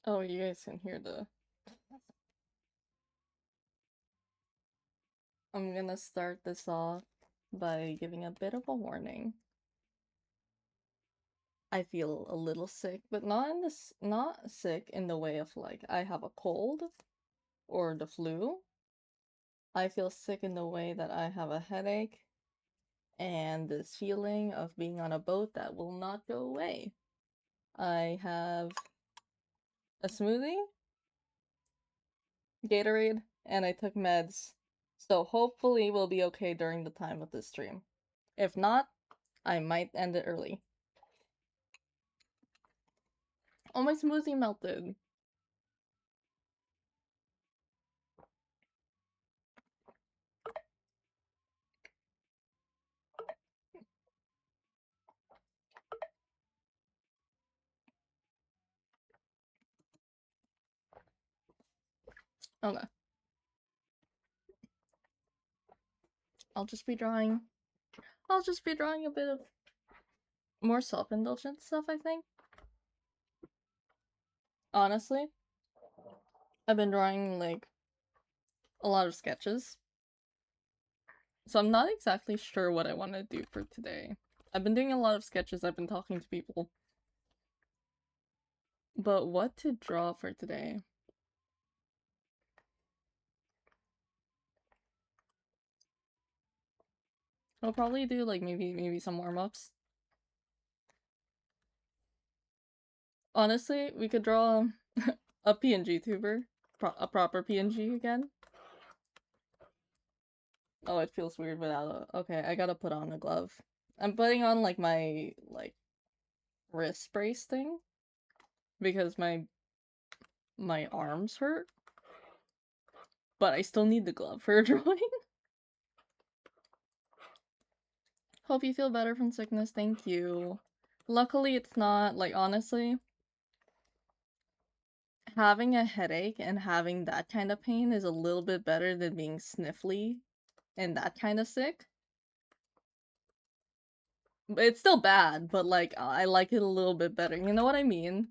Oh, you guys can hear the... I'm gonna start this off by giving a bit of a warning. I feel a little sick, but not sick in the way of like I have a cold or the flu. I feel sick in the way that I have a headache and this feeling of being on a boat that will not go away. I have a smoothie, Gatorade, and I took meds. So hopefully we'll be okay during the time of this stream. If not, I might end it early. Oh, my smoothie melted. Okay. I'll just be drawing. I'll just be drawing a bit of more self-indulgent stuff, I think. Honestly, I've been drawing like a lot of sketches. So I'm not exactly sure what I want to do for today. I've been doing a lot of sketches, I've been talking to people. But what to draw for today? I'll probably do like maybe some warm-ups. Honestly, we could draw a PNG tuber. A proper PNG again. Oh, it feels weird without a... Okay, I gotta put on a glove. I'm putting on like my like wrist brace thing because my arms hurt. But I still need the glove for drawing. Hope you feel better from sickness, thank you. Luckily it's not, like, honestly, having a headache and having that kind of pain is a little bit better than being sniffly and that kind of sick. But it's still bad, but like, I like it a little bit better, you know what I mean?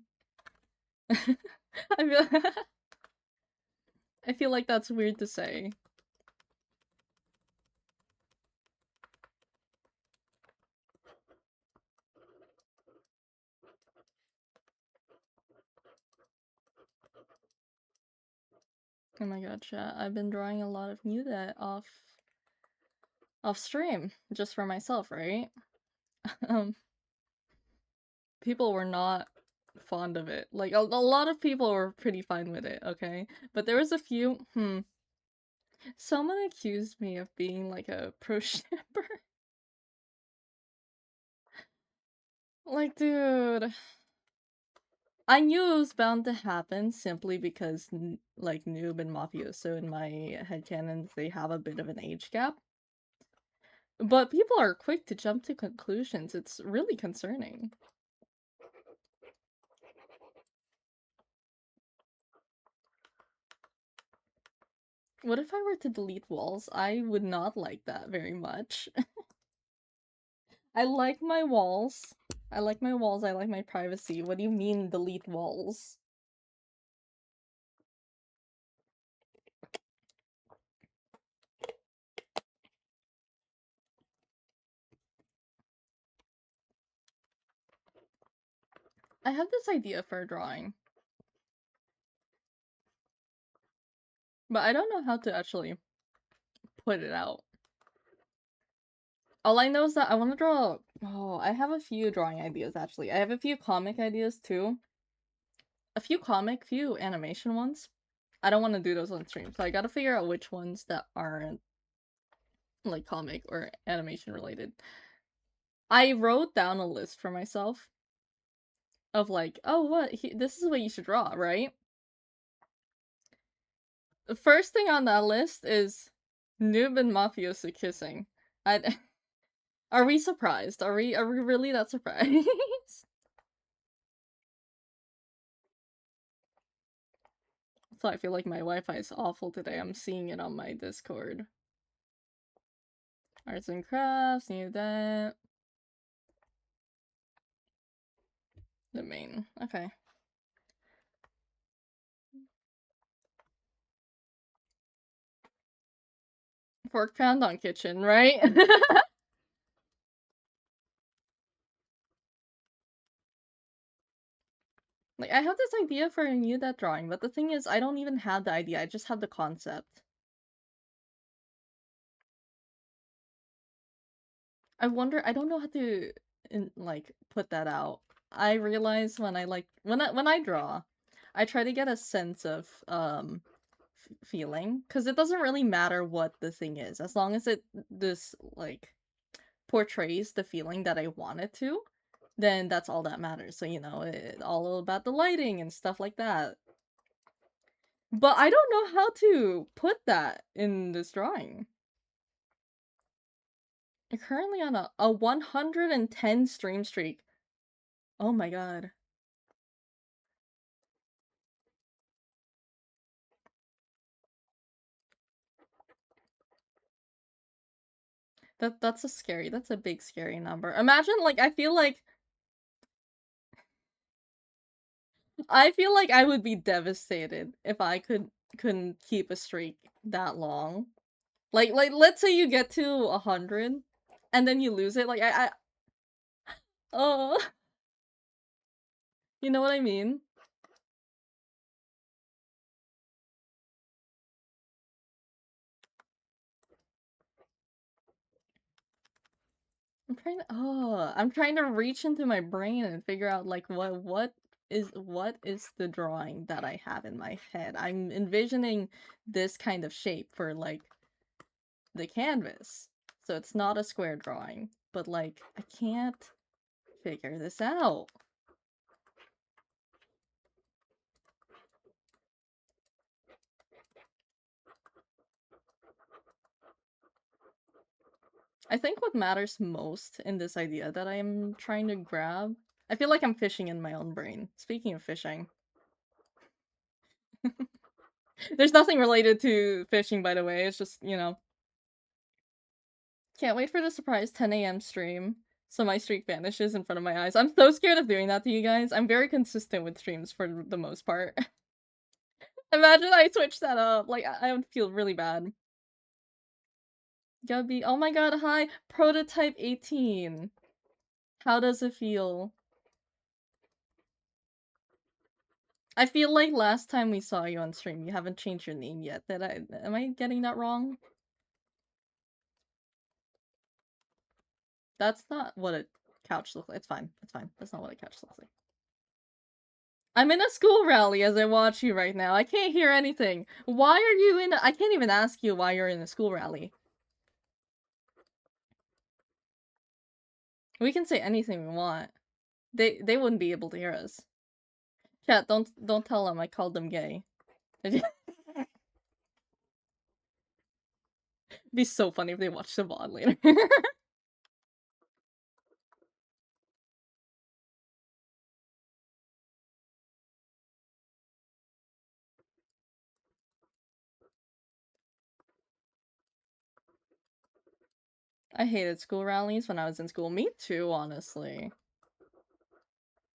I feel I feel like that's weird to say. Oh my god, chat. I've been drawing a lot of Muda off stream, just for myself, right? um, people were not fond of it. Like, a lot of people were pretty fine with it, okay? But there was a few, someone accused me of being like a pro shipper. Like, dude, I knew it was bound to happen simply because, like, Noob and Mafioso in my headcanons, they have a bit of an age gap. But people are quick to jump to conclusions. It's really concerning. What if I were to delete walls? I would not like that very much. I like my walls. I like my walls, I like my privacy. What do you mean delete walls? I have this idea for a drawing. But I don't know how to actually put it out. All I know is that I want to draw... Oh, I have a few drawing ideas, actually. I have a few comic ideas, too. A few comic, few animation ones. I don't want to do those on stream, so I gotta figure out which ones that aren't, like, comic or animation related. I wrote down a list for myself of, like, oh, this is what you should draw, right? The first thing on that list is Noob and Mafioso kissing. Are we surprised? Are we really that surprised? So I feel like my Wi-Fi is awful today. I'm seeing it on my Discord. Arts and crafts, need that. The main. Okay. Fork pound on kitchen, right? Like, I have this idea for a new that drawing, but the thing is, I don't even have the idea, I just have the concept. I wonder I don't know how to like put that out. I realize when I like when I draw, I try to get a sense of feeling because it doesn't really matter what the thing is as long as it this like portrays the feeling that I want it to, then that's all that matters. So, you know, all about the lighting and stuff like that. But I don't know how to put that in this drawing. I'm currently on a 110 stream streak. Oh my god. That's a big scary number. Imagine like I feel like I would be devastated if I couldn't keep a streak that long. Like let's say you get to 100 and then you lose it. Like I oh, you know what I mean? I'm trying to reach into my brain and figure out like what is the drawing that I have in my head. I'm envisioning this kind of shape for like the canvas. So it's not a square drawing, but like I can't figure this out. I think what matters most in this idea that I'm trying to grab, I feel like I'm fishing in my own brain. Speaking of fishing, there's nothing related to fishing, by the way. It's just, you know, can't wait for the surprise 10 a.m. stream. So my streak vanishes in front of my eyes. I'm so scared of doing that to you guys. I'm very consistent with streams for the most part. Imagine I switch that up. Like, I would feel really bad. Gubby, oh my god, hi! Prototype 18. How does it feel? I feel like last time we saw you on stream, you haven't changed your name yet. Am I getting that wrong? That's not what a couch looks like. It's fine. It's fine. That's not what a couch looks like. I'm in a school rally as I watch you right now. I can't hear anything. Why are you in I can't even ask you why you're in a school rally. We can say anything we want. They wouldn't be able to hear us. Chat, don't tell them I called them gay. It'd be so funny if they watch the VOD later. I hated school rallies when I was in school. Me too, honestly.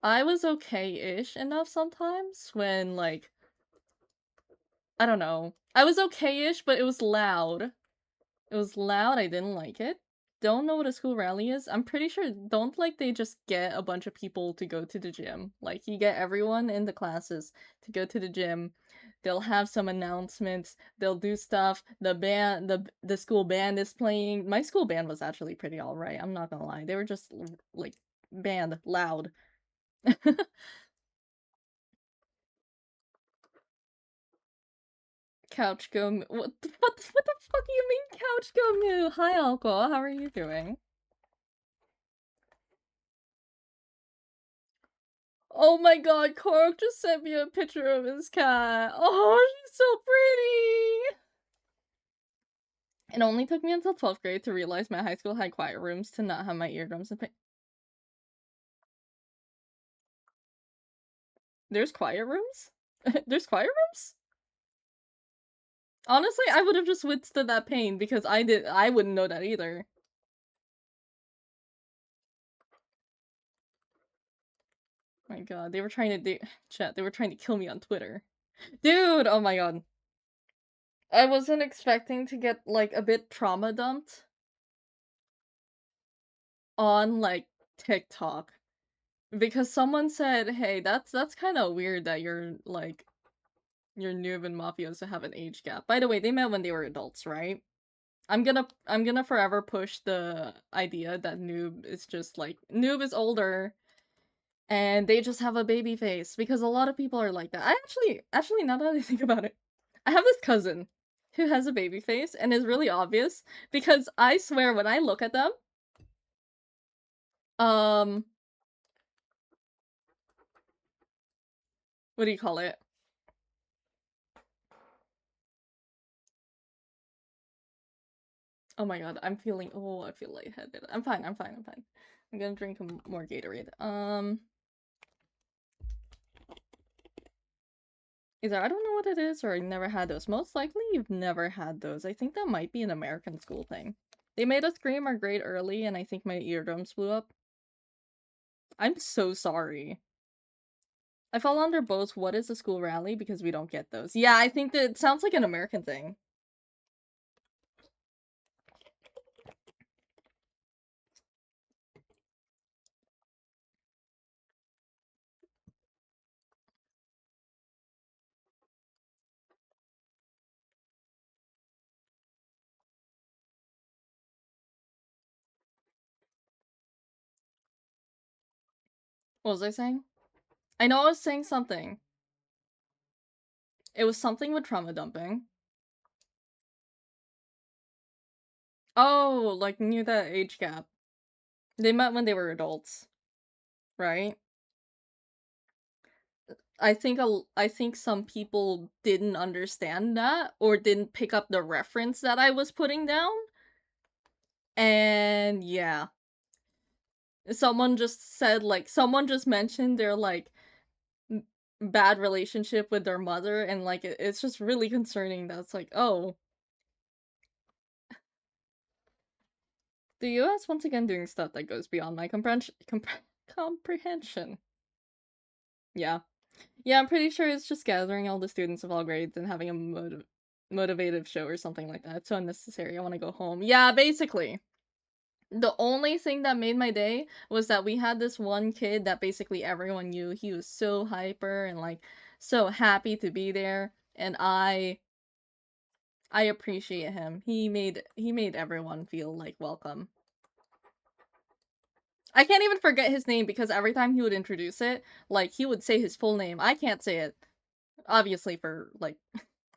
I was okay-ish enough sometimes when, like, I don't know. I was okay-ish, but it was loud. It was loud, I didn't like it. Don't know what a school rally is. I'm pretty sure don't like they just get a bunch of people to go to the gym. Like you get everyone in the classes to go to the gym. They'll have some announcements. They'll do stuff. The school band is playing. My school band was actually pretty alright. I'm not gonna lie. They were just like band loud. Couch go what the fuck do you mean couch go moo? Hi Alco, how are you doing? Oh my god, Korok just sent me a picture of his cat. Oh, she's so pretty! It only took me until 12th grade to realize my high school had quiet rooms to not have my eardrums in pain. There's quiet rooms? There's quiet rooms? Honestly, I would have just withstood that pain because I wouldn't know that either. My god, they were trying to chat, they were trying to kill me on Twitter. Dude, oh my god. I wasn't expecting to get, like, a bit trauma dumped on, like, TikTok because someone said, "Hey, that's kinda weird that you're, like, your noob and mafioso have an age gap." By the way, they met when they were adults, right? I'm gonna forever push the idea that noob is just, like noob is older and they just have a baby face because a lot of people are like that. I actually now that I think about it, I have this cousin who has a baby face and is really obvious because I swear when I look at them, um, what do you call it? Oh my god, I feel lightheaded. I'm fine. I'm gonna drink more Gatorade. Either I don't know what it is or I never had those. Most likely you've never had those. I think that might be an American school thing. They made us scream our grade early and I think my eardrums blew up. I'm so sorry. I fall under both what is a school rally because we don't get those. Yeah, I think that it sounds like an American thing. What was I saying? I know I was saying something. It was something with trauma dumping. Oh, like near that age gap. They met when they were adults, right? I think some people didn't understand that or didn't pick up the reference that I was putting down. And yeah, someone just mentioned their like bad relationship with their mother and like it's just really concerning that's like, "Oh, the US once again doing stuff that goes beyond my comprehension." Yeah. Yeah, I'm pretty sure it's just gathering all the students of all grades and having a motivative show or something like that. It's so unnecessary. I want to go home. Yeah, basically. The only thing that made my day was that we had this one kid that basically everyone knew. He was so hyper and like so happy to be there and I appreciate him. He made everyone feel like welcome. I can't even forget his name because every time he would introduce it, like he would say his full name. I can't say it obviously for like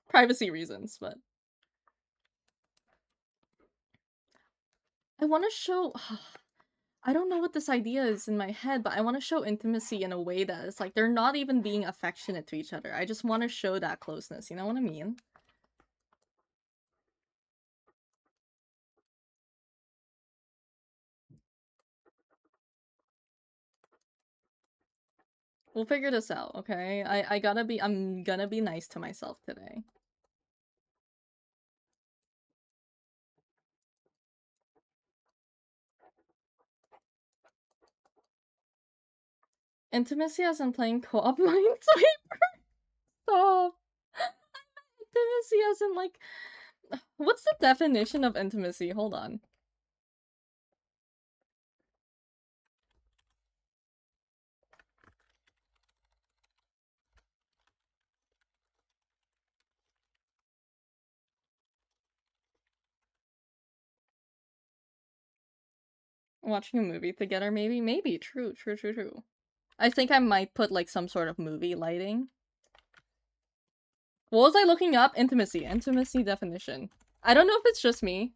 privacy reasons, but I want to show I don't know what this idea is in my head, but I want to show intimacy in a way that is like they're not even being affectionate to each other. I just want to show that closeness. You know what I mean? We'll figure this out, okay? I'm gonna be nice to myself today. Intimacy as in playing co-op Minesweeper. Stop. Intimacy as in like what's the definition of intimacy? Hold on. Watching a movie together, maybe? Maybe. True. I think I might put like some sort of movie lighting. What was I looking up? Intimacy. Intimacy definition. I don't know if it's just me.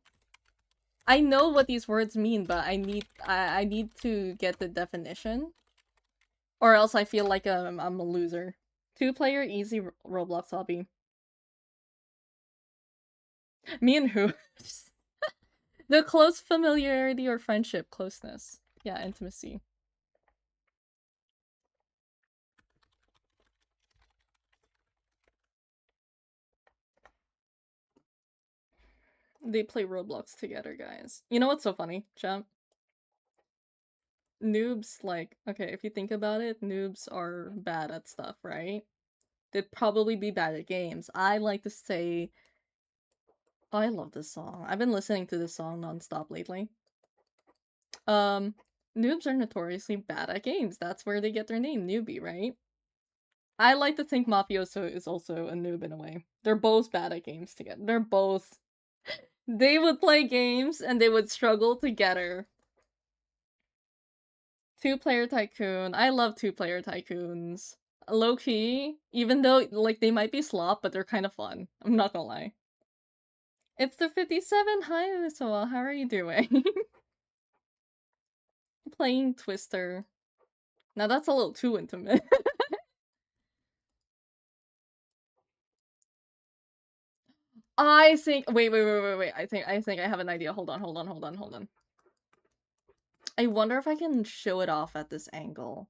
I know what these words mean, but I need to get the definition. Or else I feel like I'm a loser. Two-player easy Roblox hobby. Me and who? The close familiarity or friendship, closeness. Yeah, intimacy. They play Roblox together, guys. You know what's so funny, champ? Noobs, like, okay, if you think about it, noobs are bad at stuff, right? They'd probably be bad at games. I like to say Oh, I love this song. I've been listening to this song nonstop lately. Noobs are notoriously bad at games. That's where they get their name, newbie, right? I like to think Mafioso is also a noob in a way. They're both bad at games together. They're both. They would play games and they would struggle together. Two-player tycoon. I love two-player tycoons. Low key, even though like they might be slop, but they're kind of fun. I'm not gonna lie. It's the 57. Hi, Usoa. How are you doing? Playing Twister. Now that's a little too intimate. I think. Wait. I think I have an idea. Hold on. I wonder if I can show it off at this angle.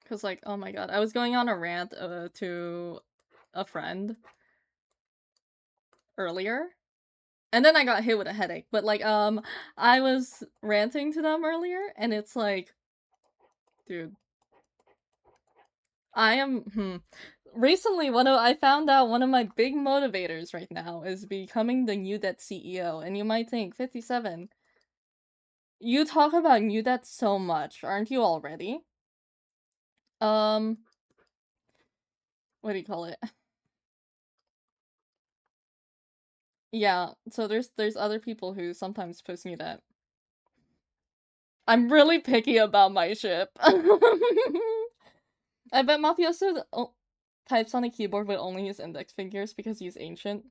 Cause like, oh my god, I was going on a rant to a friend earlier, and then I got hit with a headache. But like, I was ranting to them earlier, and it's like, dude, I am. Recently, I found out one of my big motivators right now is becoming the new debt CEO, and you might think 57. You talk about new debt so much, aren't you already? What do you call it? Yeah, so there's other people who sometimes post me that. I'm really picky about my ship. I bet Mafioso types on a keyboard with only his index fingers because he's ancient.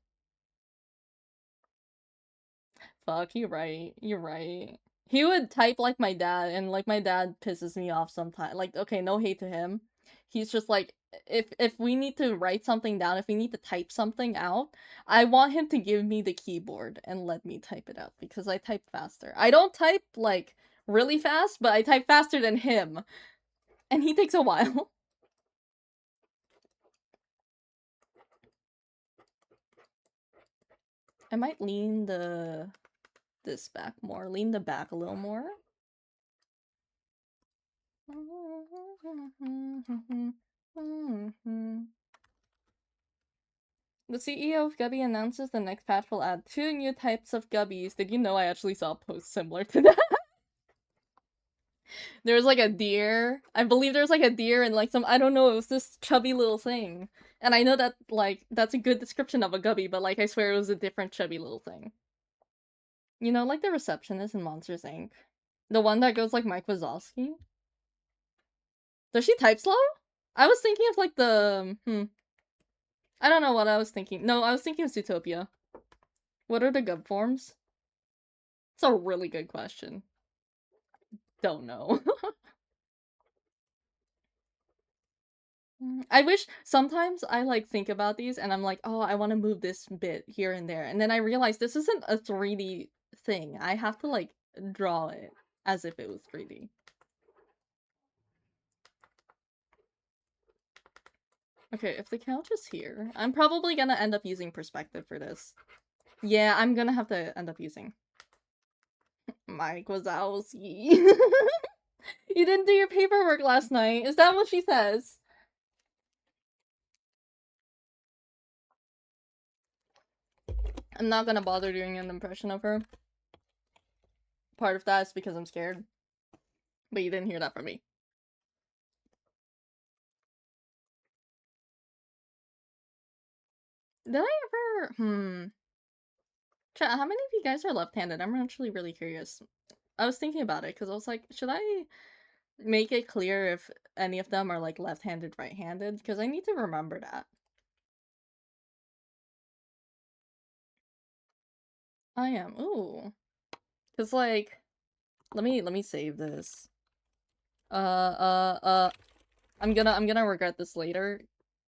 Fuck, you're right. You're right. He would type like my dad, and like my dad pisses me off sometimes. Like, okay, no hate to him. He's just like, if we need to write something down, if we need to type something out, I want him to give me the keyboard and let me type it out because I type faster. I don't type like really fast, but I type faster than him, and he takes a while. I might lean this back more. Lean the back a little more. The CEO of Gubby announces the next patch will add 2 new types of gubbies. Did you know I actually saw a post similar to that? There was like a deer. I believe there was like a deer and like some, I don't know, it was this chubby little thing. And I know that like that's a good description of a gubby, but like I swear it was a different chubby little thing. You know, like the receptionist in Monsters Inc. The one that goes like Mike Wazowski. Does she type slow? I was thinking of like I don't know what I was thinking. No, I was thinking of Zootopia. What are the gub forms? It's a really good question. Don't know. I wish sometimes I like think about these and I'm like, oh, I want to move this bit here and there. And then I realize this isn't a 3D thing. I have to like draw it as if it was 3D. Okay, if the couch is here, I'm probably gonna end up using perspective for this. Yeah, I'm gonna have to end up using Mike Wazowski. You didn't do your paperwork last night. Is that what she says? I'm not gonna bother doing an impression of her. Part of that is because I'm scared. But you didn't hear that from me. Did I ever... Chat, how many of you guys are left-handed? I'm actually really curious. I was thinking about it, because I was like, should I make it clear if any of them are, like, left-handed, right-handed? Because I need to remember that. I am. Ooh. Because, like... Let me save this. I'm gonna regret this later.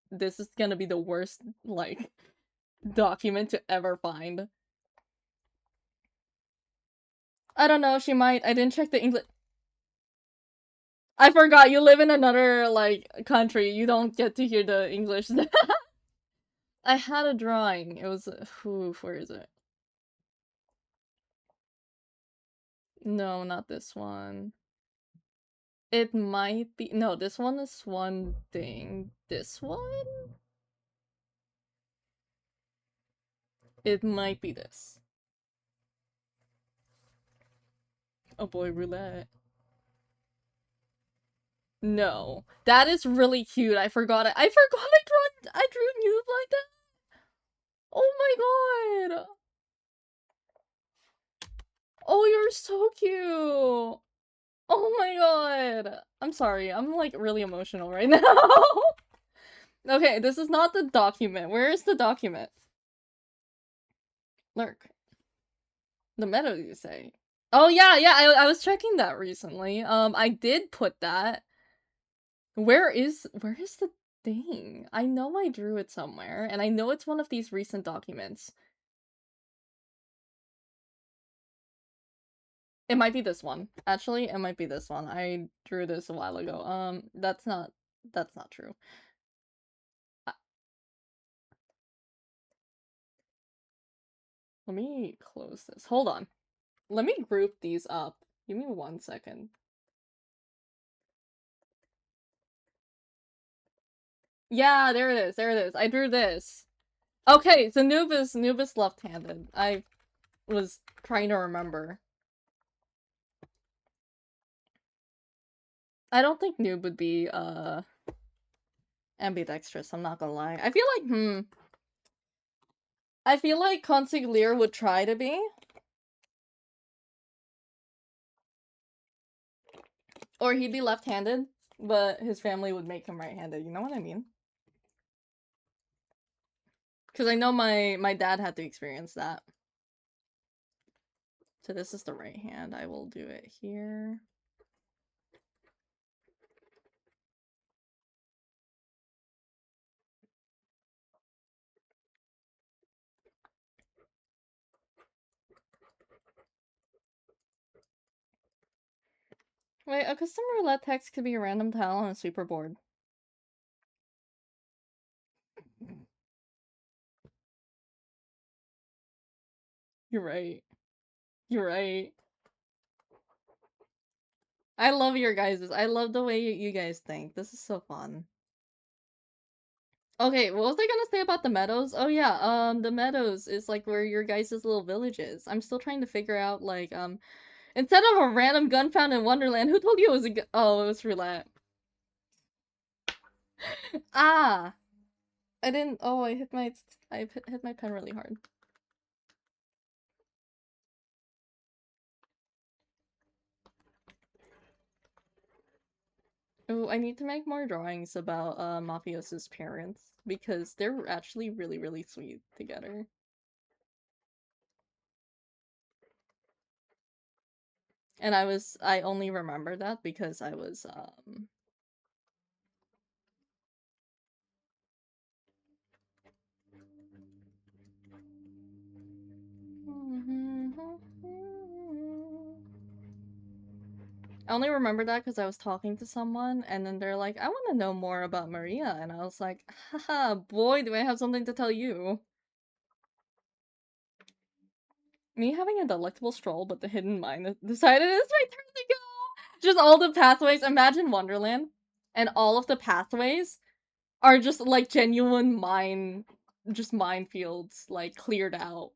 This is gonna be the worst, like, document to ever find. I don't know, she might. I didn't check the English. I forgot, you live in another, like, country. You don't get to hear the English. I had a drawing. It was... where is it? No, not this one. It might be. No, this one is one thing. This one? It might be this. Oh boy, roulette. No. That is really cute. I forgot it. I forgot I drew Noob like that. Oh my god. Oh, you're so cute. Oh my god. I'm sorry. I'm like really emotional right now. Okay, this is not the document. Where is the document? Lurk. The meadow, you say? Oh yeah, yeah. I was checking that recently. I did put that. Where is the thing? I know I drew it somewhere, and I know it's one of these recent documents. It might be this one. Actually, it might be this one. I drew this a while ago. That's not true. Let me close this. Hold on. Let me group these up. Give me 1 second. Yeah, there it is. There it is. I drew this. Okay, so Noob is left-handed. I was trying to remember. I don't think Noob would be ambidextrous, I'm not gonna lie. I feel like Consigliere would try to be. Or he'd be left-handed, but his family would make him right-handed, you know what I mean? Because I know my dad had to experience that. So this is the right hand. I will do it here. Wait, a custom roulette text could be a random tile on a sweeper board. You're right. You're right. I love your guys's. I love the way you guys think. This is so fun. Okay, what was I gonna say about the meadows? Oh yeah, the meadows is like where your guys' little village is. I'm still trying to figure out like instead of a random gun found in Wonderland, who told you it was a oh, it was roulette. Ah, I didn't. Oh, I hit my pen really hard. Oh, I need to make more drawings about Mafioso's parents because they're actually really, really sweet together. And I only remember that because I was I only remember that because I was talking to someone, and then they're like, I want to know more about Maria. And I was like, haha, boy, do I have something to tell you. Me having a delectable stroll, but the hidden mine decided it's my turn to go. Just all the pathways. Imagine Wonderland, and all of the pathways are just like genuine just minefields, like cleared out.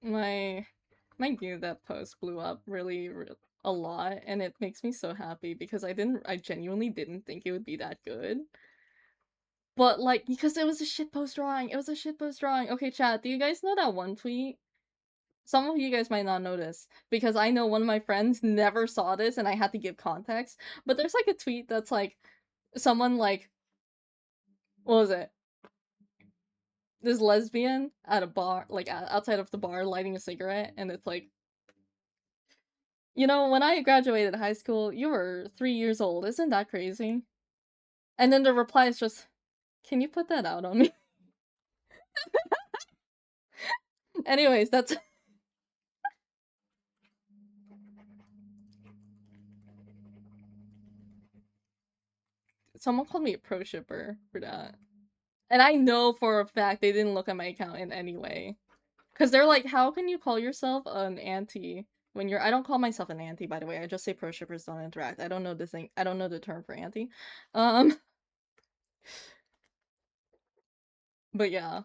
My view that post blew up really a lot, and it makes me so happy because I genuinely didn't think it would be that good. But like, because it was a shitpost drawing, it was a shitpost drawing. Okay, chat, do you guys know that one tweet? Some of you guys might not know this because I know one of my friends never saw this and I had to give context. But there's like a tweet that's like someone like, what was it? This lesbian at a bar, like outside of the bar, lighting a cigarette, and it's like, you know, when I graduated high school, you were 3 years old. Isn't that crazy? And then the reply is just, can you put that out on me? Anyways, that's Someone called me a pro shipper for that. And I know for a fact they didn't look at my account in any way. Because they're like, how can you call yourself an auntie when you're— I don't call myself an auntie, by the way. I just say pro shippers don't interact. I don't know the thing. I don't know the term for auntie. But yeah.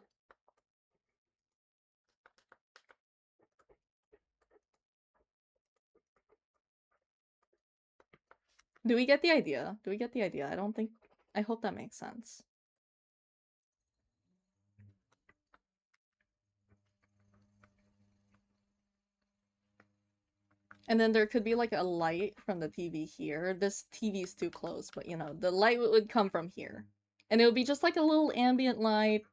Do we get the idea? Do we get the idea? I don't think— I hope that makes sense. And then there could be like a light from the TV here. This TV is too close, but you know, the light would come from here. And it would be just like a little ambient light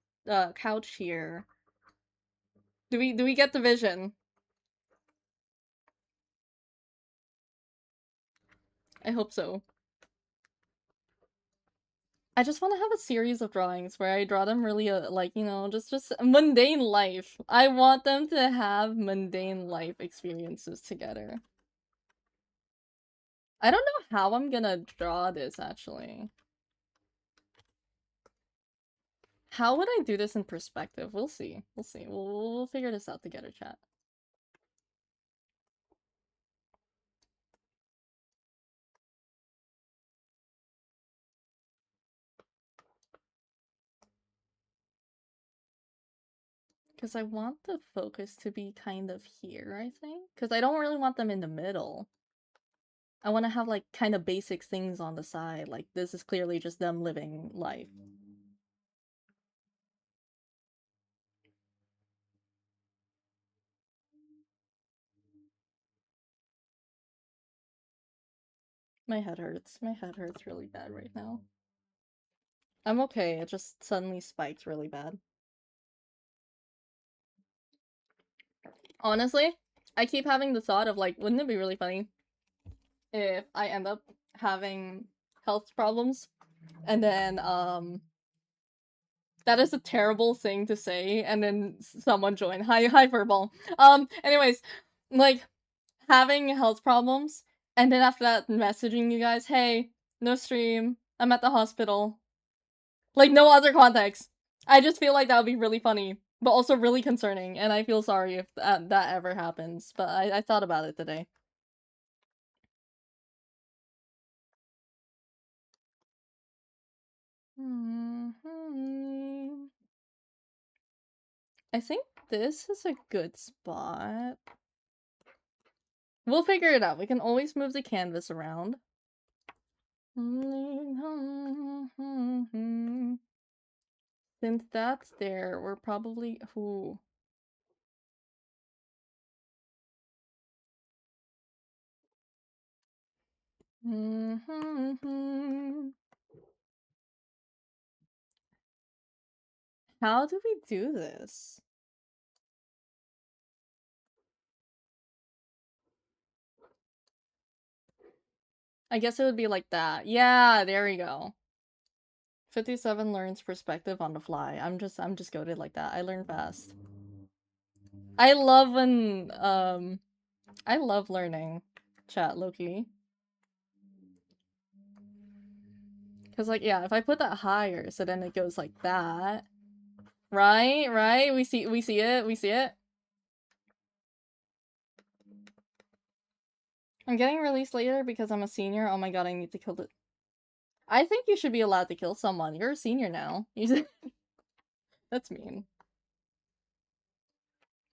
couch here. Do we get the vision? I hope so. I just want to have a series of drawings where I draw them really like, you know, just mundane life. I want them to have mundane life experiences together. I don't know how I'm gonna draw this actually. How would I do this in perspective? We'll see. We'll see. We'll figure this out together, chat. Because I want the focus to be kind of here, I think. Because I don't really want them in the middle. I want to have like kind of basic things on the side. Like this is clearly just them living life. My head hurts. My head hurts really bad right now. I'm okay. It just suddenly spiked really bad. Honestly, I keep having the thought of like, wouldn't it be really funny if I end up having health problems and then that is a terrible thing to say and then someone join. Hi Furball. Anyways, like having health problems and then after that messaging you guys, hey, no stream, I'm at the hospital. Like no other context. I just feel like that would be really funny, but also really concerning, and I feel sorry if that ever happens, but I thought about it today. I think this is a good spot. We'll figure it out. We can always move the canvas around. Since that's there, we're probably— ooh. How do we do this? I guess it would be like that. Yeah, there we go. 57 learns perspective on the fly. I'm just goated like that. I learn fast. I love when I love learning chat Loki. Cause like yeah, if I put that higher, so then it goes like that. Right? Right? We see it. We see it. I'm getting released later because I'm a senior. Oh my god, I need to kill it. I think you should be allowed to kill someone. You're a senior now. That's mean.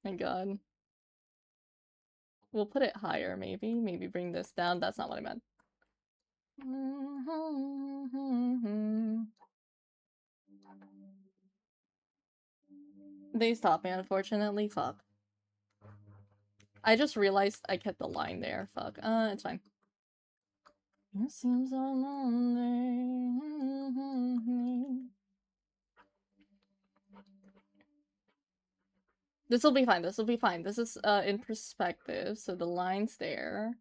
My god. We'll put it higher, maybe. Maybe bring this down. That's not what I meant. They stopped me, unfortunately. Fuck. I just realized I kept the line there. Fuck. It's fine. It seems so lonely. This'll be fine. This'll be fine. This is in perspective, so the line's there.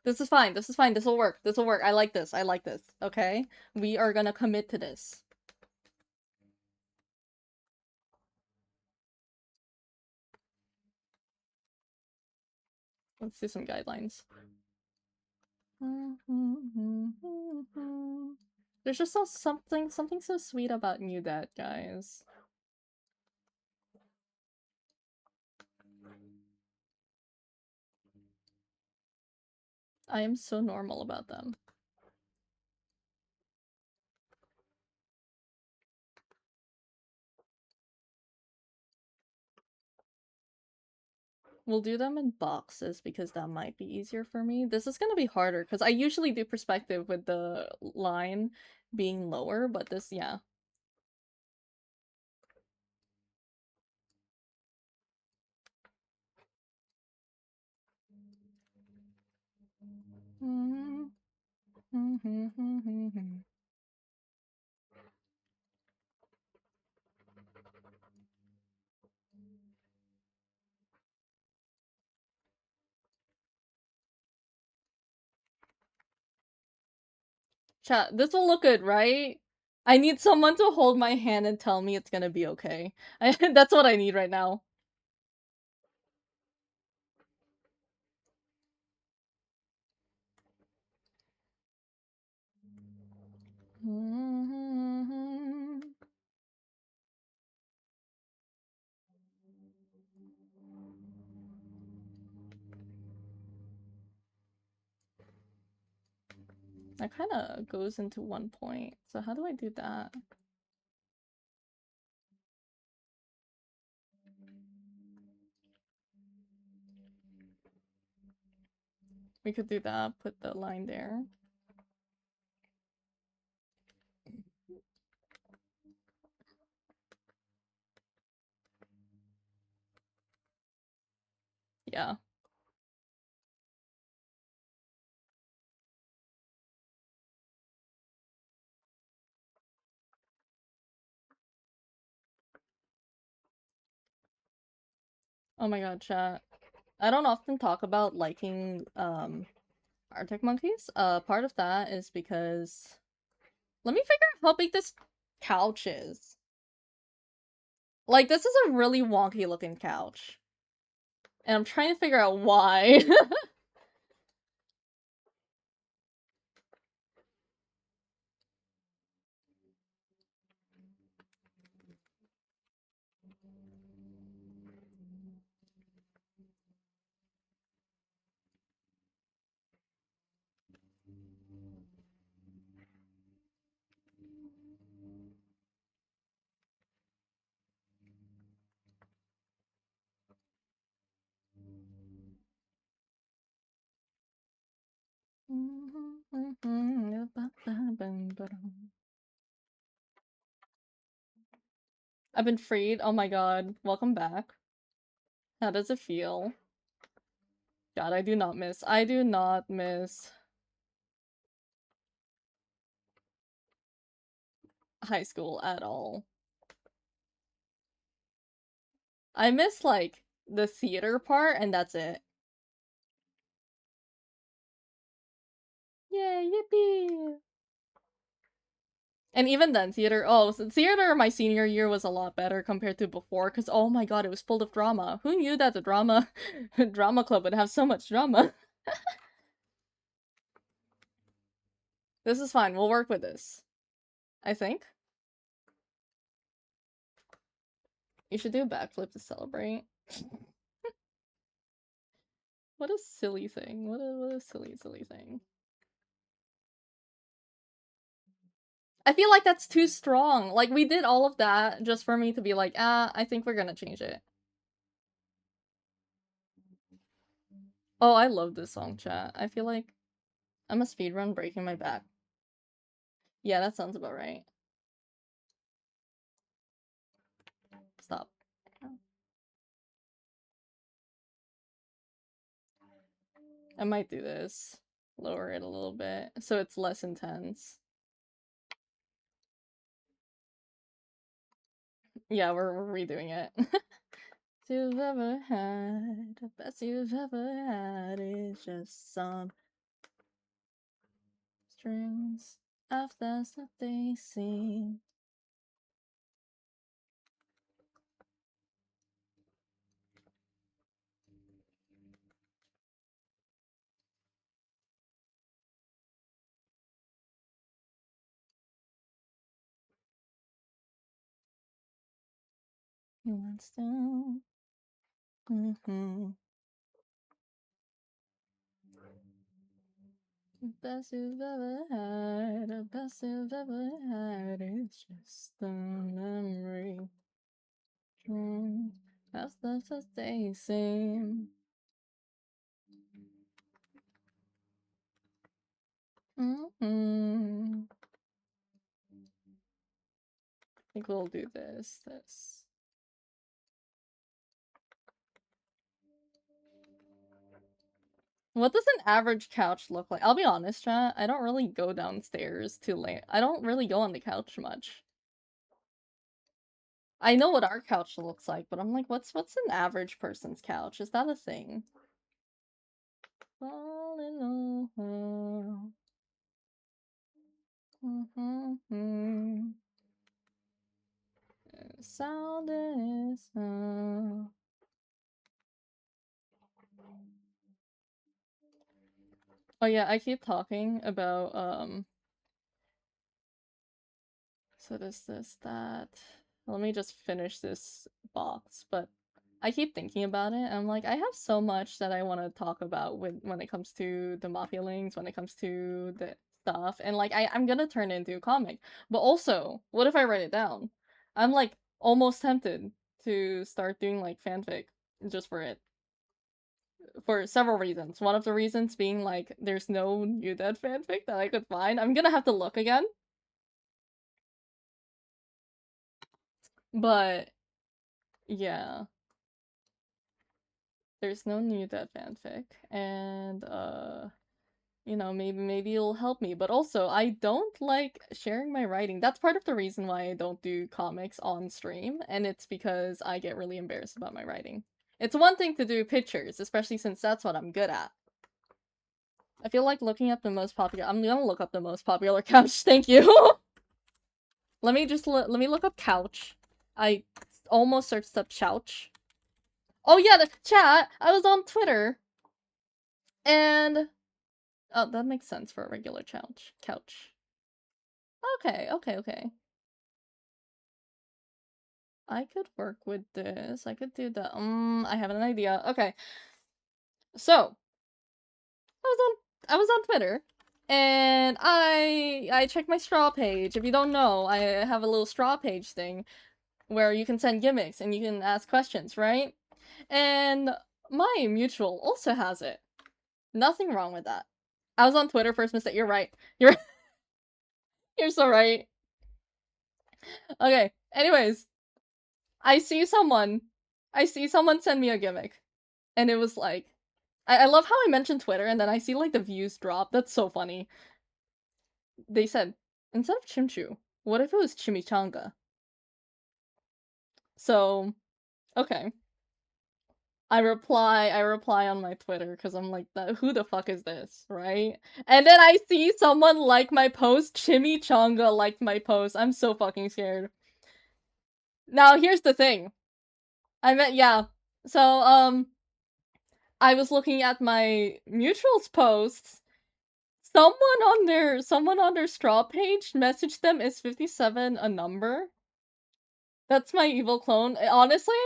This is fine. This is fine. This will work. This will work. I like this. I like this. Okay? We are gonna commit to this. Let's do some guidelines. There's just something so sweet about New Dad, guys. I am so normal about them. We'll do them in boxes because that might be easier for me. This is gonna be harder because I usually do perspective with the line being lower, but this, yeah. Chat, this will look good, right? I need someone to hold my hand and tell me it's gonna be okay. That's what I need right now. That kind of goes into one point. So how do I do that? We could do that, put the line there. Yeah. Oh my god, chat. I don't often talk about liking Arctic monkeys. Part of that is because let me figure out how big this couch is. Like, this is a really wonky looking couch. And I'm trying to figure out why. I've been freed. Oh my god. Welcome back. How does it feel? God, I do not miss. I do not miss high school at all. I miss, like, the theater part, and that's it. Yay, yippee! And even then, theater my senior year was a lot better compared to before, because oh my god, it was full of drama. Who knew that the drama club would have so much drama? This is fine, we'll work with this. I think. You should do a backflip to celebrate. What a silly thing. What a silly thing. I feel like that's too strong. Like, we did all of that just for me to be like, I think we're gonna change it. Oh, I love this song, chat. I feel like I'm a speedrun breaking my back. Yeah, that sounds about right. Stop. I might do this. Lower it a little bit so it's less intense. Yeah, we're redoing it. You've ever had, the best you've ever had is just some Strings of the that they sing. Who wants to? The best you've ever had, the best you've ever had is just a memory. That's the they sing. I think we'll do this. What does an average couch look like? I'll be honest, chat. I don't really go downstairs too late. I don't really go on the couch much. I know what our couch looks like, but I'm like, what's an average person's couch? Is that a thing? Falling over. Sound is Oh yeah, I keep talking about so this, that. Let me just finish this box, but I keep thinking about it. I'm like, I have so much that I want to talk about when it comes to the Mafia links, when it comes to the stuff, and like I'm gonna turn it into a comic. But also, what if I write it down? I'm like almost tempted to start doing like fanfic just for it. For several reasons. One of the reasons being like there's no New Dead fanfic that I could find. I'm gonna have to look again. But yeah. There's no New Dead fanfic. And you know, maybe it'll help me. But also, I don't like sharing my writing. That's part of the reason why I don't do comics on stream, and it's because I get really embarrassed about my writing. It's one thing to do pictures, especially since that's what I'm good at. I feel like looking up the most popular. I'm gonna look up the most popular couch. Thank you. Let me just let me look up couch. I almost searched up couch. Oh yeah, the chat. I was on Twitter, and oh, that makes sense for a regular couch. Couch. Okay. I could work with this. I could do that. I have an idea. Okay. So, I was on Twitter, and I checked my straw page. If you don't know, I have a little straw page thing where you can send gimmicks and you can ask questions, right? And my mutual also has it. Nothing wrong with that. I was on Twitter first mistake. You're right. You're so right. Okay. Anyways, I see someone send me a gimmick, and it was like, I love how I mentioned Twitter, and then I see like the views drop. That's so funny. They said, instead of chimchu, what if it was chimichanga? So, okay. I reply on my Twitter because I'm like, who the fuck is this, right? And then I see someone like my post, chimichanga liked my post. I'm so fucking scared. Now, here's the thing. Yeah. So, I was looking at my mutuals posts. Someone on their straw page messaged them, is 57 a number? That's my evil clone. Honestly,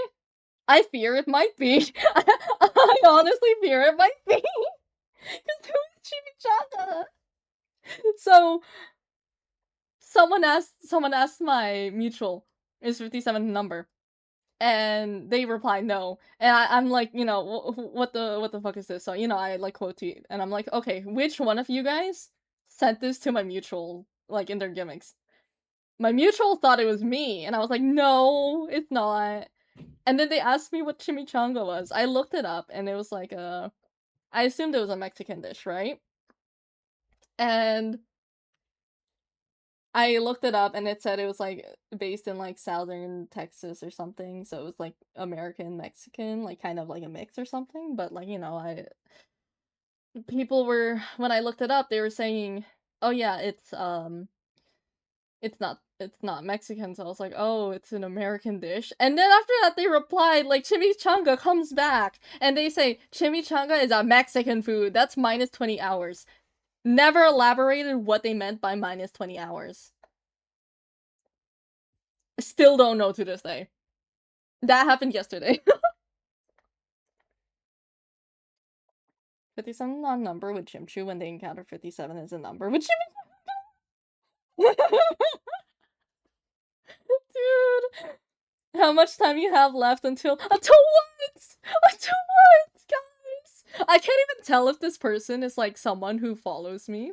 I fear it might be. I honestly fear it might be. Because who is Chimichanga? So someone asked my mutual, is 57 a number? And they replied no. And I'm like, you know, what the fuck is this? So, you know, I like quote tweet, and I'm like, okay, which one of you guys sent this to my mutual, like in their gimmicks? My mutual thought it was me, and I was like, no, it's not. And then they asked me what chimichanga was. I looked it up, and it was like I assumed it was a Mexican dish, right? And I looked it up, and it said it was like based in like southern Texas or something, so it was like American Mexican, like kind of like a mix or something. But like, you know, when I looked it up, they were saying oh yeah, it's not Mexican, so I was like, "Oh, it's an American dish." And then after that they replied like chimichanga comes back and they say chimichanga is a Mexican food. That's minus 20 hours. Never elaborated what they meant by minus 20 hours. Still don't know to this day. That happened yesterday. 57 not a number with Chimchu when they encounter 57 as a number with Chimchu. Dude, how much time you have left until what? Until what, guys? I can't even tell if this person is like someone who follows me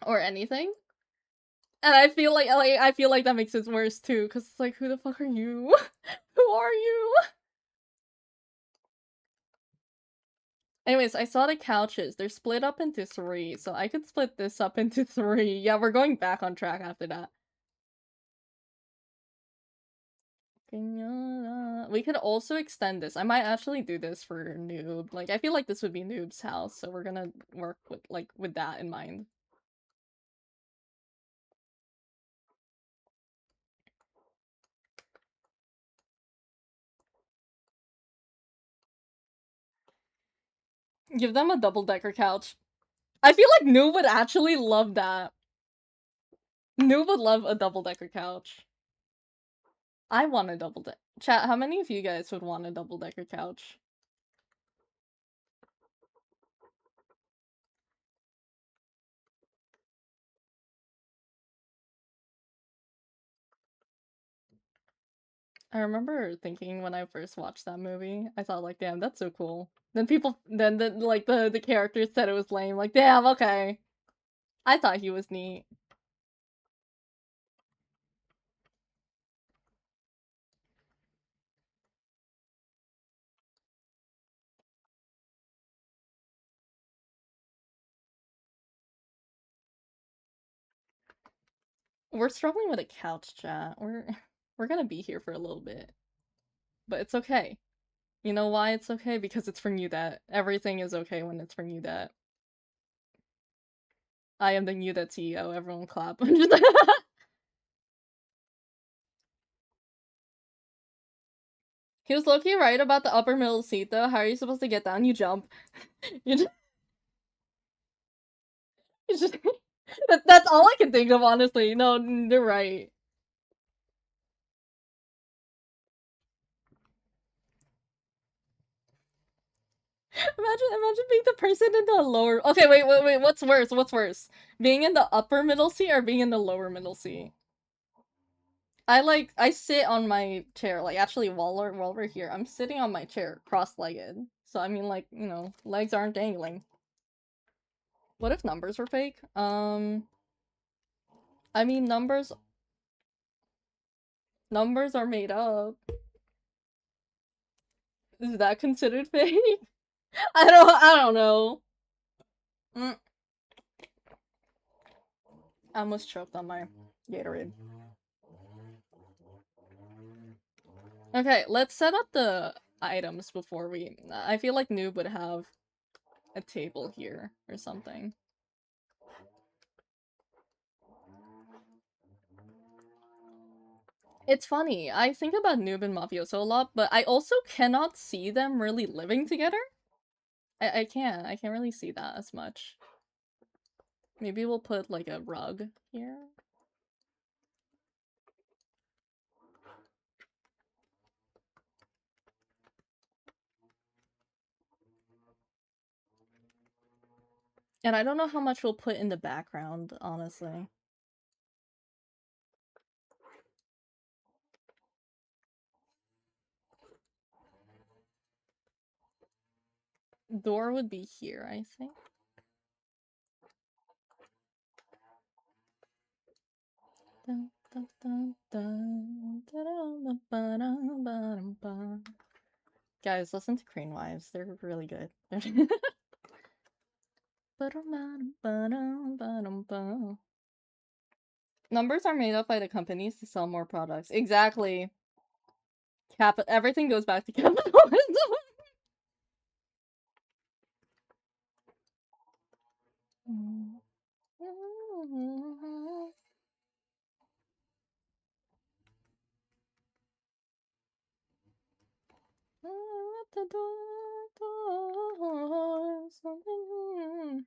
or anything. And I feel like that makes it worse too, cause it's like, who the fuck are you? Who are you? Anyways, I saw the couches. They're split up into 3, so I could split this up into 3. Yeah, we're going back on track after that. We could also extend this. I might actually do this for Noob. Like, I feel like this would be Noob's house, so we're gonna work with, like, with that in mind. Give them a double-decker couch. I feel like Noob would actually love that. Noob would love a double-decker couch. I want a double-decker. Chat, how many of you guys would want a double-decker couch? I remember thinking when I first watched that movie, I thought like, damn, that's so cool. Then the characters said it was lame. Like, damn, okay. I thought he was neat. We're struggling with a couch, chat. We're gonna be here for a little bit. But it's okay. You know why it's okay? Because it's for New Dat. Everything is okay when it's for New Dat. I am the New Dat CEO. Everyone clap. He was low-key right about the upper middle seat though. How are you supposed to get down? You jump. You just, you just that's all I can think of, honestly. No, you're right. Imagine being the person in the lower. Okay, wait. What's worse? What's worse? Being in the upper middle seat or being in the lower middle seat? I sit on my chair, like actually while we're here, I'm sitting on my chair, cross-legged. So I mean, like, you know, legs aren't dangling. What if numbers were fake? I mean numbers are made up. Is that considered fake? I don't know. Mm. I almost choked on my Gatorade. Okay, let's set up the items before we. I feel like Noob would have a table here or something. It's funny, I think about Noob and Mafioso a lot, but I also cannot see them really living together. I can't really see that as much. Maybe we'll put like a rug here. And I don't know how much we'll put in the background, honestly. Door would be here, I think. Guys, listen to Crane Wives. They're really good. Numbers are made up by the companies to sell more products. Exactly. Everything goes back to capitalism. the door, something.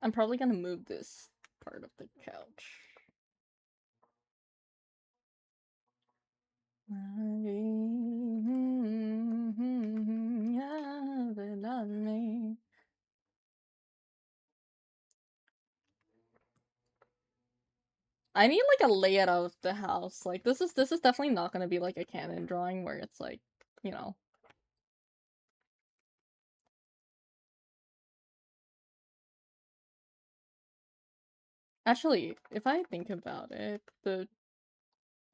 I'm probably gonna move this part of the couch. I need like a layout of the house. Like this is definitely not gonna be like a canon drawing where it's like, you know. Actually, if I think about it, the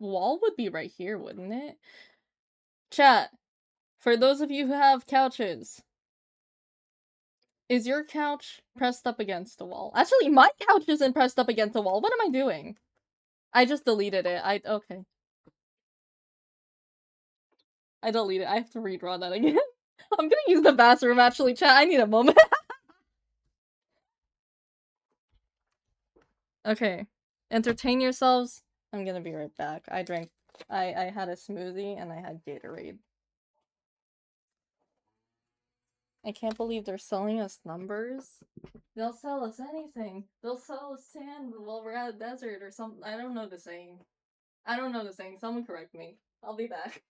wall would be right here, wouldn't it? Chat, for those of you who have couches, is your couch pressed up against the wall? Actually, my couch isn't pressed up against the wall. What am I doing? I just deleted it. Okay. I deleted it. I have to redraw that again. I'm gonna use the bathroom actually, chat. I need a moment. Okay. Entertain yourselves. I'm gonna be right back. I had a smoothie and I had Gatorade. I can't believe they're selling us numbers. They'll sell us anything. They'll sell us sand while we're at a desert or something. I don't know the saying. I don't know the saying. Someone correct me. I'll be back.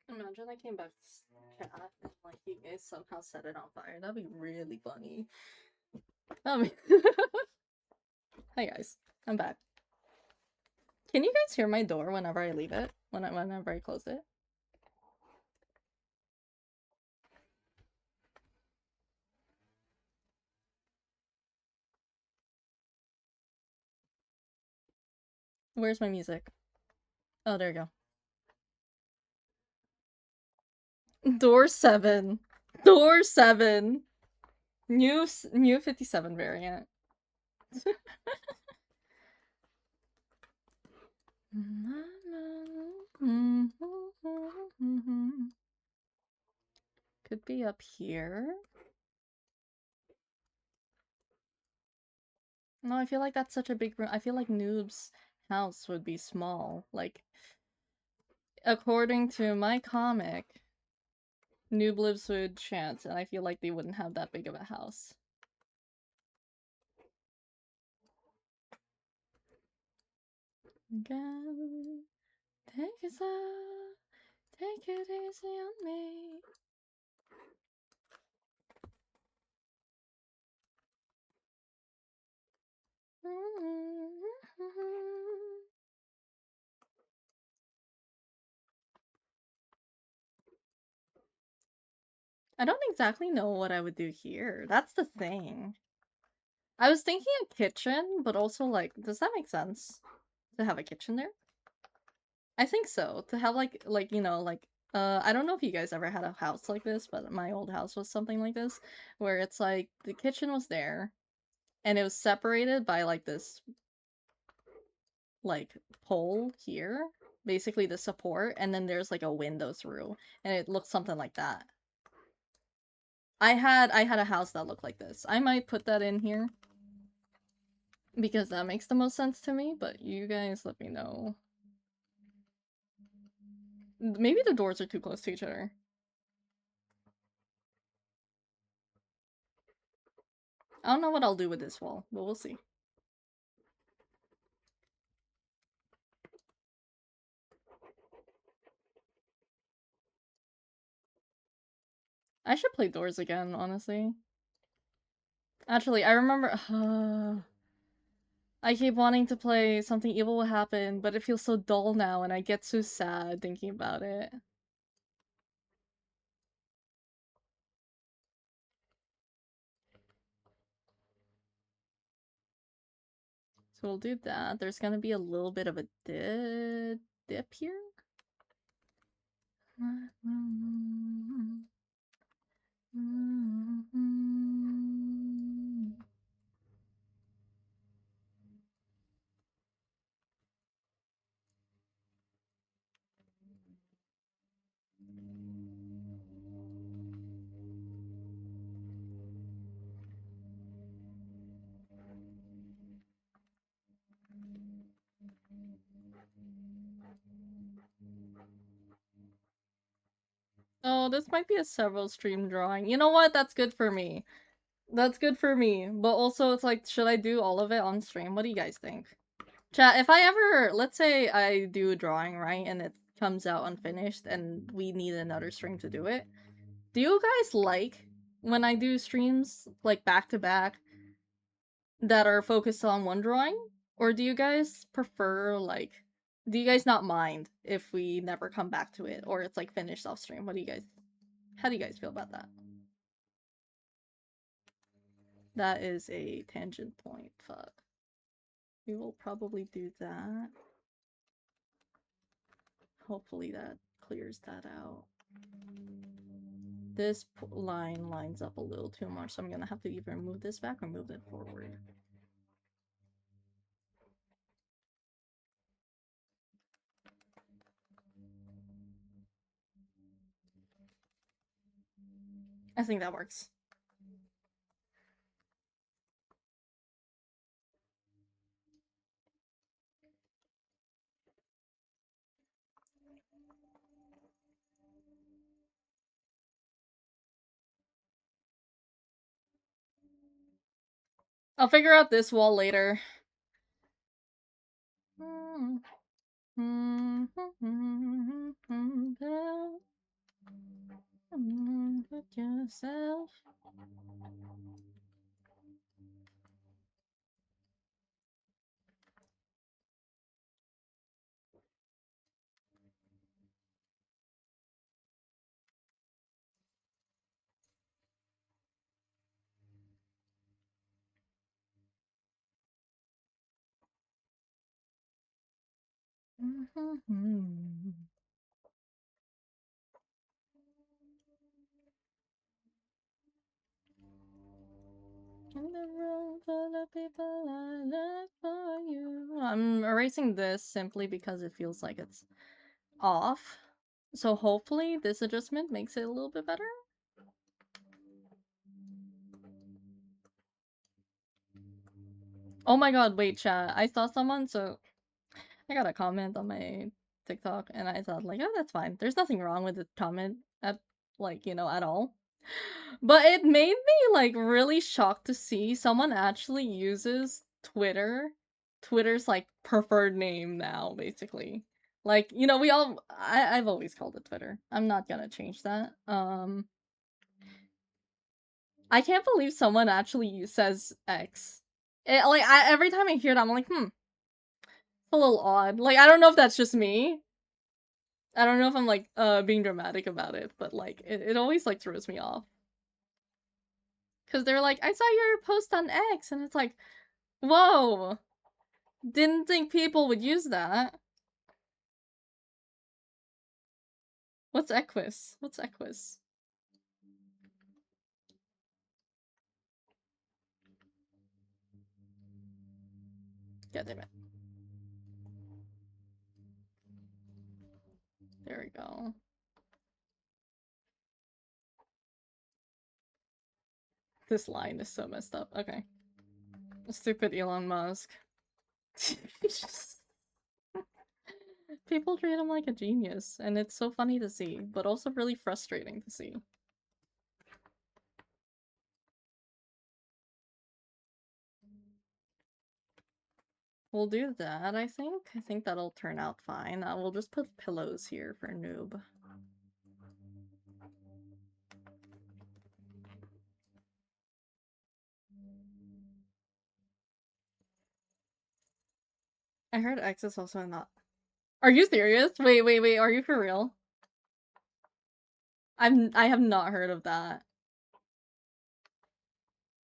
Imagine I came back to chat and like you guys somehow set it on fire. That'd be really funny. That'd be Hi guys, I'm back. Can you guys hear my door whenever I leave it? Whenever I close it? Where's my music? Oh, there you go. Door 7. Door 7. New 57 variant. Could be up here. No, I feel like that's such a big room. I feel like Noob's house would be small. Like, according to my comic, Noob lives with Chance, and I feel like they wouldn't have that big of a house. Again, take it slow, take it easy on me. I don't exactly know what I would do here. That's the thing. I was thinking a kitchen, but also like, does that make sense to have a kitchen there? I think so. To have like you know like I don't know if you guys ever had a house like this, but my old house was something like this, where it's like the kitchen was there, and it was separated by like this like pole here, basically the support, and then there's like a window through, and it looks something like that. I had a house that looked like this. I might put that in here because that makes the most sense to me, but you guys let me know. Maybe the doors are too close to each other. I don't know what I'll do with this wall, but we'll see. I should play Doors again, honestly. Actually, I remember. I keep wanting to play Something Evil Will Happen, but it feels so dull now, and I get so sad thinking about it. So we'll do that. There's gonna be a little bit of a dip here. Oh, this might be a several stream drawing. You know what? That's good for me. That's good for me. But also, it's like, should I do all of it on stream? What do you guys think? Chat, if I ever, let's say I do a drawing, right, and it comes out unfinished and we need another stream to do it, do you guys like when I do streams, like back to back, that are focused on one drawing? Or do you guys prefer, like, do you guys not mind if we never come back to it, or it's like finished off stream? How do you guys feel about that? That is a tangent point, fuck. We will probably do that. Hopefully that clears that out. This line lines up a little too much, so I'm gonna have to either move this back or move it forward. I think that works. I'll figure out this wall later. Put yourself. In the room full of people I look for you. I'm erasing this simply because it feels like it's off. So hopefully this adjustment makes it a little bit better. Oh my god, wait, chat. I saw someone, so I got a comment on my TikTok, and I thought, like, oh, that's fine. There's nothing wrong with the comment at, like, you know, at all. But it made me, like, really shocked to see someone actually uses Twitter's, like, preferred name now, basically. Like, you know, I've always called it Twitter. I'm not gonna change that. I can't believe someone actually says X. Every time I hear that, I'm like, it's a little odd. Like, I don't know if that's just me. I don't know if I'm like being dramatic about it, but like it always like throws me off. Cause they're like, I saw your post on X, and it's like, whoa, didn't think people would use that. What's Equus? What's Equus? God damn it. There we go. This line is so messed up. Okay. Stupid Elon Musk. People treat him like a genius, and it's so funny to see, but also really frustrating to see. We'll do that, I think. I think that'll turn out fine. We'll just put pillows here for noob. I heard X is also not. Are you serious? Wait, are you for real? I have not heard of that.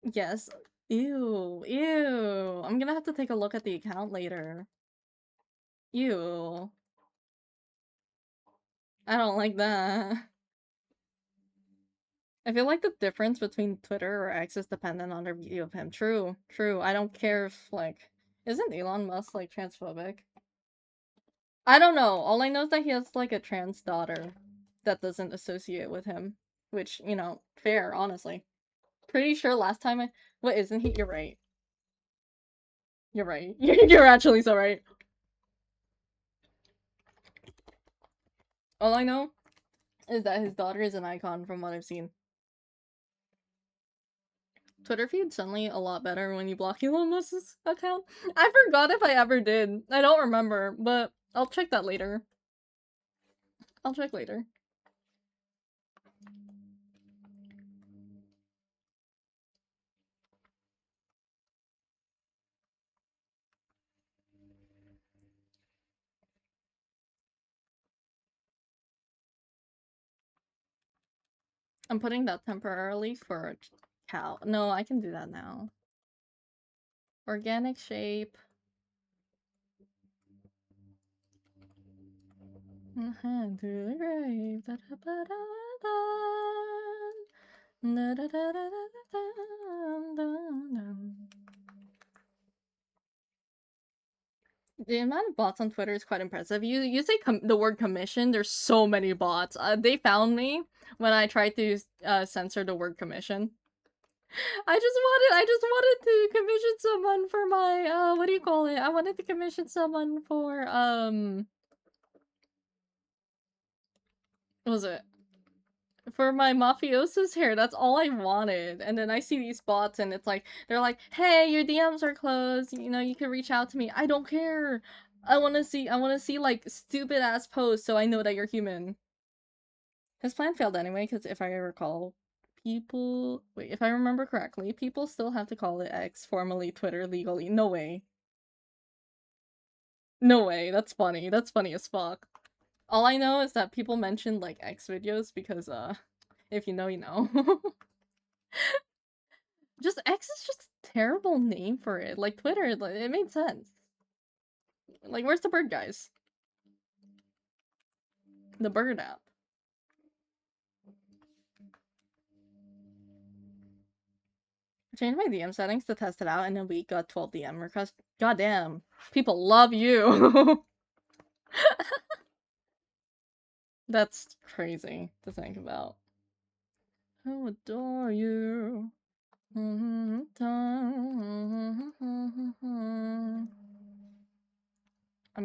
Yes. Ew. Ew. I'm gonna have to take a look at the account later. Ew. I don't like that. I feel like the difference between Twitter or X is dependent on their view of him. True. True. I don't care if, like... Isn't Elon Musk, like, transphobic? I don't know. All I know is that he has, like, a trans daughter that doesn't associate with him. Which, you know, fair, honestly. Pretty sure last time I... What, isn't he? You're right. You're right. You're actually so right. All I know is that his daughter is an icon from what I've seen. Twitter feed suddenly a lot better when you block Elon Musk's account. I forgot if I ever did. I don't remember, but I'll check that later. I'll check later. I'm putting that temporarily for a cow. No, I can do that now. Organic shape. Hand to the grave. The amount of bots on Twitter is quite impressive. You say the word commission, there's so many bots. They found me when I tried to censor the word commission. I just wanted to commission someone for my what do you call it? I wanted to commission someone for what was it? For my mafioso's hair. That's all I wanted. And then I see these bots and it's like they're like, "Hey, your DMs are closed. You know, you can reach out to me." I don't care. I want to see like stupid ass posts so I know that you're human. His plan failed anyway cuz if I recall, if I remember correctly, people still have to call it X, formerly Twitter, legally. No way. No way. That's funny. That's funny as fuck. All I know is that people mentioned like X videos because if you know, you know. Just X is just a terrible name for it. Like Twitter, like, it made sense. Like, where's the bird guys? The bird app. I changed my DM settings to test it out, and in a week got 12 DM requests. Goddamn, people love you. That's crazy to think about. I adore you. I'm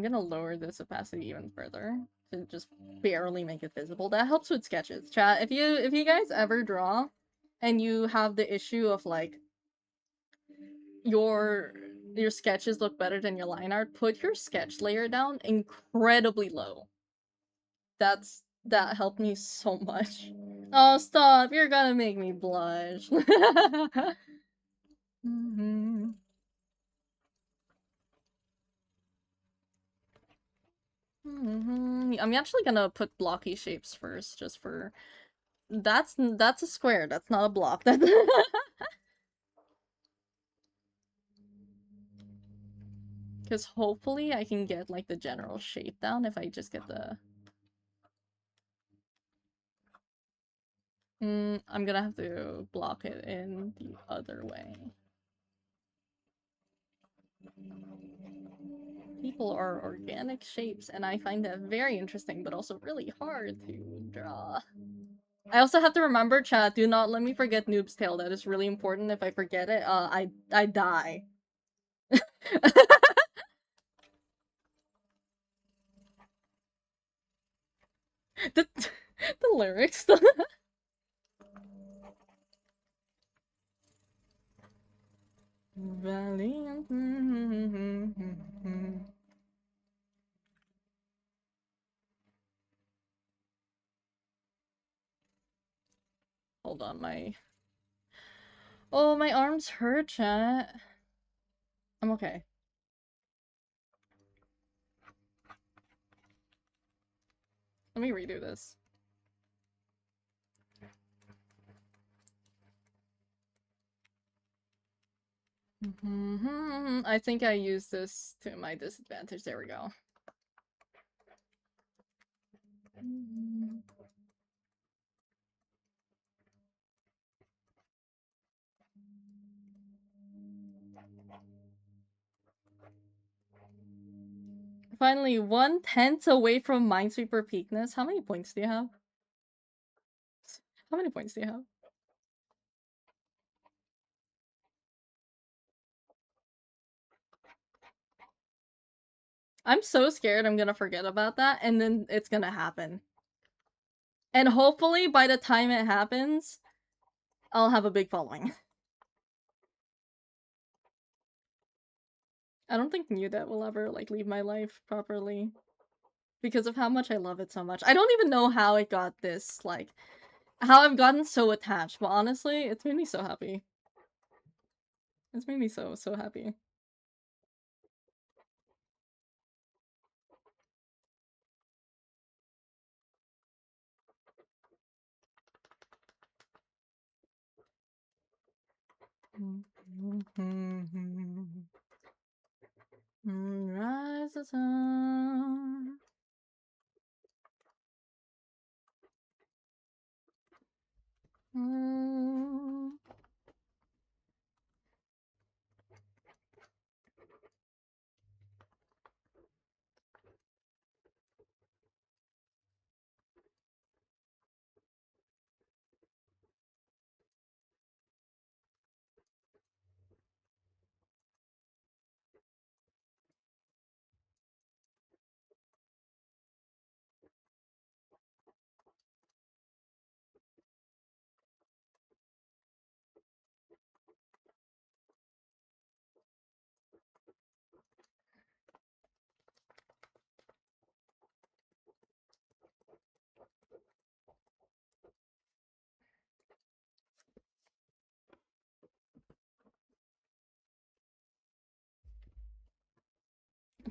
gonna lower this opacity even further to just barely make it visible. That helps with sketches. Chat, if you guys ever draw and you have the issue of like your sketches look better than your line art, put your sketch layer down incredibly low. That helped me so much. Oh, stop. You're gonna make me blush. I'm actually gonna put blocky shapes first, just for... That's a square, that's not a block. That's... Because hopefully I can get, like, the general shape down if I just get the... I'm gonna have to block it in the other way. People are organic shapes, and I find that very interesting, but also really hard to draw. I also have to remember, chat, do not let me forget Noob's Tale. That is really important. If I forget it, I die. the, the lyrics. Valiant. Hold on, my... Oh, my arms hurt, chat. I'm okay. Let me redo this. I think I used this to my disadvantage. There we go. Finally, 1/10 away from Minesweeper peakness. How many points do you have? How many points do you have? I'm so scared I'm gonna forget about that, and then it's gonna happen. And hopefully, by the time it happens, I'll have a big following. I don't think Mudet will ever, like, leave my life properly. Because of how much I love it so much. I don't even know how it got this, like... How I've gotten so attached, but honestly, it's made me so happy. It's made me so, so happy. Rise the sun.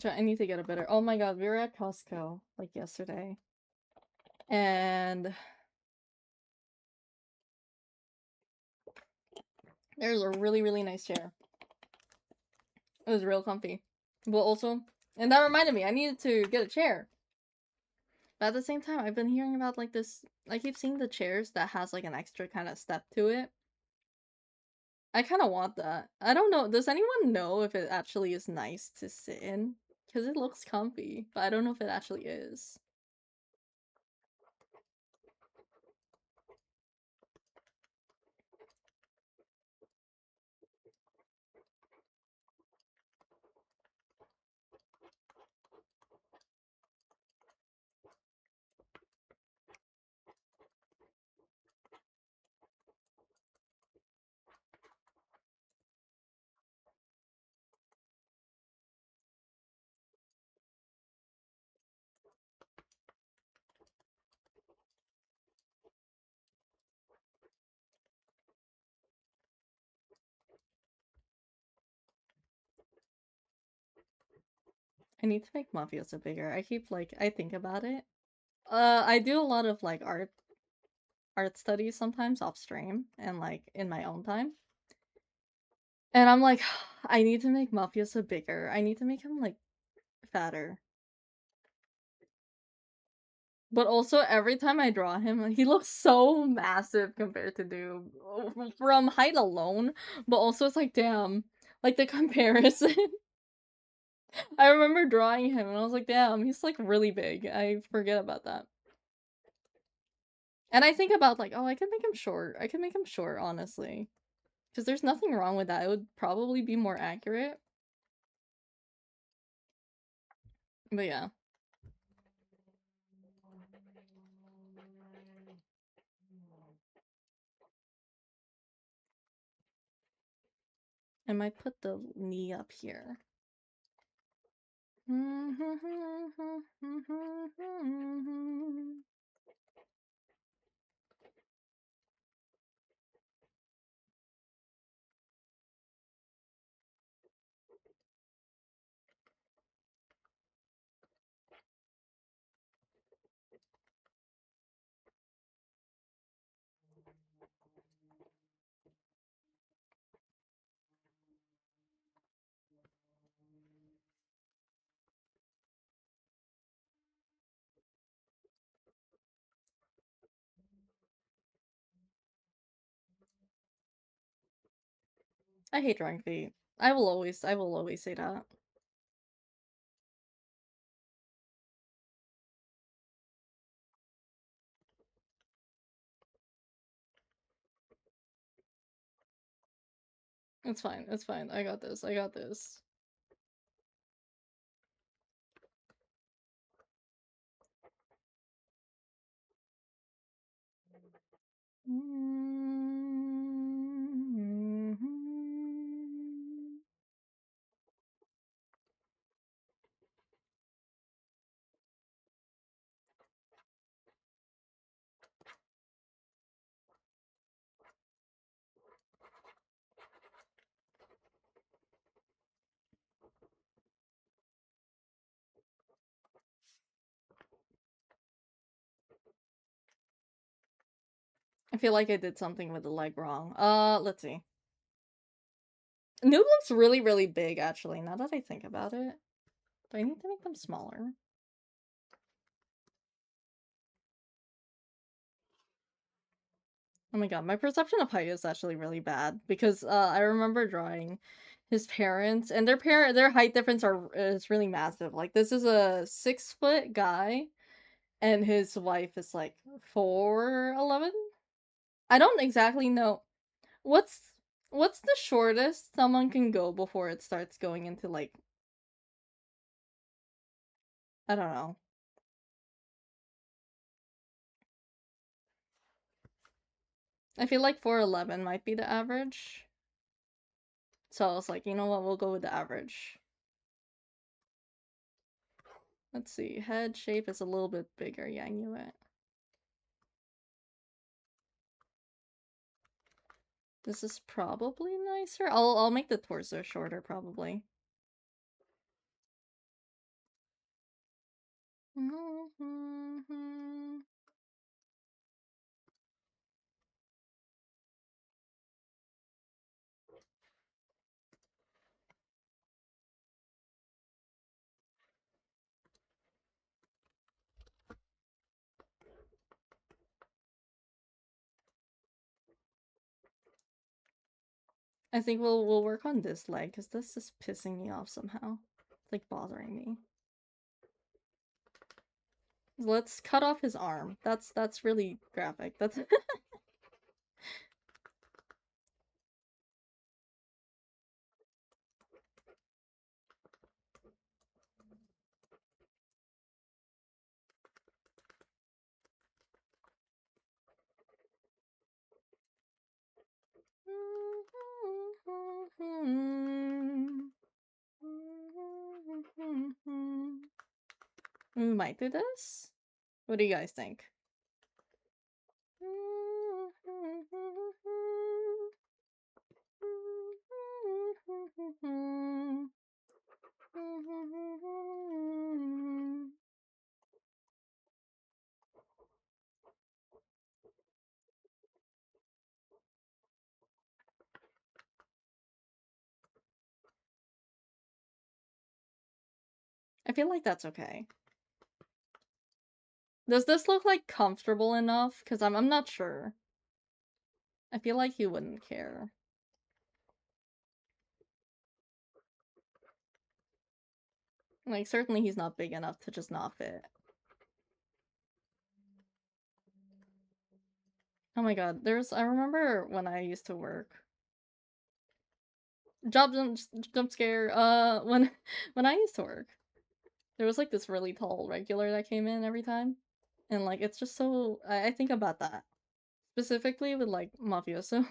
I need to get a better... Oh my god, we were at Costco, like, yesterday. And... there's a really, really nice chair. It was real comfy. But also... And that reminded me, I needed to get a chair. But at the same time, I've been hearing about, like, this... I keep seeing the chairs that has, like, an extra kind of step to it. I kind of want that. I don't know. Does anyone know if it actually is nice to sit in? Because it looks comfy, but I don't know if it actually is. I need to make Mafiosa bigger. I keep like I think about it. I do a lot of like art studies sometimes off stream and like in my own time. And I'm like, I need to make Mafiosa bigger. I need to make him like fatter. But also every time I draw him, like, he looks so massive compared to Noob from height alone. But also it's like, damn, like the comparison. I remember drawing him and I was like, damn, he's like really big. I forget about that. And I think about like, oh, I could make him short. I could make him short, honestly. Because there's nothing wrong with that. It would probably be more accurate. But yeah. I might put the knee up here. I hate drawing feet. I will always say that. It's fine. It's fine. I got this. I got this. I feel like I did something with the leg wrong. Let's see. Noob looks really, really big, actually, now that I think about it. Do I need to make them smaller? Oh my god, my perception of height is actually really bad because I remember drawing his parents and their height difference is really massive. Like this is a 6-foot guy and his wife is like 4'11". I don't exactly know what's the shortest someone can go before it starts going into like I don't know. I feel like 4'11" might be the average. So I was like, you know what, we'll go with the average. Let's see, head shape is a little bit bigger, yeah, I knew it. This is probably nicer. I'll make the torso shorter, probably. I think we'll work on this leg because this is pissing me off somehow. It's like bothering me. Let's cut off his arm. That's really graphic. That's we might do this. What do you guys think? I feel like that's okay. Does this look, like, comfortable enough? Because I'm not sure. I feel like he wouldn't care. Like, certainly he's not big enough to just not fit. Oh my god, I remember when I used to work. Jump scare, when when I used to work, there was, like, this really tall regular that came in every time, and, like, it's just so I think about that, specifically with, like, mafioso,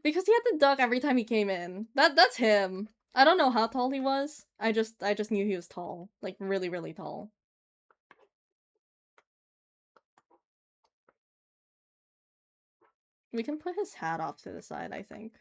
because he had to duck every time he came in. That's him. I don't know how tall he was, I just knew he was tall, like, really, really tall. We can put his hat off to the side, I think.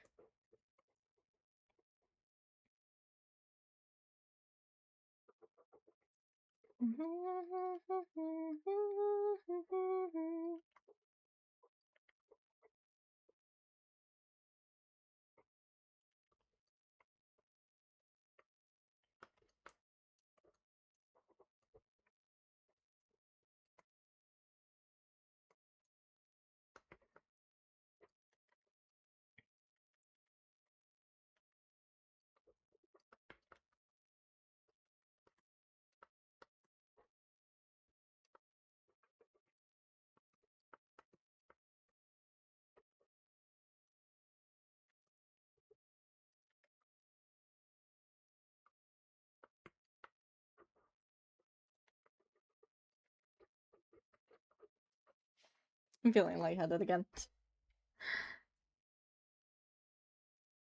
I'm feeling lightheaded again.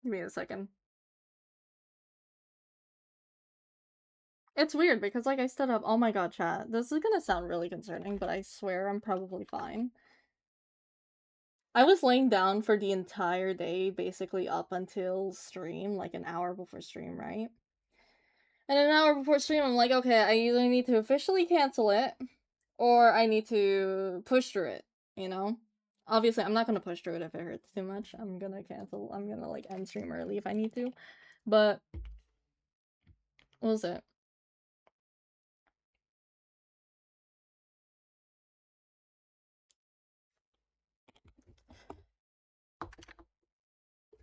Give me a second. It's weird because, like, I stood up. Oh my god, chat. This is gonna sound really concerning, but I swear I'm probably fine. I was laying down for the entire day, basically up until stream, like an hour before stream, right? And an hour before stream, I'm like, okay, I either need to officially cancel it, or I need to push through it, you know? Obviously, I'm not gonna push through it if it hurts too much. I'm gonna cancel. I'm gonna, like, end stream early if I need to. But, what was it?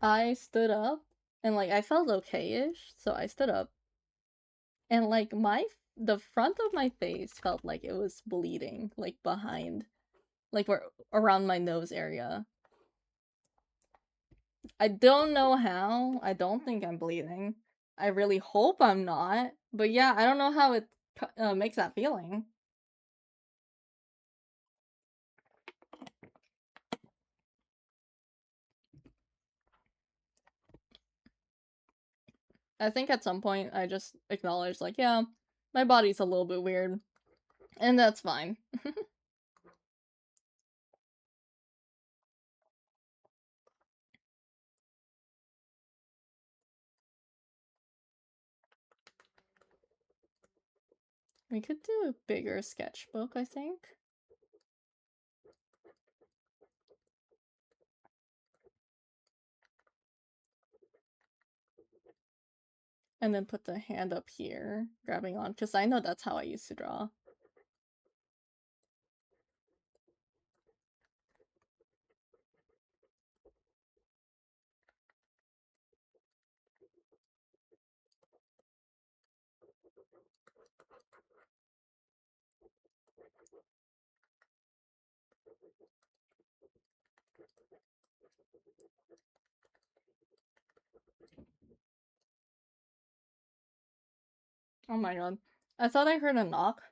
I stood up, and, like, I felt okay-ish, so I stood up, and, like, the front of my face felt like it was bleeding, like, behind, like, where around my nose area. I don't know how. I don't think I'm bleeding. I really hope I'm not. But yeah, I don't know how it makes that feeling. I think at some point I just acknowledged, like, yeah, my body's a little bit weird. And that's fine. We could do a bigger sketchbook, I think. And then put the hand up here, grabbing on, because I know that's how I used to draw. Oh my god. I thought I heard a knock.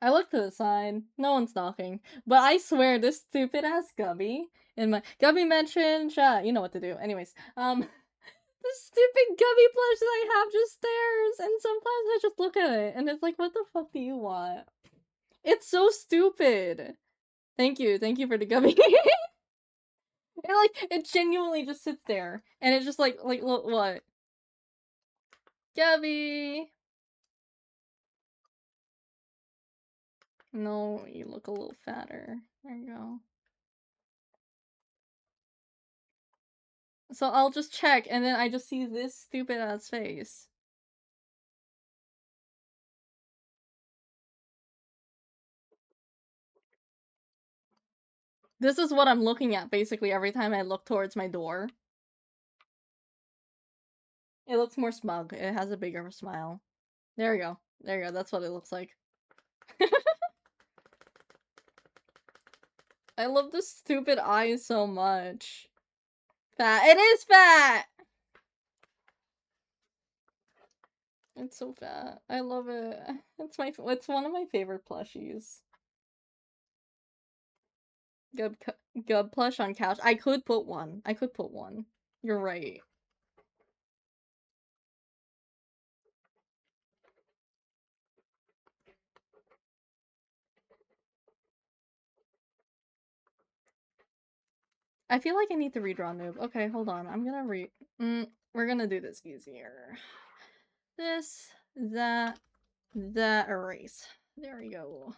I looked to the side. No one's knocking. But I swear, this stupid ass Gubby in my Gubby mentioned chat. You know what to do. Anyways, this stupid Gubby plush that I have just stares, and sometimes I just look at it, and it's like, what the fuck do you want? It's so stupid. Thank you for the Gubby. It genuinely just sits there, and it just like what? Gubby. No, you look a little fatter. There you go. So I'll just check, and then I just see this stupid ass face. This is what I'm looking at basically every time I look towards my door. It looks more smug. It has a bigger smile. There you go. There you go. That's what it looks like. I love this stupid eye so much. Fat. It is fat! It's so fat. I love it. It's one of my favorite plushies. Gub plush on couch. I could put one. I could put one. You're right. I feel like I need to redraw noob. Okay, hold on. I'm gonna we're gonna do this easier. This, that, erase. There we go.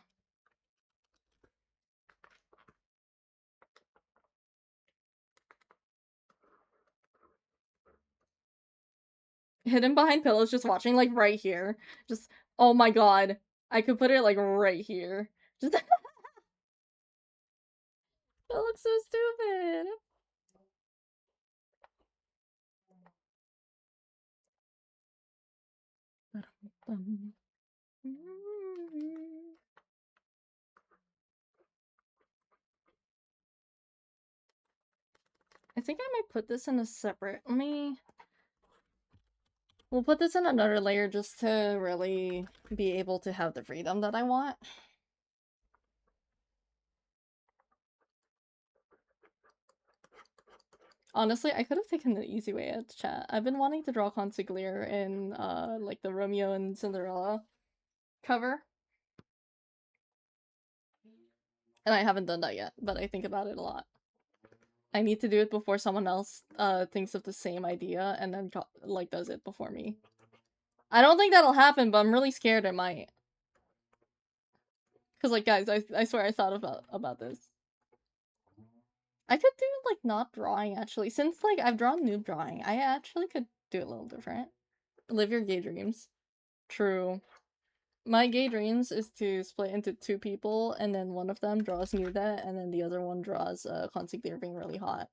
Hidden behind pillows, just watching, like, right here. Just, oh my god. I could put it, like, right here. Just that looks so stupid. I think I might put this in a separate. We'll put this in another layer just to really be able to have the freedom that I want. Honestly, I could have taken the easy way out, chat. I've been wanting to draw Consigliere in, like, the Romeo and Cinderella cover. And I haven't done that yet, but I think about it a lot. I need to do it before someone else, thinks of the same idea and then, like, does it before me. I don't think that'll happen, but I'm really scared it might. Cause, like, guys, I swear I thought about this. I could do, like, not drawing, actually. Since, like, I've drawn noob drawing, I actually could do it a little different. Live your gay dreams. True. My gay dreams is to split into two people, and then one of them draws nude, and then the other one draws Consigliere being really hot.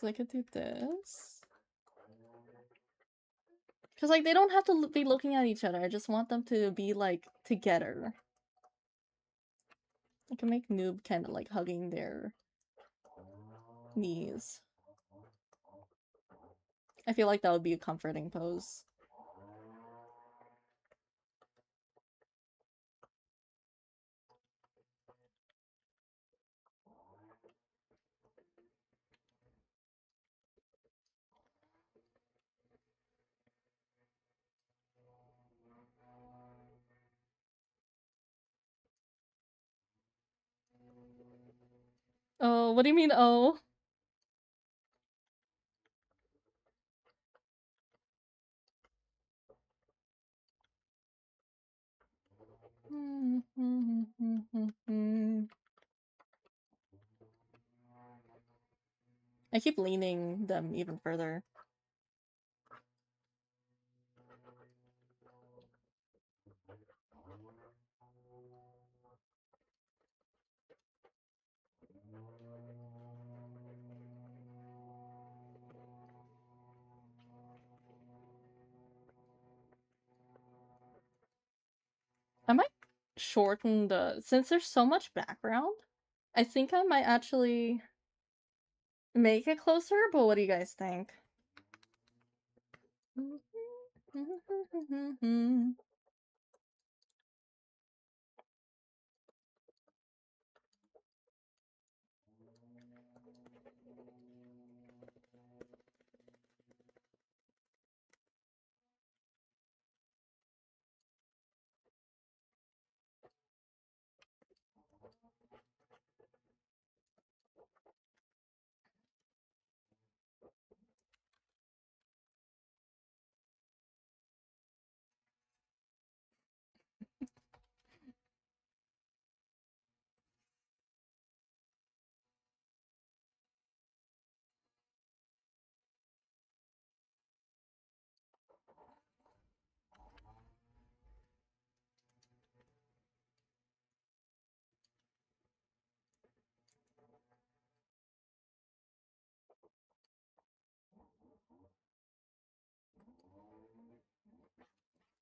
So I could do this. Because, like, they don't have to be looking at each other. I just want them to be, like, together. I can make noob kind of, like, hugging their knees. I feel like that would be a comforting pose. Oh, what do you mean, oh? I keep leaning them even further. I might shorten the... Since there's so much background, I think I might actually make it closer, but what do you guys think?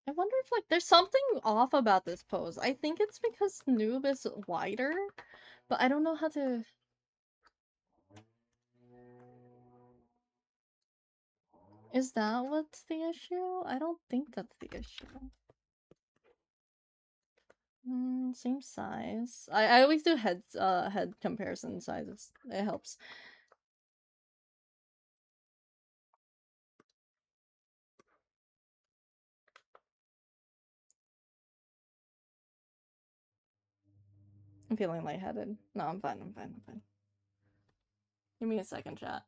I wonder if like there's something off about this pose. I think it's because noob is wider, but I don't know how to. Is that what's the issue? I don't think that's the issue. Same size. I always do head comparison sizes. It helps. I'm feeling lightheaded. No, I'm fine. I'm fine. I'm fine. Give me a second, chat.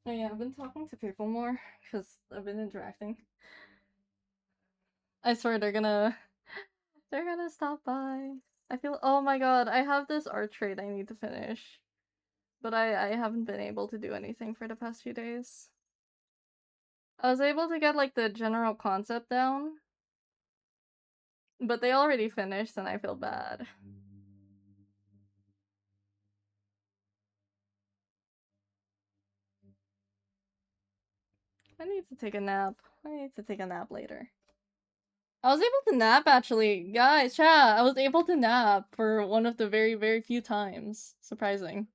Oh yeah, I've been talking to people more because I've been interacting. I swear they're gonna stop by. I feel, oh my god, I have this art trade I need to finish. But I haven't been able to do anything for the past few days. I was able to get like the general concept down, but they already finished and I feel bad. I need to take a nap. I need to take a nap later. I was able to nap actually. Guys, chat, I was able to nap for one of the very, very few times. Surprising.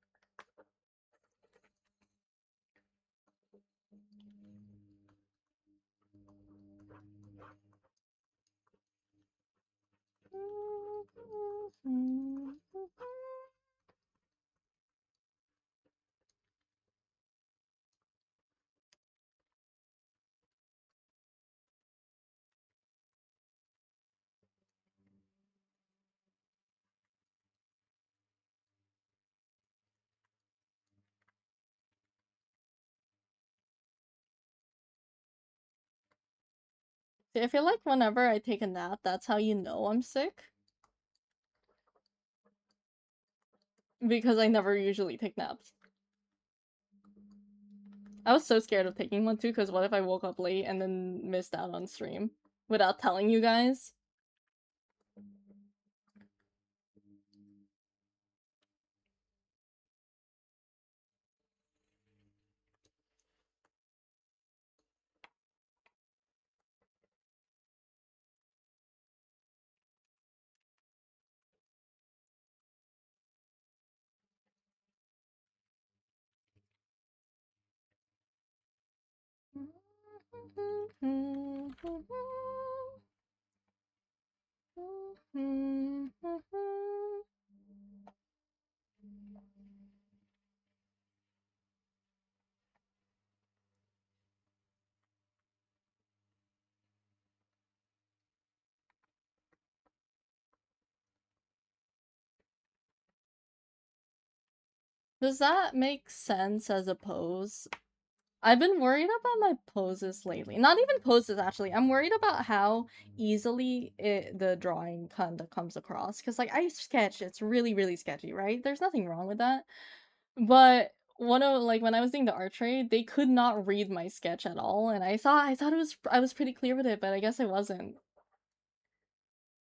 See, I feel like whenever I take a nap, that's how you know I'm sick. Because I never usually take naps. I was so scared of taking one too, because what if I woke up late and then missed out on stream without telling you guys? Does that make sense as a pose? I've been worried about my poses lately. Not even poses, actually. I'm worried about how easily the drawing kind of comes across. Because, like, I sketch, it's really, really sketchy, right? There's nothing wrong with that. But when I was doing the art trade, they could not read my sketch at all, and I thought I was pretty clear with it, but I guess I wasn't.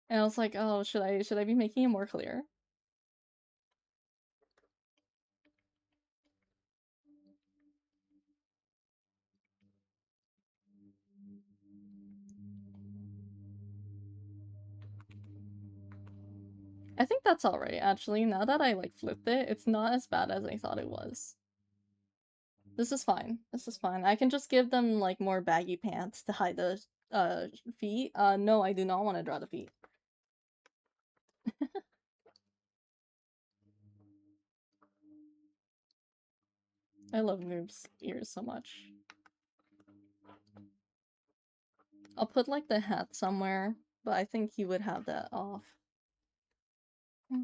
And I was like, oh, should I be making it more clear? I think that's alright, actually. Now that I like flipped it, it's not as bad as I thought it was. This is fine. This is fine. I can just give them like more baggy pants to hide the feet. No, I do not want to draw the feet. I love Noob's ears so much. I'll put like the hat somewhere, but I think he would have that off. I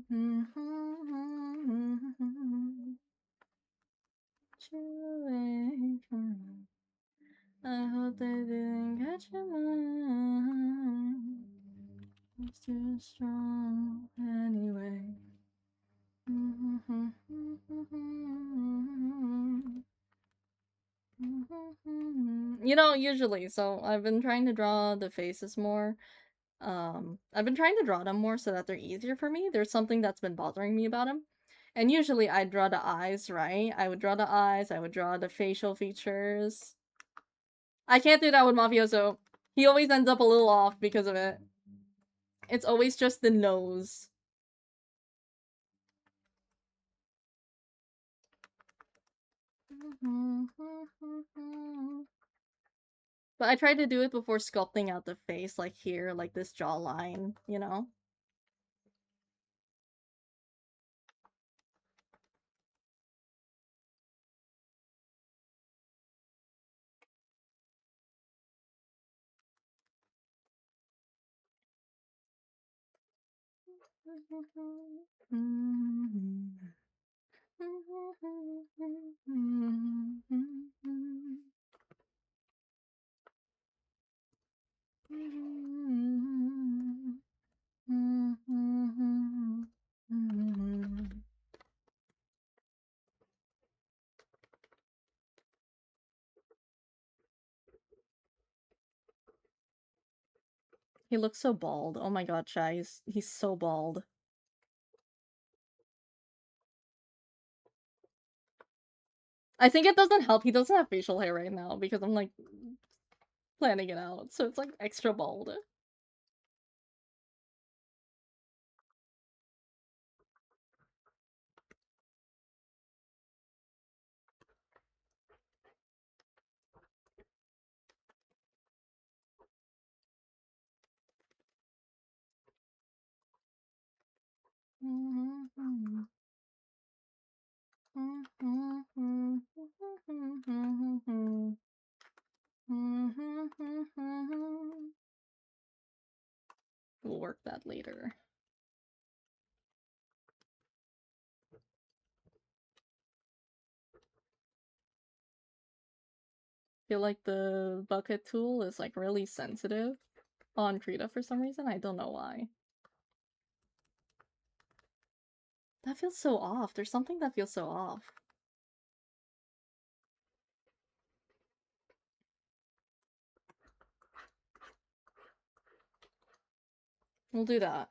hope they didn't catch your mind. It's too strong anyway. You know, usually, so I've been trying to draw the faces more. I've been trying to draw them more so that they're easier for me. There's something that's been bothering me about them. And usually I draw the eyes, right? I would draw the eyes, I would draw the facial features. I can't do that with Mafioso. He always ends up a little off because of it. It's always just the nose. But I tried to do it before sculpting out the face, like here, like this jawline, you know? He looks so bald. Oh my god, Chai, he's so bald. I think it doesn't help. He doesn't have facial hair right now because I'm like planning it out, so it's like extra bald. We'll work that later. Feel like the bucket tool is like really sensitive on Krita for some reason. I don't know why. That feels so off. There's something that feels so off. We'll do that.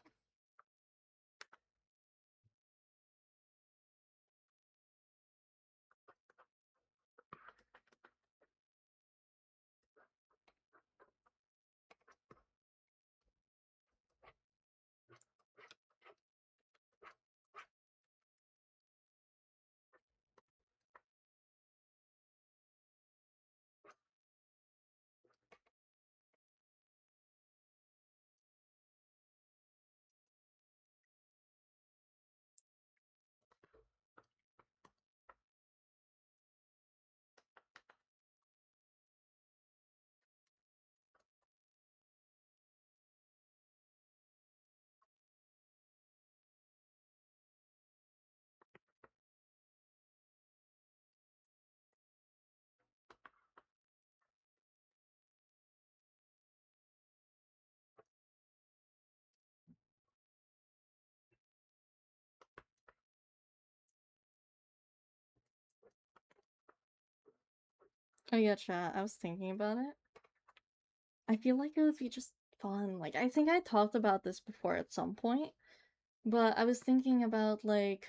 Oh yeah, chat. I was thinking about it. I feel like it would be just fun. Like, I think I talked about this before at some point, but I was thinking about like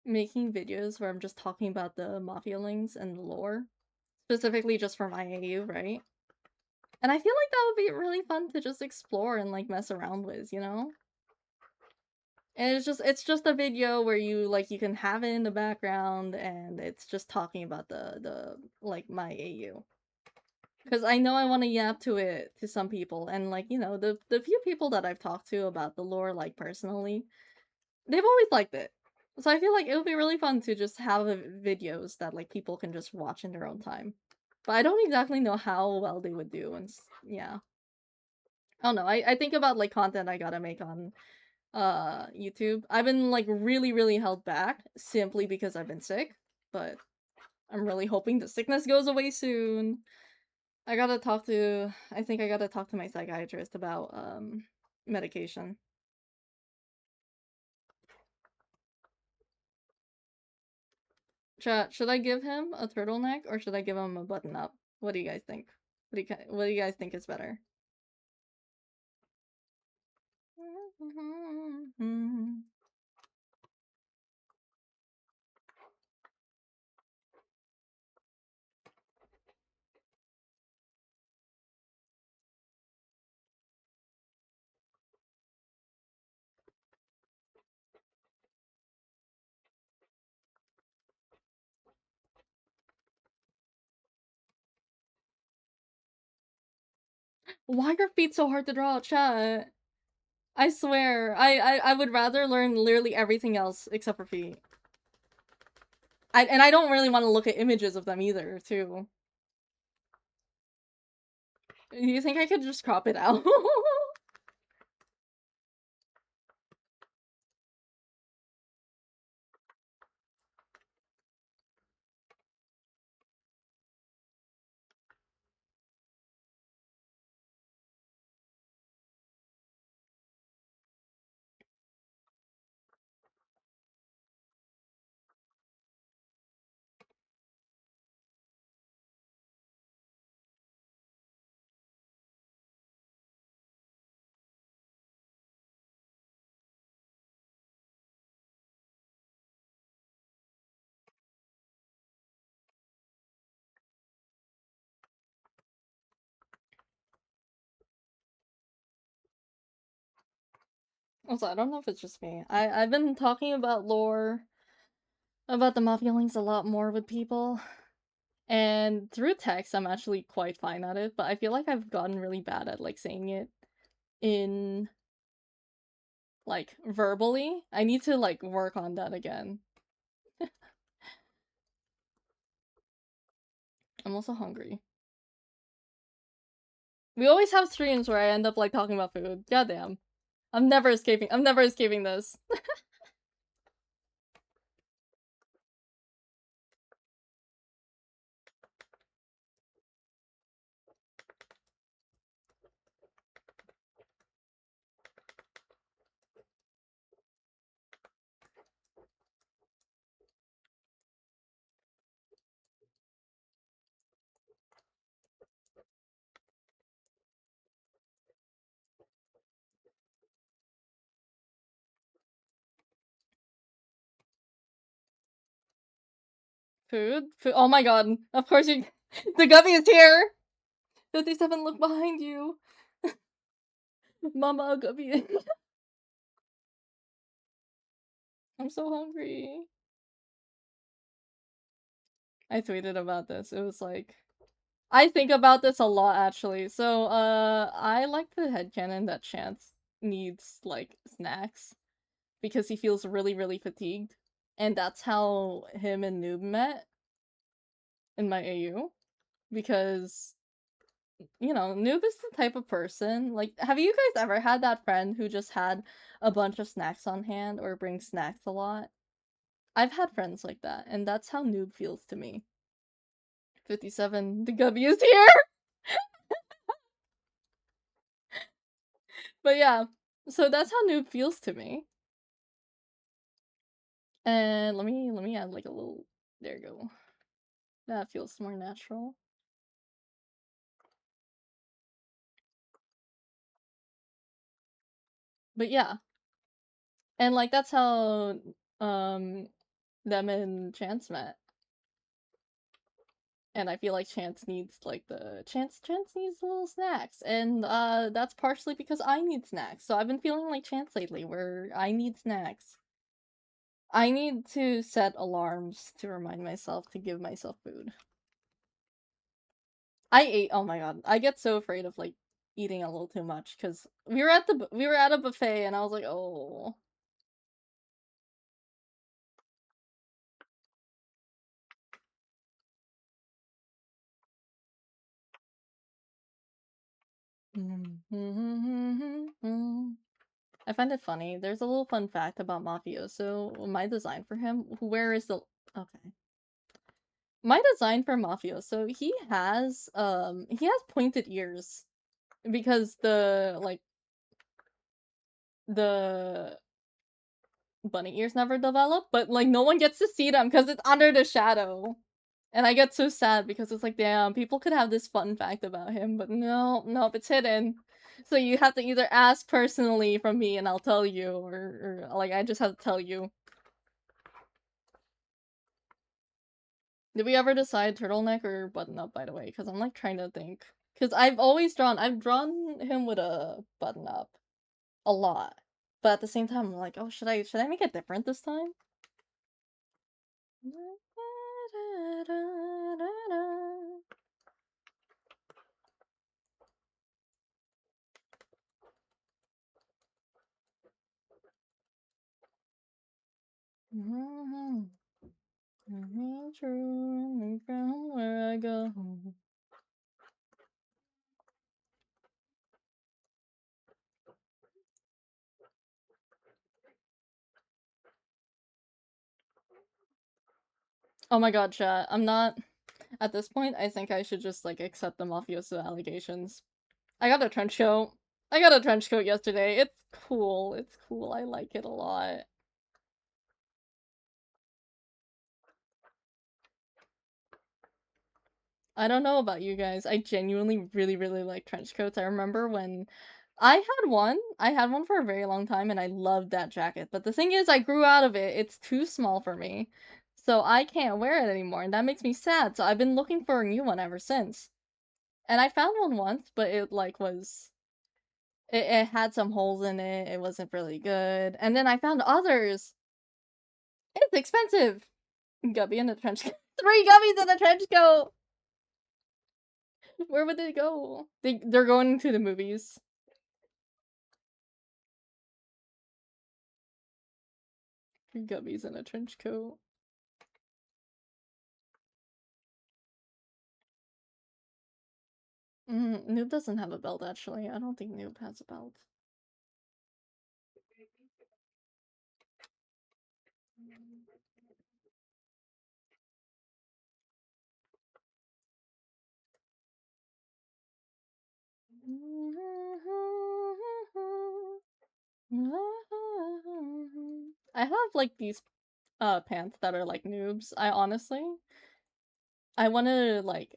making videos where I'm just talking about the Mafia links and the lore, specifically just for my AU, right? And I feel like that would be really fun to just explore and like mess around with, you know? And it's just a video where you can have it in the background and it's just talking about the like my AU. Because I know I want to yap to it to some people, and like the few people that I've talked to about the lore like personally, they've always liked it. So I feel like it would be really fun to just have videos that like people can just watch in their own time. But I don't exactly know how well they would do, and yeah, I don't know. I think about like content I gotta make on YouTube. I've been like really held back simply because I've been sick, but I'm really hoping the sickness goes away soon. I think I gotta talk to my psychiatrist about medication. Should I give him a turtleneck or should I give him a button up? What do you guys think? What do you guys think is better? Why are feet so hard to draw, chat? I swear, I would rather learn literally everything else except for feet. And I don't really want to look at images of them either, too. Do you think I could just crop it out? Also, I don't know if it's just me. I've been talking about lore, about the Mafia links a lot more with people. And through text, I'm actually quite fine at it, but I feel like I've gotten really bad at, like, saying it in, like, verbally. I need to, like, work on that again. I'm also hungry. We always have streams where I end up, like, talking about food. Goddamn. I'm never escaping this. Food? Food? Oh my god. Of course you- The gummy is here! 57, look behind you! Mama, gummy. I'm so hungry. I tweeted about this. It was like... I think about this a lot, actually. So, I like the headcanon that Chance needs, like, snacks. Because he feels really, really fatigued. And that's how him and Noob met in my AU. Because, you know, Noob is the type of person, like, have you guys ever had that friend who just had a bunch of snacks on hand or brings snacks a lot? I've had friends like that, and that's how Noob feels to me. 57, the gubby is here! But yeah, so that's how Noob feels to me. And let me add like a little, there you go. That feels more natural. But yeah. And like that's how them and Chance met. And I feel like Chance needs like the Chance needs little snacks. And that's partially because I need snacks. So I've been feeling like Chance lately where I need snacks. I need to set alarms to remind myself to give myself food. I ate, oh my god. I get so afraid of like eating a little too much cuz we were at a buffet and I was like, "Oh." I find it funny. There's a little fun fact about Mafioso. My design for him, where is the okay. My design for Mafioso, he has pointed ears because the bunny ears never develop, but like no one gets to see them because it's under the shadow. And I get so sad because it's like, damn, people could have this fun fact about him, but no, nope, it's hidden. So you have to either ask personally from me and I'll tell you, or like I just have to tell you. Did we ever decide turtleneck or button up, by the way? Because I'm like trying to think. Because I've drawn him with a button up a lot. But at the same time, I'm like, oh, should I make it different this time? True from where I go. Oh my god, chat. I'm not at this point. I think I should just like accept the mafioso allegations. I got a trench coat. I got a trench coat yesterday. It's cool. It's cool. I like it a lot. I don't know about you guys. I genuinely really like trench coats. I remember when I had one for a very long time and I loved that jacket. But the thing is I grew out of it. It's too small for me. So I can't wear it anymore and that makes me sad. So I've been looking for a new one ever since. And I found one once, but it like was it had some holes in it. It wasn't really good. And then I found others. It's expensive. Gubby in a trench coat. 3 gubbies in a trench coat. Where would they go? They're going to the movies. 3 gubbies in a trench coat. Noob doesn't have a belt actually. I don't think Noob has a belt. I have like these pants that are like noobs. I want to like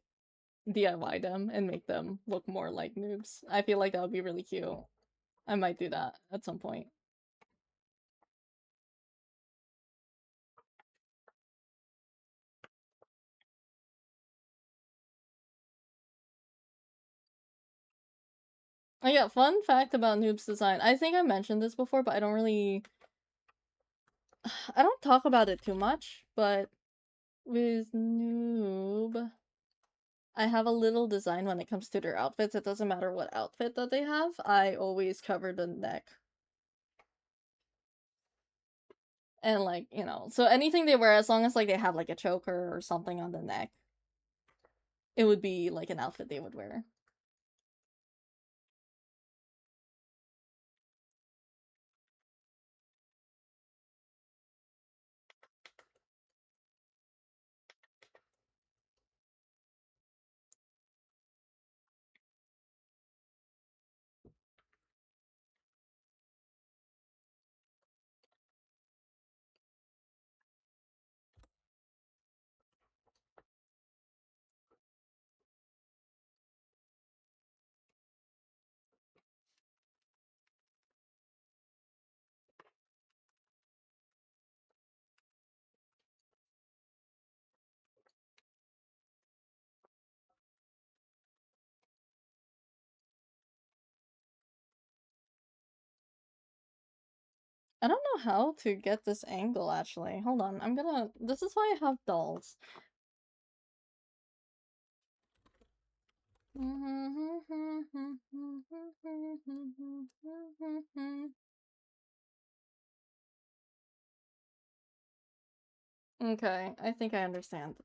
DIY them and make them look more like noobs. I feel like that would be really cute. I might do that at some point. Oh yeah, fun fact about Noob's design. I think I mentioned this before, but I don't really I don't talk about it too much, but with Noob, I have a little design when it comes to their outfits. It doesn't matter what outfit that they have, I always cover the neck. And like, you know, so anything they wear, as long as like they have like a choker or something on the neck, it would be like an outfit they would wear. I don't know how to get this angle actually. Hold on, this is why I have dolls. Okay, I think I understand.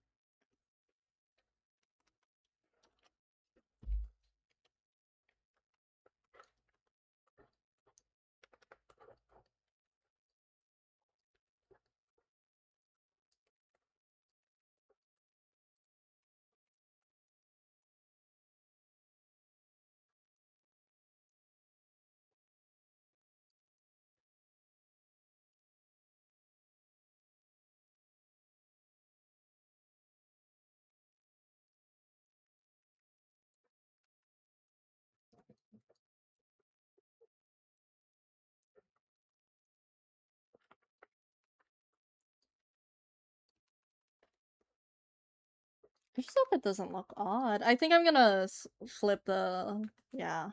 I just hope it doesn't look odd. I think I'm gonna flip the... yeah.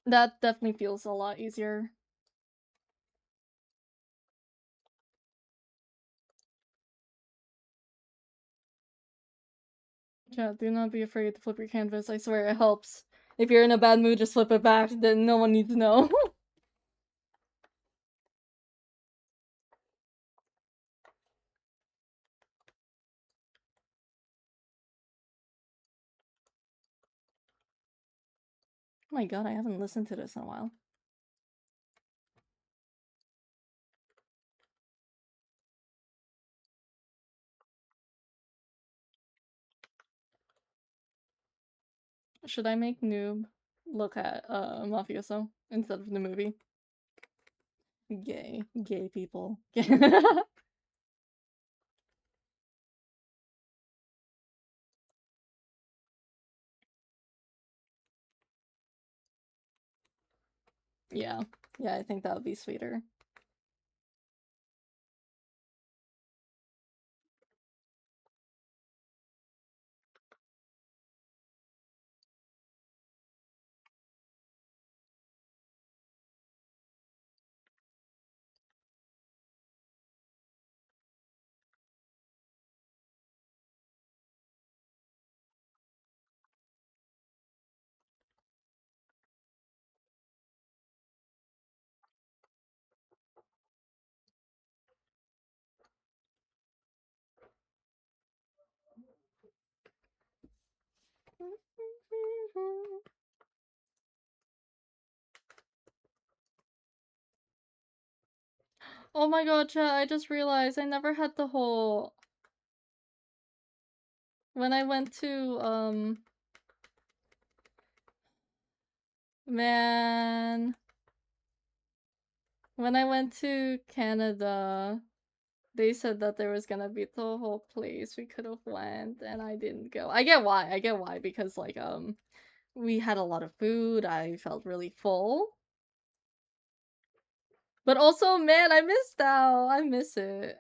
That definitely feels a lot easier. Chat, do not be afraid to flip your canvas. I swear it helps. If you're in a bad mood, just flip it back. Then no one needs to know. Oh my god, I haven't listened to this in a while. Should I make Noob look at Mafioso instead of the movie? Gay people. Yeah. Yeah, I think that would be sweeter. Oh my god, chat, I just realized I never had the whole... When I went to, man... When I went to Canada, they said that there was gonna be the whole place we could have went, and I didn't go. I get why, because, like, we had a lot of food, I felt really full. But also, man, I missed out, I miss it.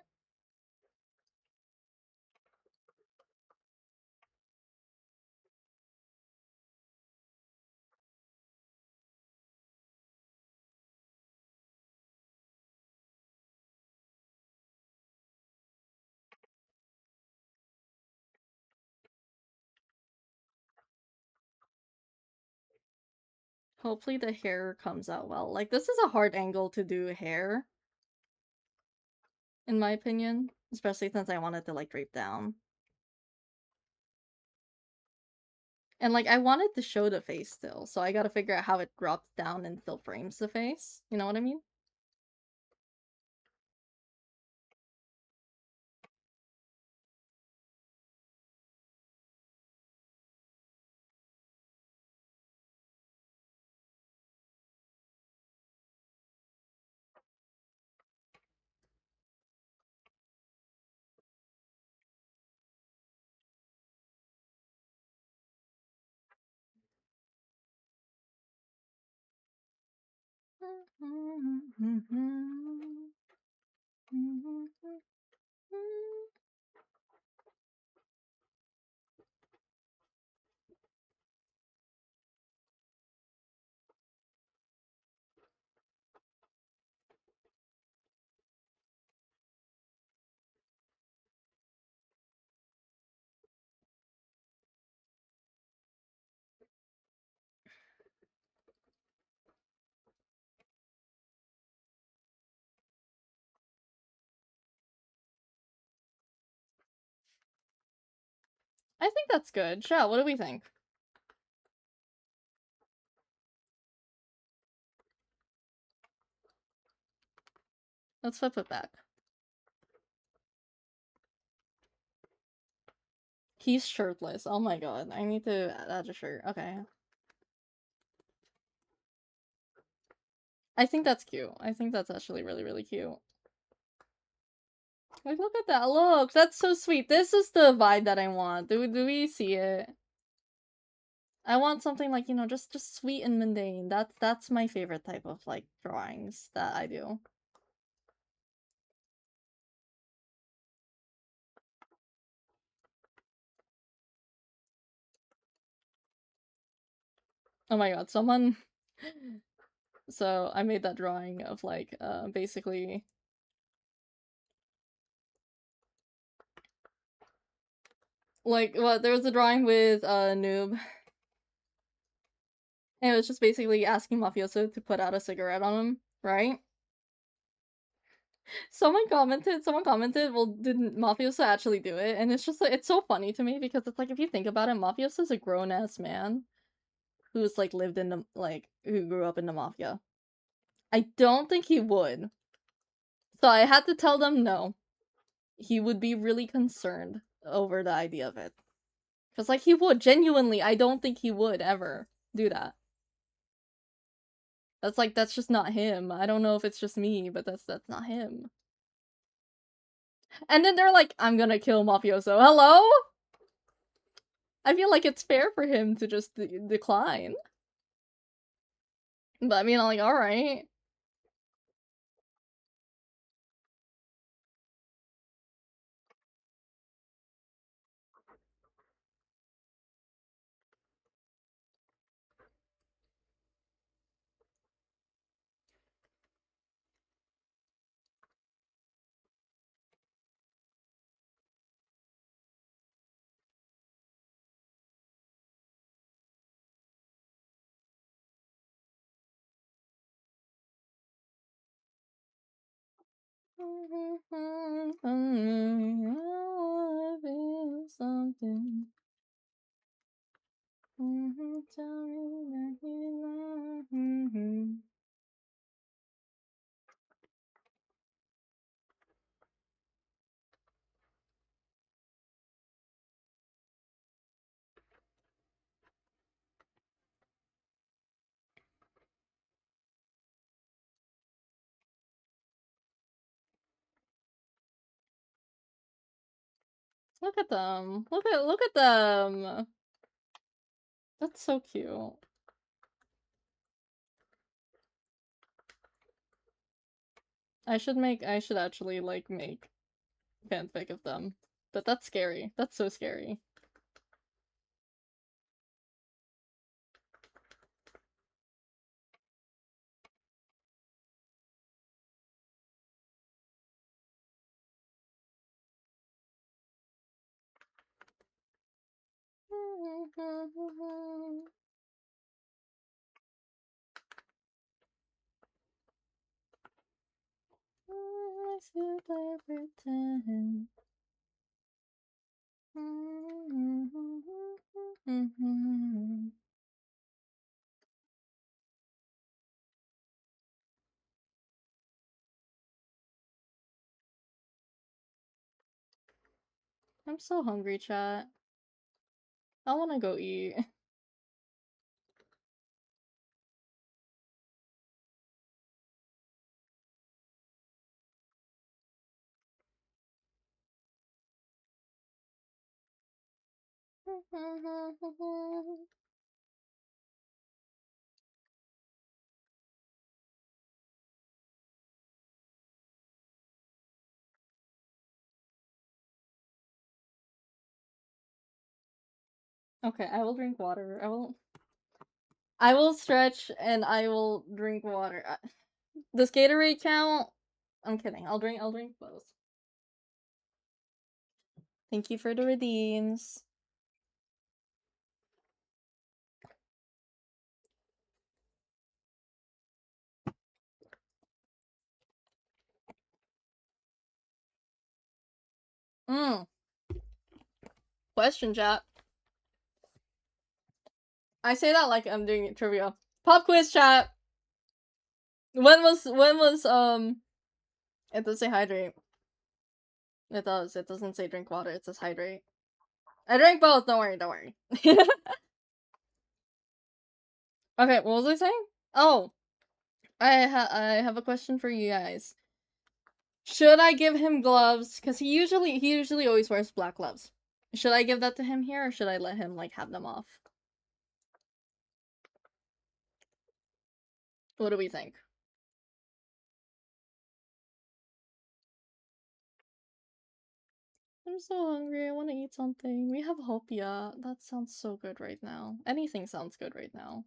Hopefully the hair comes out well. Like, this is a hard angle to do hair, in my opinion. Especially since I wanted to, like, drape down. And, like, I wanted to show the face still, so I gotta figure out how it drops down and still frames the face. You know what I mean? I think that's good. Shell, what do we think? Let's flip it back. He's shirtless. Oh my god. I need to add a shirt. Okay. I think that's cute. I think that's actually really, really cute. Like, look at that. Look, that's so sweet. This is the vibe that I want. Do we see it? I want something like, you know, just sweet and mundane. That's my favorite type of, like, drawings that I do. Oh my god, someone... So, I made that drawing of, like, basically... Like, what, there was a drawing with, Noob. And it was just basically asking Mafioso to put out a cigarette on him, right? Someone commented, well, didn't Mafioso actually do it? And it's just like, it's so funny to me because it's like, if you think about it, Mafioso's a grown-ass man who's like lived in the who grew up in the mafia. I don't think he would. So I had to tell them no. He would be really concerned over the idea of it. Cause like he would genuinely, I don't think he would ever do that. That's just not him. I don't know if it's just me, but that's not him. And then they're like, I'm gonna kill mafioso. Hello? I feel like it's fair for him to just decline. But I mean, I'm like, alright. Something. Tell me that you love. Look at them. Look at them. That's so cute. I should actually like make fanfic of them. But that's scary. That's so scary. I still play pretend. I'm so hungry, chat. I wanna go eat. Okay, I will drink water. I will stretch and I will drink water. Does Gatorade count? I'm kidding. I'll drink both. Thank you for the redeems. Question, chat. I say that like I'm doing trivia. Pop quiz, chat. When was it does say hydrate. It does. It doesn't say drink water, it says hydrate. I drank both, don't worry. Okay, what was I saying? Oh. I have a question for you guys. Should I give him gloves? Cause he usually always wears black gloves. Should I give that to him here or should I let him like have them off? What do we think? I'm so hungry. I want to eat something. We have hopia. That sounds so good right now. Anything sounds good right now.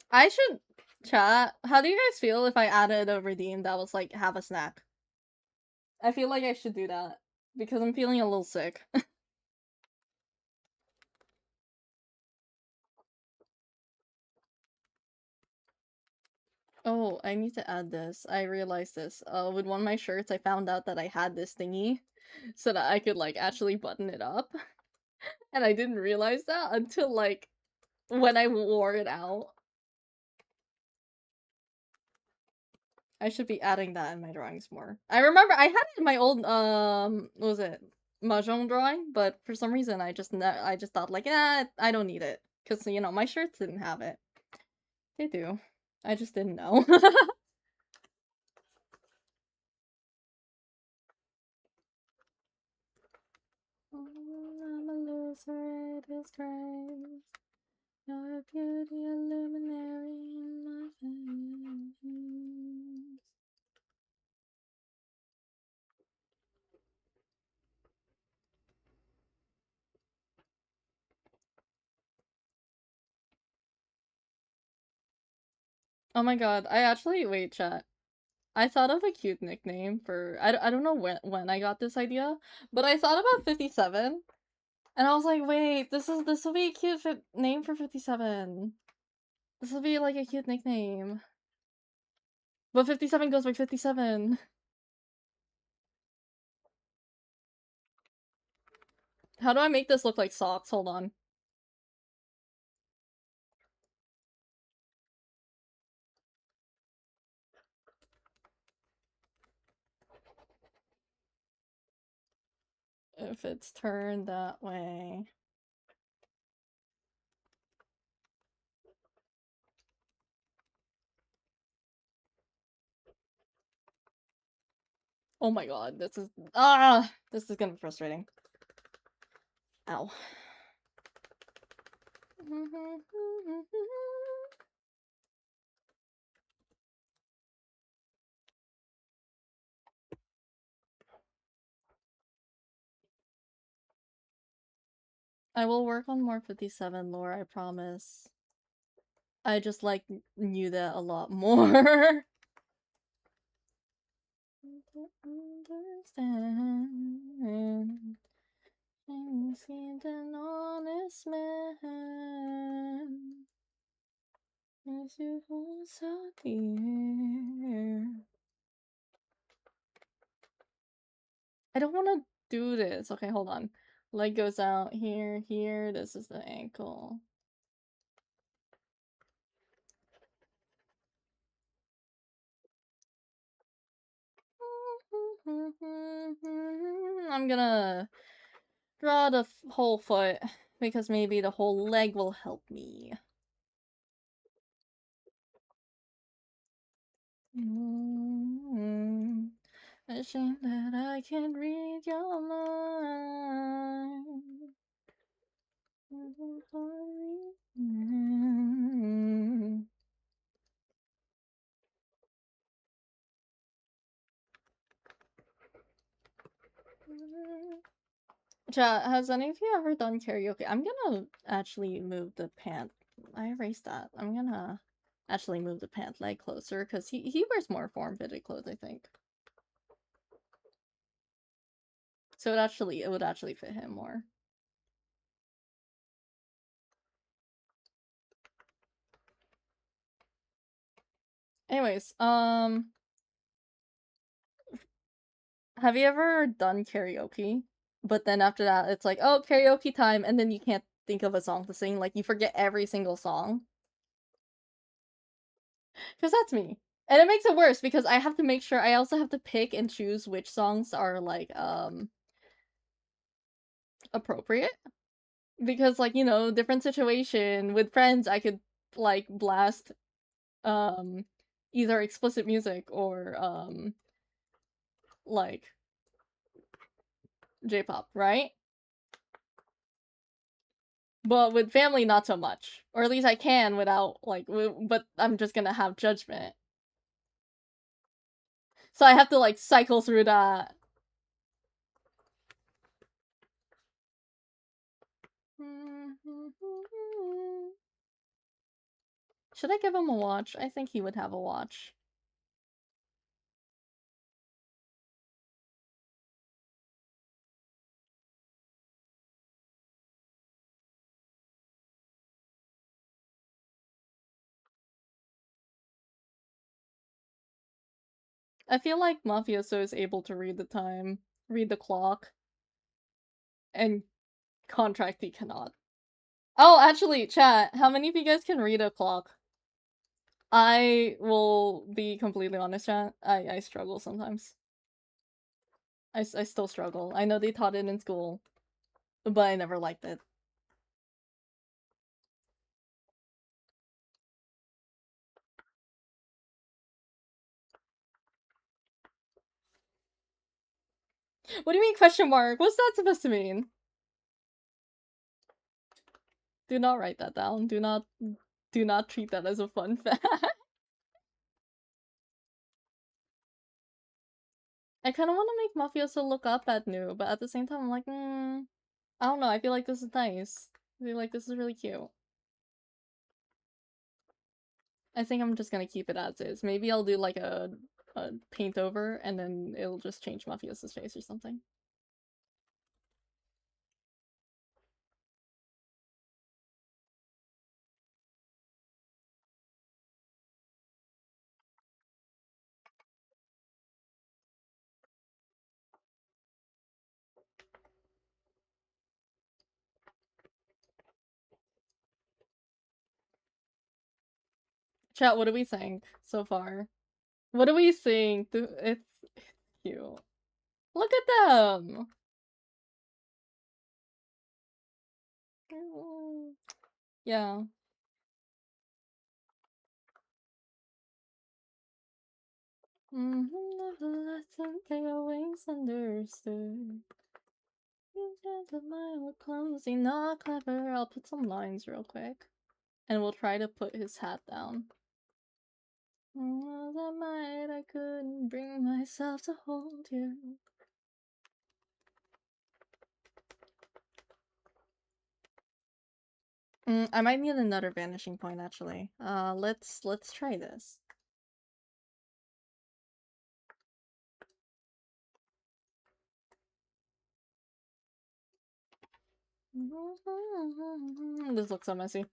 I should chat. How do you guys feel if I added a redeem that was like have a snack? I feel like I should do that because I'm feeling a little sick. Oh, I need to add this. I realized this. With one of my shirts, I found out that I had this thingy so that I could like actually button it up. And I didn't realize that until, like, when I wore it out. I should be adding that in my drawings more. I remember I had it in my old, what was it? Mahjong drawing, but for some reason I just thought like, I don't need it. Cause, you know, my shirts didn't have it. They do. I just didn't know. I'm a loser, it is grace. Your beauty a luminary in my veins. Oh my god, I actually wait, chat. I thought of a cute nickname for I don't know when I got this idea, but I thought about 57, and I was like, wait, this will be a cute name for 57. This will be like a cute nickname. But 57 goes by 57. How do I make this look like socks? Hold on. If it's turned that way. Oh my god, this is gonna be frustrating. Ow. I will work on more 57 lore, I promise. I just like knew that a lot more. Understand. I seemed an honest man. As you hold so dear. I don't want to do this. Okay, hold on. Leg goes out here, here. This is the ankle. I'm gonna draw the whole foot because maybe the whole leg will help me. Wishing that I can read your mind. Chat, has any of you ever done karaoke? I'm gonna actually move the pant. I erased that. I'm gonna actually move the pant leg closer because he wears more form-fitted clothes, I think. So it would actually fit him more. Anyways, have you ever done karaoke? But then after that, it's like, oh, karaoke time, and then you can't think of a song to sing. Like, you forget every single song. Because that's me. And it makes it worse because I have to make sure, I also have to pick and choose which songs are, like, appropriate. Because, like, you know, different situation. With friends, I could, like, blast, either explicit music or, like, J-pop, right? But with family, not so much. Or at least I can without, like, but I'm just gonna have judgment. So I have to, like, cycle through that. Should I give him a watch? I think he would have a watch. I feel like Mafioso is able to read the time, read the clock, and Contract he cannot. Oh, actually, chat, how many of you guys can read a clock? I will be completely honest, chat. I struggle sometimes. I still struggle. I know they taught it in school, but I never liked it. What do you mean question mark? What's that supposed to mean? Do not write that down. Do not treat that as a fun fact. I kind of want to make Mafioso look up at New, but at the same time, I'm like, I don't know. I feel like this is nice. I feel like this is really cute. I think I'm just gonna keep it as is. Maybe I'll do like a paint over, and then it'll just change Mafioso's face or something. Chat, what do we think so far? What do we think? It's cute. Look at them! Yeah. Let them take your wings understood. We're clumsy, not clever. I'll put some lines real quick. And we'll try to put his hat down. I couldn't bring myself to hold you. I might need another vanishing point actually. Let's try this. This looks so messy.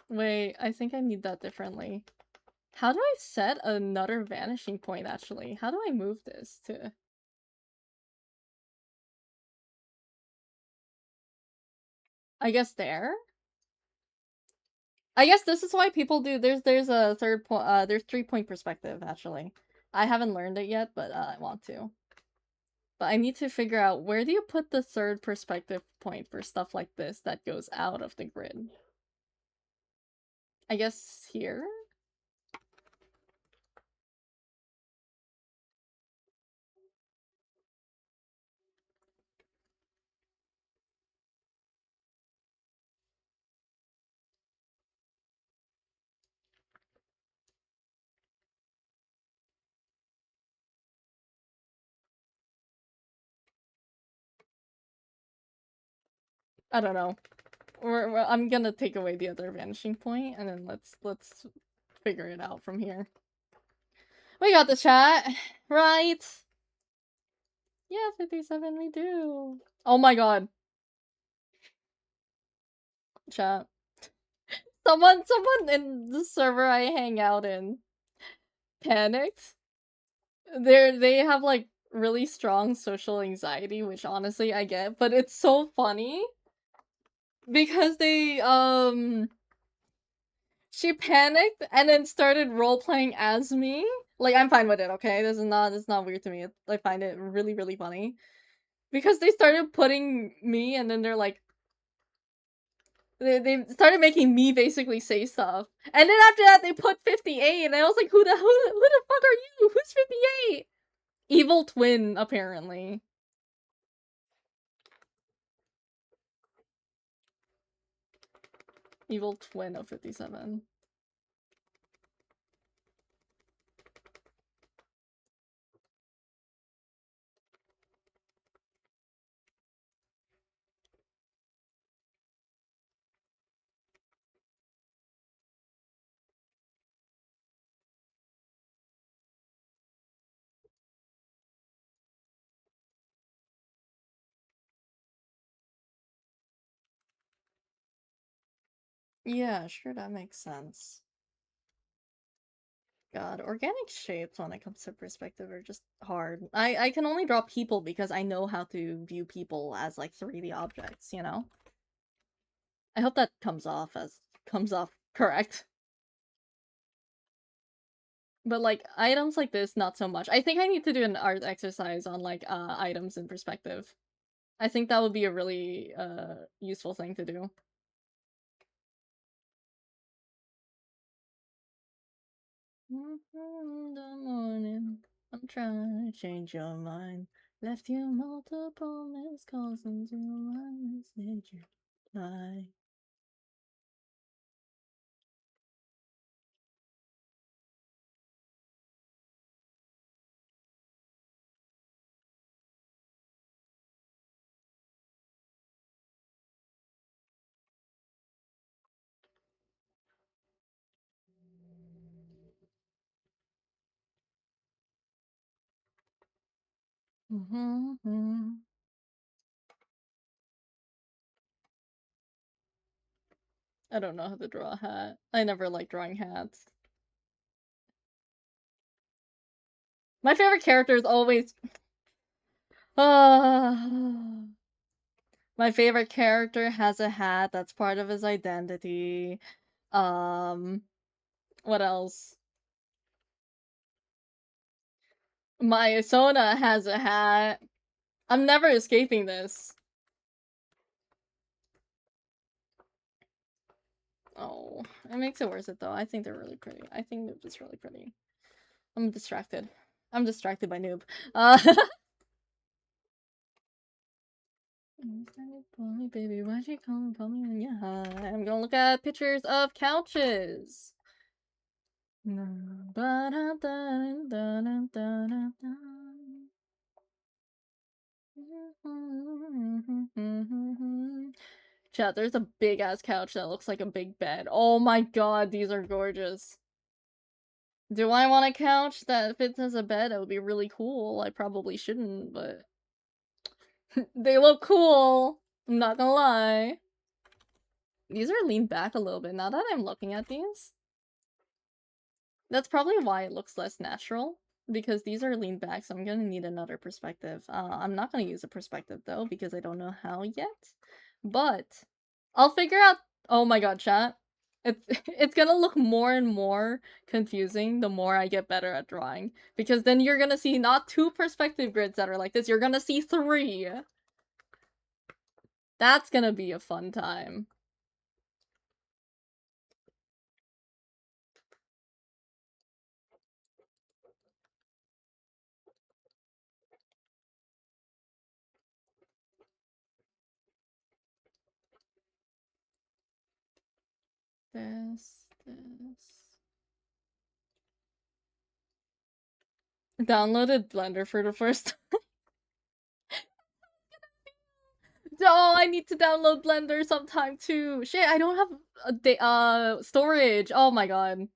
Wait, I think I need that differently. How do I set another vanishing point actually? How do I move this to... I guess there? I guess this is why people do there's a third point there's 3-point perspective actually. I haven't learned it yet, but I want to. But I need to figure out where do you put the third perspective point for stuff like this that goes out of the grid? I guess here? I don't know. I'm gonna take away the other vanishing point and then let's figure it out from here. We got the chat, right? Yeah, 57 we do. Oh my god. Chat. Someone in the server I hang out in panicked. They have like really strong social anxiety, which honestly I get, but it's so funny because she panicked and then started role playing as me. Like I'm fine with it, okay? This is not weird to me. I find it really really funny because they started putting me and then they're like they started making me basically say stuff. And then after that they put 58 and I was like who the fuck are you? Who's 58? Evil twin apparently. Evil twin of 57. Yeah, sure, that makes sense. God, organic shapes when it comes to perspective are just hard. I can only draw people because I know how to view people as like 3D objects, you know? I hope that comes off correct. But like items like this, not so much. I think I need to do an art exercise on like items in perspective. I think that would be a really useful thing to do. In the morning, I'm trying to change your mind. Left you multiple missed calls into my message reply. I don't know how to draw a hat. I never liked drawing hats. My favorite character is always my favorite character has a hat that's part of his identity. Um, what else? My Sona has a hat. I'm never escaping this. Oh, it makes it worth it though. I think they're really pretty. I think Noob is really pretty. I'm distracted. I'm distracted by Noob. Baby, why'd you come and call me when you're high? I'm gonna look at pictures of couches. Chat, there's a big ass couch that looks like a big bed. Oh my god, these are gorgeous. Do I want a couch that fits as a bed? That would be really cool. I probably shouldn't, but they look cool. I'm not gonna lie. These are leaned back a little bit now that I'm looking at these. That's probably why it looks less natural, because these are leaned back, so I'm gonna need another perspective. I'm not gonna use a perspective though, because I don't know how yet. But I'll figure out. Oh my god, chat. It's it's gonna look more and more confusing the more I get better at drawing. Because then you're gonna see not 2 perspective grids that are like this, you're gonna see 3. That's gonna be a fun time. This. Downloaded Blender for the first. Oh, I need to download Blender sometime too. Shit, I don't have storage. Oh my god.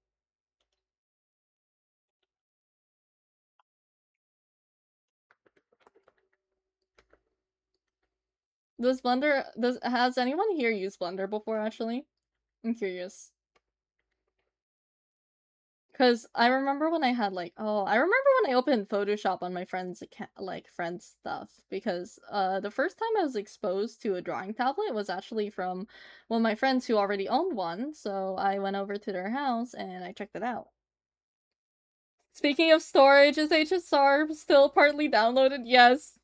Has anyone here used Blender before actually? I'm curious. Cause I remember when I had I remember when I opened Photoshop on my friend's account, friend's stuff. Because the first time I was exposed to a drawing tablet was actually from one of my friends who already owned one. So I went over to their house and I checked it out. Speaking of storage, is HSR still partly downloaded? Yes.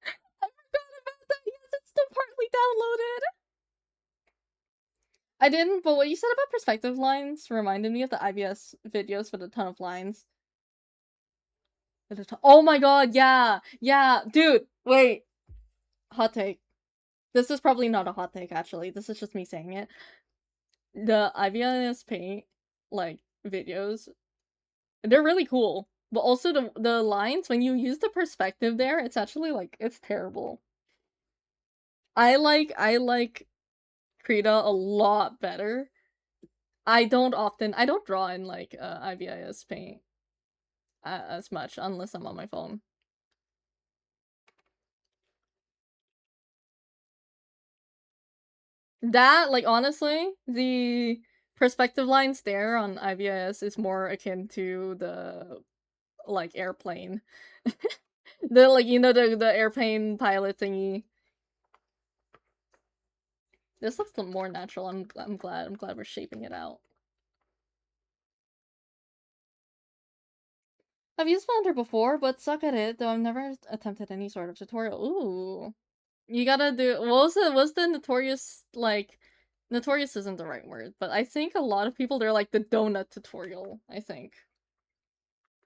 I forgot about that. Yes, it's still partly downloaded. I didn't, but what you said about perspective lines reminded me of the IBS videos with a ton of lines. Oh my god, yeah! Yeah! Dude, wait! Hot take. This is probably not a hot take, actually. This is just me saying it. The IBS paint, videos, they're really cool. But also the lines, when you use the perspective there, it's actually, it's terrible. I like Krita a lot better. I don't draw in IBIS paint as much unless I'm on my phone. That, like, honestly, the perspective lines there on IVS is more akin to the, like, airplane. The, like, the airplane pilot thingy. This looks more natural. I'm glad we're shaping it out. I've used Blender before, but suck at it, though I've never attempted any sort of tutorial. Ooh. You gotta do what's the notorious, like, notorious isn't the right word, but I think a lot of people, they're like the donut tutorial, I think.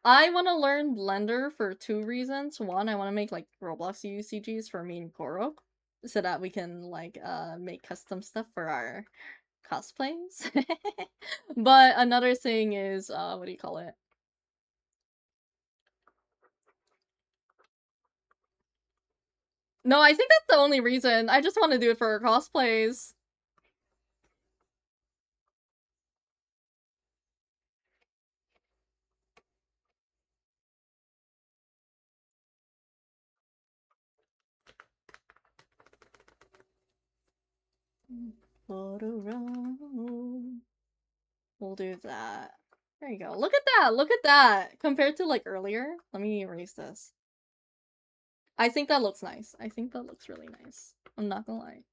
I wanna learn Blender for two reasons. One, I wanna make, like, Roblox UCGs for me and Koro, so that we can, like, make custom stuff for our cosplays. But another thing is, what do you call it? No, I think that's the only reason. I just wanna do it for our cosplays. We'll do that. There you go. Look at that! Look at that! Compared to, like, earlier. Let me erase this. I think that looks nice. I think that looks really nice. I'm not gonna lie.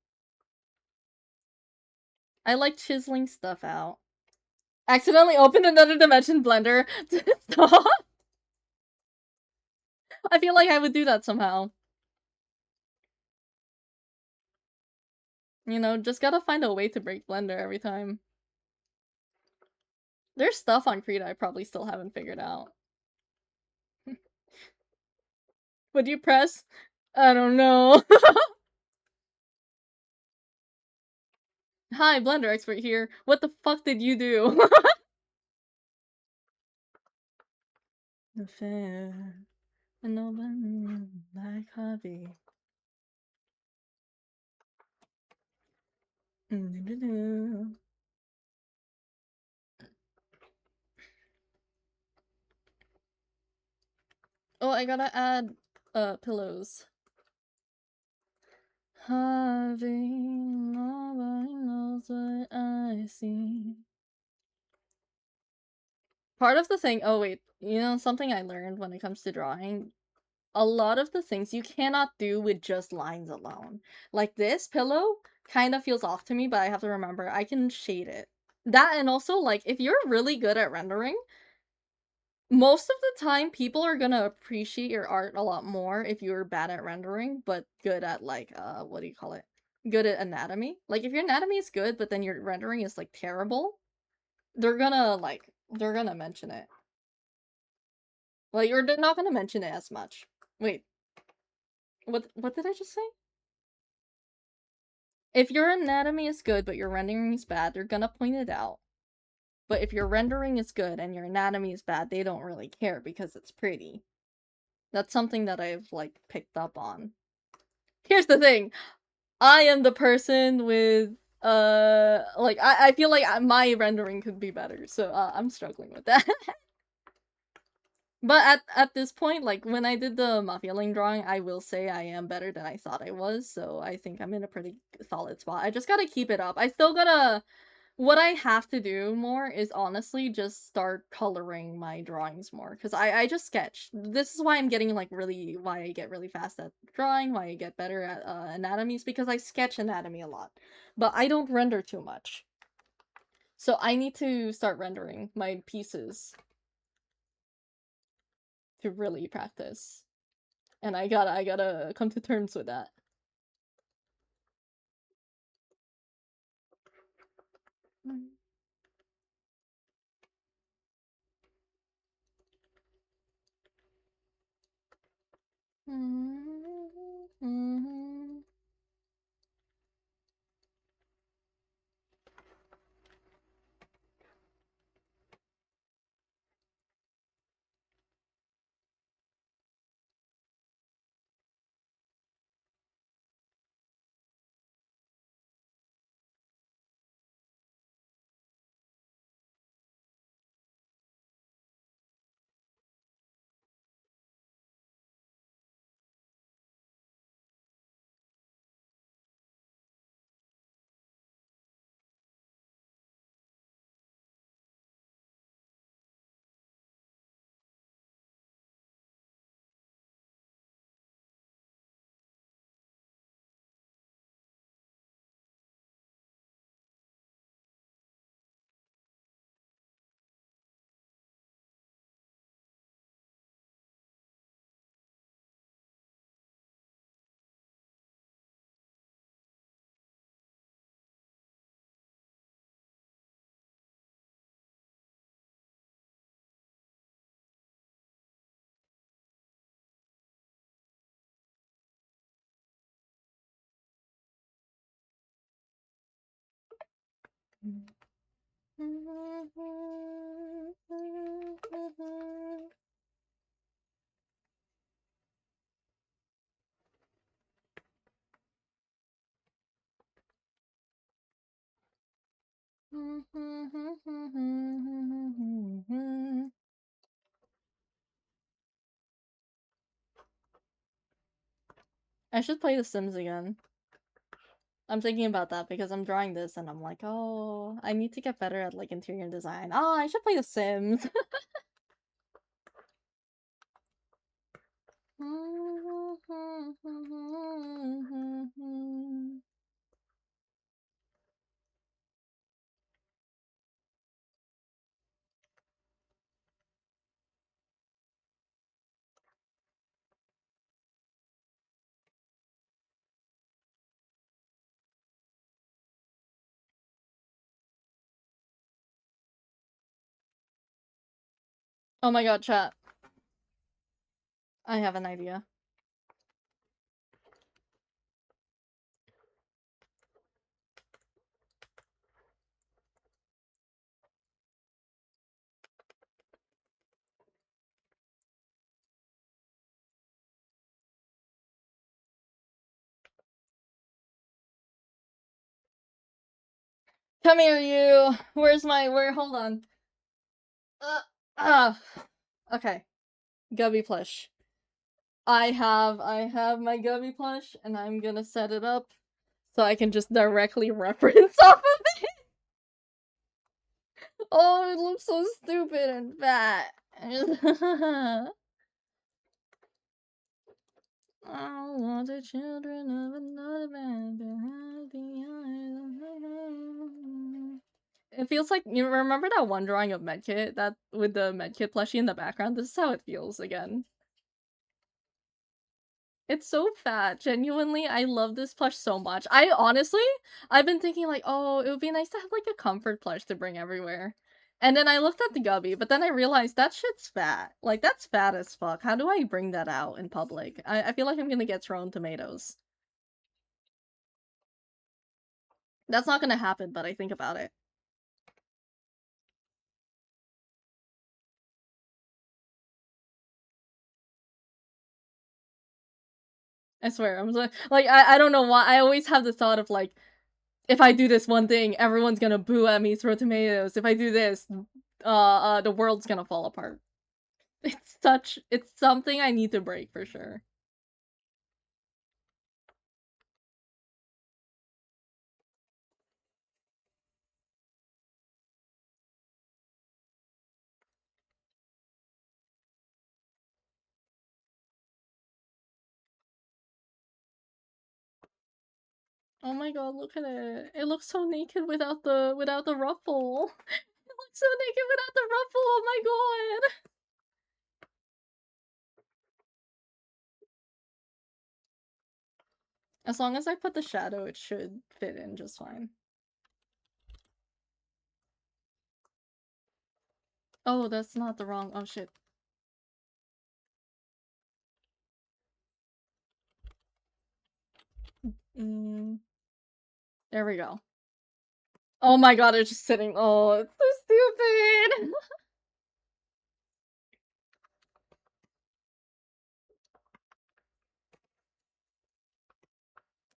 I like chiseling stuff out. Accidentally opened another dimension blender. Stop! I feel like I would do that somehow. You know, just gotta find a way to break Blender every time. There's stuff on Krita I probably still haven't figured out. Would you press? I don't know. Hi, Blender expert here. What the fuck did you do? The fair, an open like hobby. Oh, I gotta add pillows. Having nobody knows what I see. Part of the thing, oh wait, something I learned when it comes to drawing, a lot of the things you cannot do with just lines alone. Like this pillow kind of feels off to me, but I have to remember I can shade it. That, and also, like, if you're really good at rendering, most of the time people are gonna appreciate your art a lot more if you're bad at rendering, but good at, like, what do you call it? Good at anatomy. Like, if your anatomy is good, but then your rendering is, like, terrible, they're gonna mention it. Like, or they're not gonna mention it as much. Wait, what did I just say? If your anatomy is good, but your rendering is bad, they're gonna point it out. But if your rendering is good and your anatomy is bad, they don't really care because it's pretty. That's something that I've, like, picked up on. Here's the thing. I am the person with, like, I feel like my rendering could be better, so, I'm struggling with that. But at this point, like, when I did the Mafia Link drawing, I will say I am better than I thought I was, so I think I'm in a pretty solid spot. I just gotta keep it up. I still gotta What I have to do more is honestly just start coloring my drawings more, because I just sketch. This is why I'm getting, like, why I get really fast at drawing, why I get better at, anatomies, because I sketch anatomy a lot. But I don't render too much. So I need to start rendering my pieces to really practice. And I gotta come to terms with that. I should play The Sims again. I'm thinking about that because I'm drawing this and I'm like, oh, I need to get better at like interior design. Oh, I should play The Sims. Oh my god, chat. I have an idea. Come here, you. Hold on. Uh, ah. Okay. Gubby plush. I have my Gubby plush, and I'm gonna set it up so I can just directly reference off of it. Oh, it looks so stupid and fat. I want the children of another man to have the eyes. It feels like you remember that one drawing of Medkit that with the Medkit plushie in the background. This is how it feels again. It's so fat. Genuinely, I love this plush so much. I've been thinking like, oh, it would be nice to have like a comfort plush to bring everywhere. And then I looked at the Gubby, but then I realized that shit's fat. Like, that's fat as fuck. How do I bring that out in public? I feel like I'm gonna get thrown tomatoes. That's not gonna happen, but I think about it. I swear, I'm like I don't know why. I always have the thought of like, if I do this one thing, everyone's gonna boo at me, throw tomatoes. If I do this, the world's gonna fall apart. It's something I need to break for sure. Oh my god, look at it. It looks so naked without the ruffle. It looks so naked without the ruffle. Oh my god. As long as I put the shadow, it should fit in just fine. Oh, that's not the wrong. Oh shit. There we go. Oh my god, it's just sitting. Oh, it's so stupid.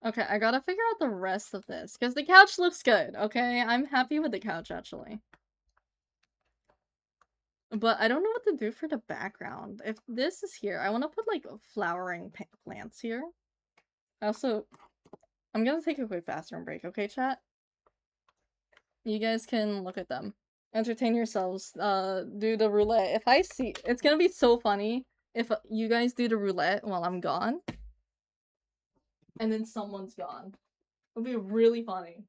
Okay, I gotta figure out the rest of this because the couch looks good. Okay, I'm happy with the couch actually. But I don't know what to do for the background. If this is here, I want to put like flowering plants here. Also, I'm gonna take a quick bathroom break, okay, chat? You guys can look at them. Entertain yourselves. Do the roulette. If I see, it's gonna be so funny if you guys do the roulette while I'm gone, and then someone's gone. It'll be really funny.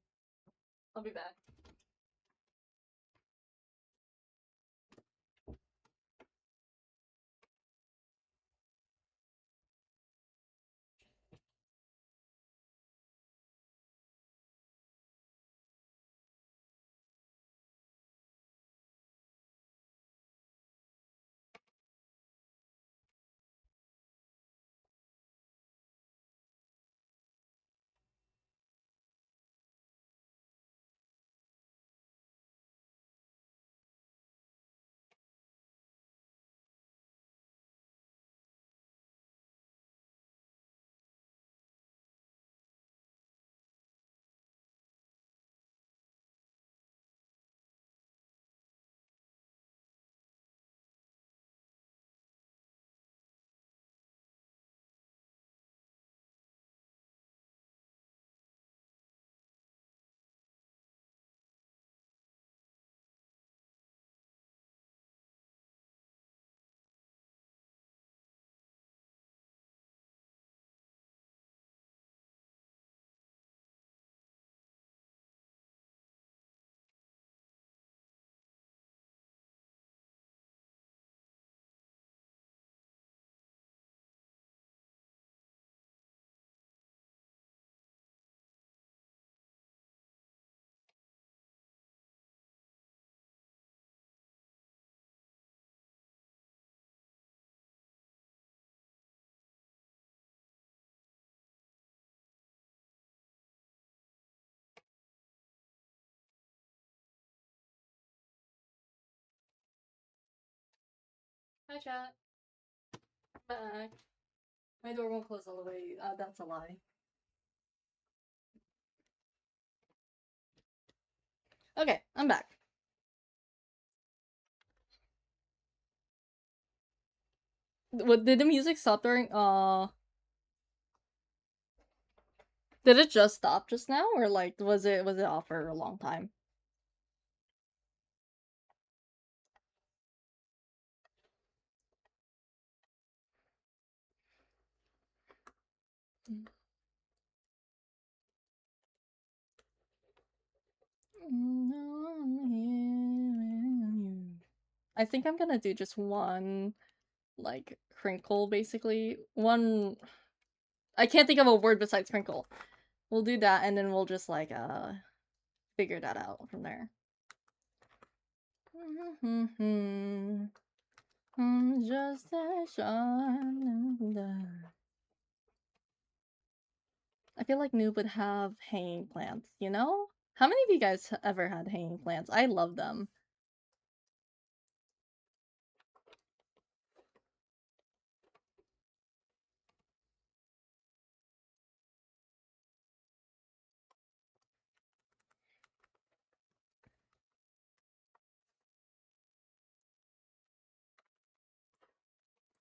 I'll be back. Hi, chat. Back. My door won't close all the way. That's a lie. Okay, I'm back. What did the music stop during? Did it just stop just now, or like was it off for a long time? I think I'm gonna do just one, like, crinkle, basically. One. I can't think of a word besides crinkle. We'll do that, and then we'll just, like, figure that out from there. Just a shine. I feel like Noob would have hanging plants, you know? How many of you guys ever had hanging plants? I love them.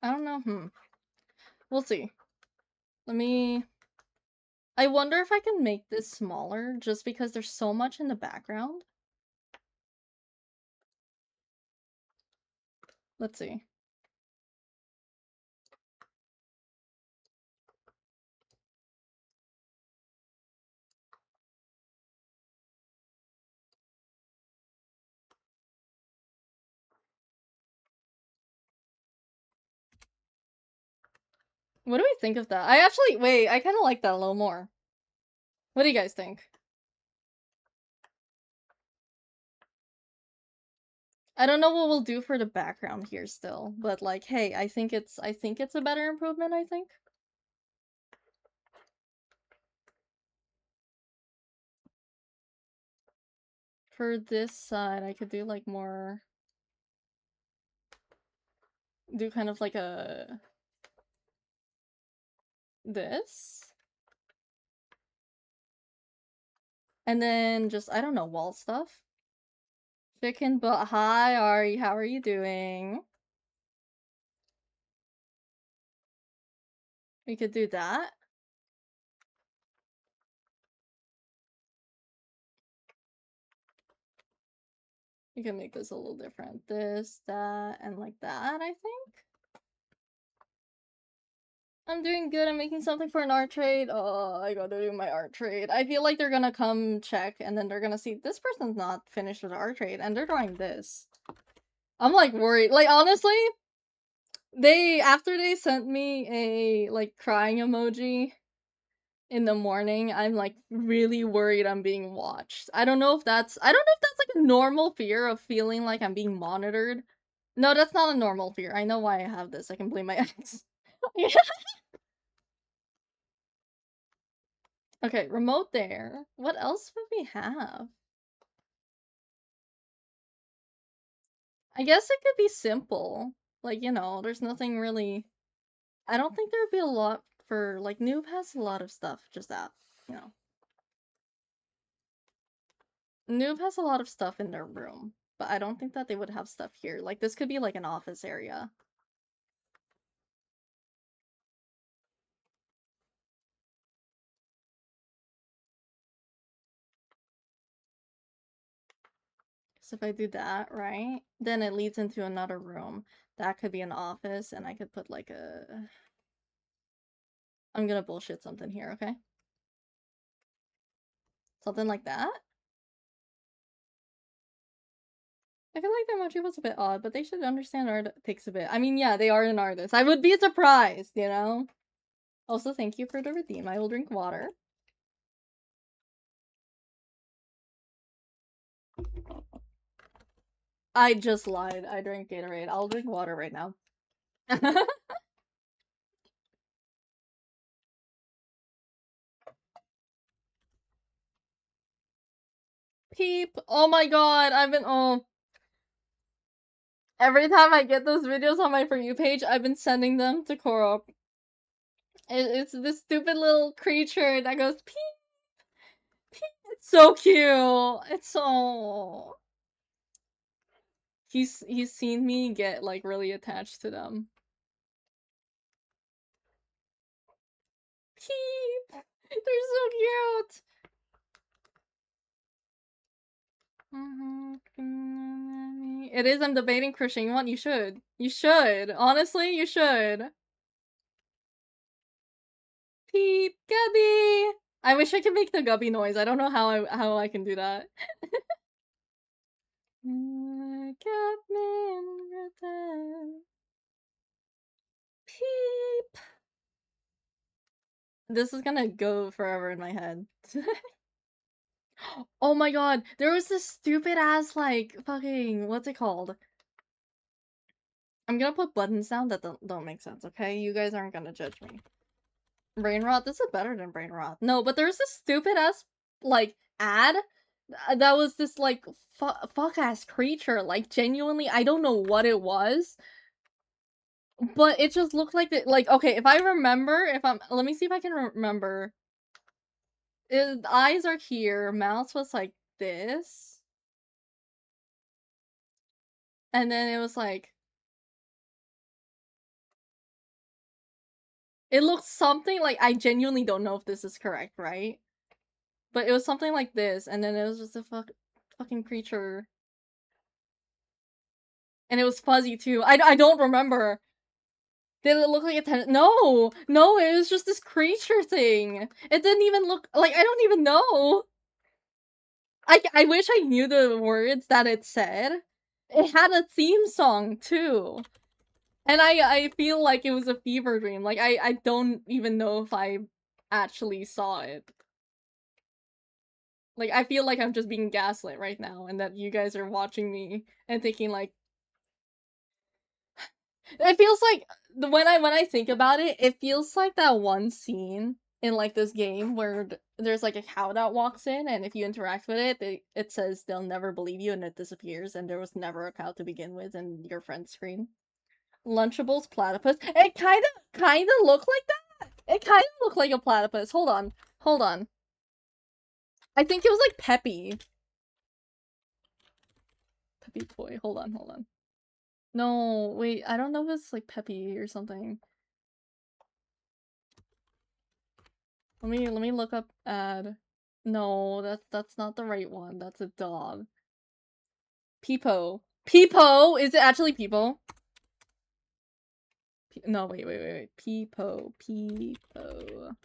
I don't know. We'll see. Let me... I wonder if I can make this smaller, just because there's so much in the background. Let's see. What do we think of that? Wait, I kind of like that a little more. What do you guys think? I don't know what we'll do for the background here still, but like, hey, I think it's a better improvement, I think. For this side, I could do like more, do kind of like a this. And then just, I don't know, wall stuff. Chicken butt. Hi, Ari. How are you doing? We could do that. We can make this a little different. This, that, and like that, I think. I'm doing good. I'm making something for an art trade. Oh, I gotta do my art trade. I feel like they're gonna come check, and then they're gonna see this person's not finished with the art trade, and they're drawing this. I'm like worried. Like, honestly, after they sent me a like crying emoji in the morning, I'm like really worried I'm being watched. I don't know if that's like a normal fear of feeling like I'm being monitored. No, that's not a normal fear. I know why I have this. I can blame my ex. Okay, remote there. What else would we have? I guess it could be simple. Like, you know, there's nothing really. I don't think there'd be a lot for, like, Noob has a lot of stuff, just that, you know. Noob has a lot of stuff in their room, but I don't think that they would have stuff here. Like, this could be like an office area. So if I do that, right, then it leads into another room. That could be an office, and I could put like a... I'm gonna bullshit something here, okay? Something like that? I feel like the emoji was a bit odd, but they should understand art takes a bit. I mean, yeah, they are an artist. I would be surprised, you know? Also, thank you for the redeem. I will drink water. I just lied. I drank Gatorade. I'll drink water right now. Peep! Oh my god, I've been- oh. Every time I get those videos on my For You page, I've been sending them to Koro. It's this stupid little creature that goes peep, peep. It's so cute. It's so... He's seen me get, like, really attached to them. Peep! They're so cute! It is, I'm debating crocheting one. You should. You should. Honestly, you should. Peep, Gubby! I wish I could make the Gubby noise. I don't know how I can do that. Peep. This is gonna go forever in my head. Oh my god, there was this stupid ass, like, fucking, what's it called? I'm gonna put buttons down that don't make sense, okay? You guys aren't gonna judge me. Brain rot? This is better than brain rot. No, but there's this stupid ass, like, ad that was this, like, fuck ass creature. Like, genuinely, I don't know what it was, but it just looked like it. Like, okay, if I remember, let me see if I can remember. The eyes are here, mouth was like this, and then it was like, it looked something like, I genuinely don't know if this is correct, right? But it was something like this, and then it was just a fucking creature. And it was fuzzy too. I don't remember. Did it look like a No! No, it was just this creature thing. It didn't even look like, I don't even know. I wish I knew the words that it said. It had a theme song too. And I feel like it was a fever dream. Like, I don't even know if I actually saw it. Like, I feel like I'm just being gaslit right now, and that you guys are watching me and thinking like... It feels like, when I think about it, it feels like that one scene in, like, this game where there's, like, a cow that walks in, and if you interact with it, it says they'll never believe you, and it disappears, and there was never a cow to begin with, and your friends scream. Lunchables, platypus. It kinda looked like that. It kinda looked like a platypus. Hold on. Hold on. I think it was like Peppy. Peppy toy. Hold on, hold on. No, wait, I don't know if it's like Peppy or something. Let me look up ad. No, that's not the right one. That's a dog. Peepo. Peepo! Is it actually Peepo? No, wait. Peepo. Peepo.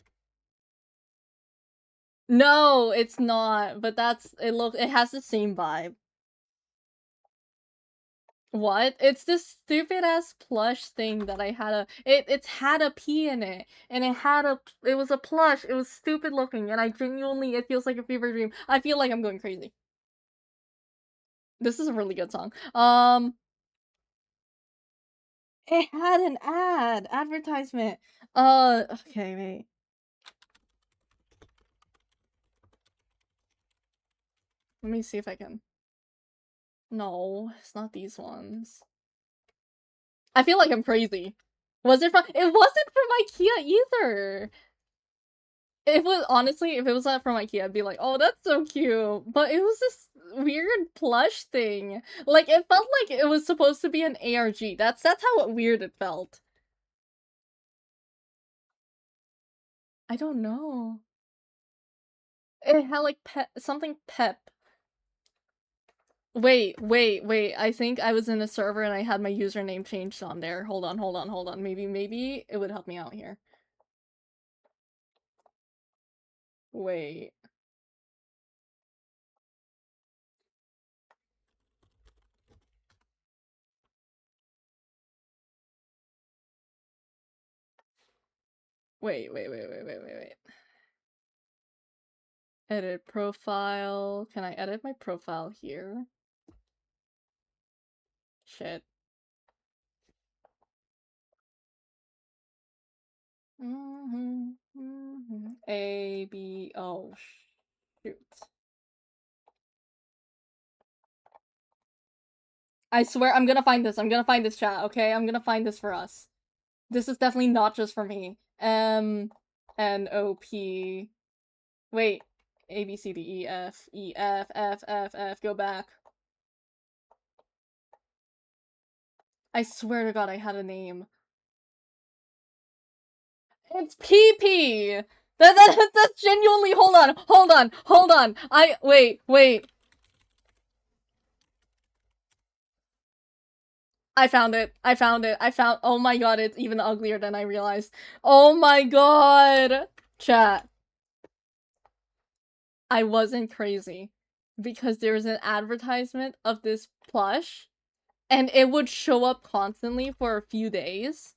No, it's not, but it has the same vibe. What? It's this stupid ass plush thing that I had it's had a pea in it, and it was a plush. It was stupid looking, and I genuinely, it feels like a fever dream. I feel like I'm going crazy. This is a really good song. It had an advertisement. Okay, wait. Let me see if I can. No, it's not these ones. I feel like I'm crazy. Was it from? It wasn't from IKEA either. It was, honestly, if it was not from IKEA, I'd be like, oh, that's so cute. But it was this weird plush thing. Like, it felt like it was supposed to be an ARG. That's how weird it felt. I don't know. It had like something pep. Wait. I think I was in a server and I had my username changed on there. Hold on. Maybe it would help me out here. Wait. Wait. Edit profile. Can I edit my profile here? Shit. A, B, oh, shoot. I swear I'm gonna find this. I'm gonna find this, chat, okay? I'm gonna find this for us. This is definitely not just for me. N-O-P... Wait. A, B, C, D, E, F, E, F, F, F, F. Go back. I swear to God I had a name. It's PP! That's genuinely- hold on. Wait. I found it. Oh my god, it's even uglier than I realized. Oh my god! Chat. I wasn't crazy. Because there was an advertisement of this plush, and it would show up constantly for a few days.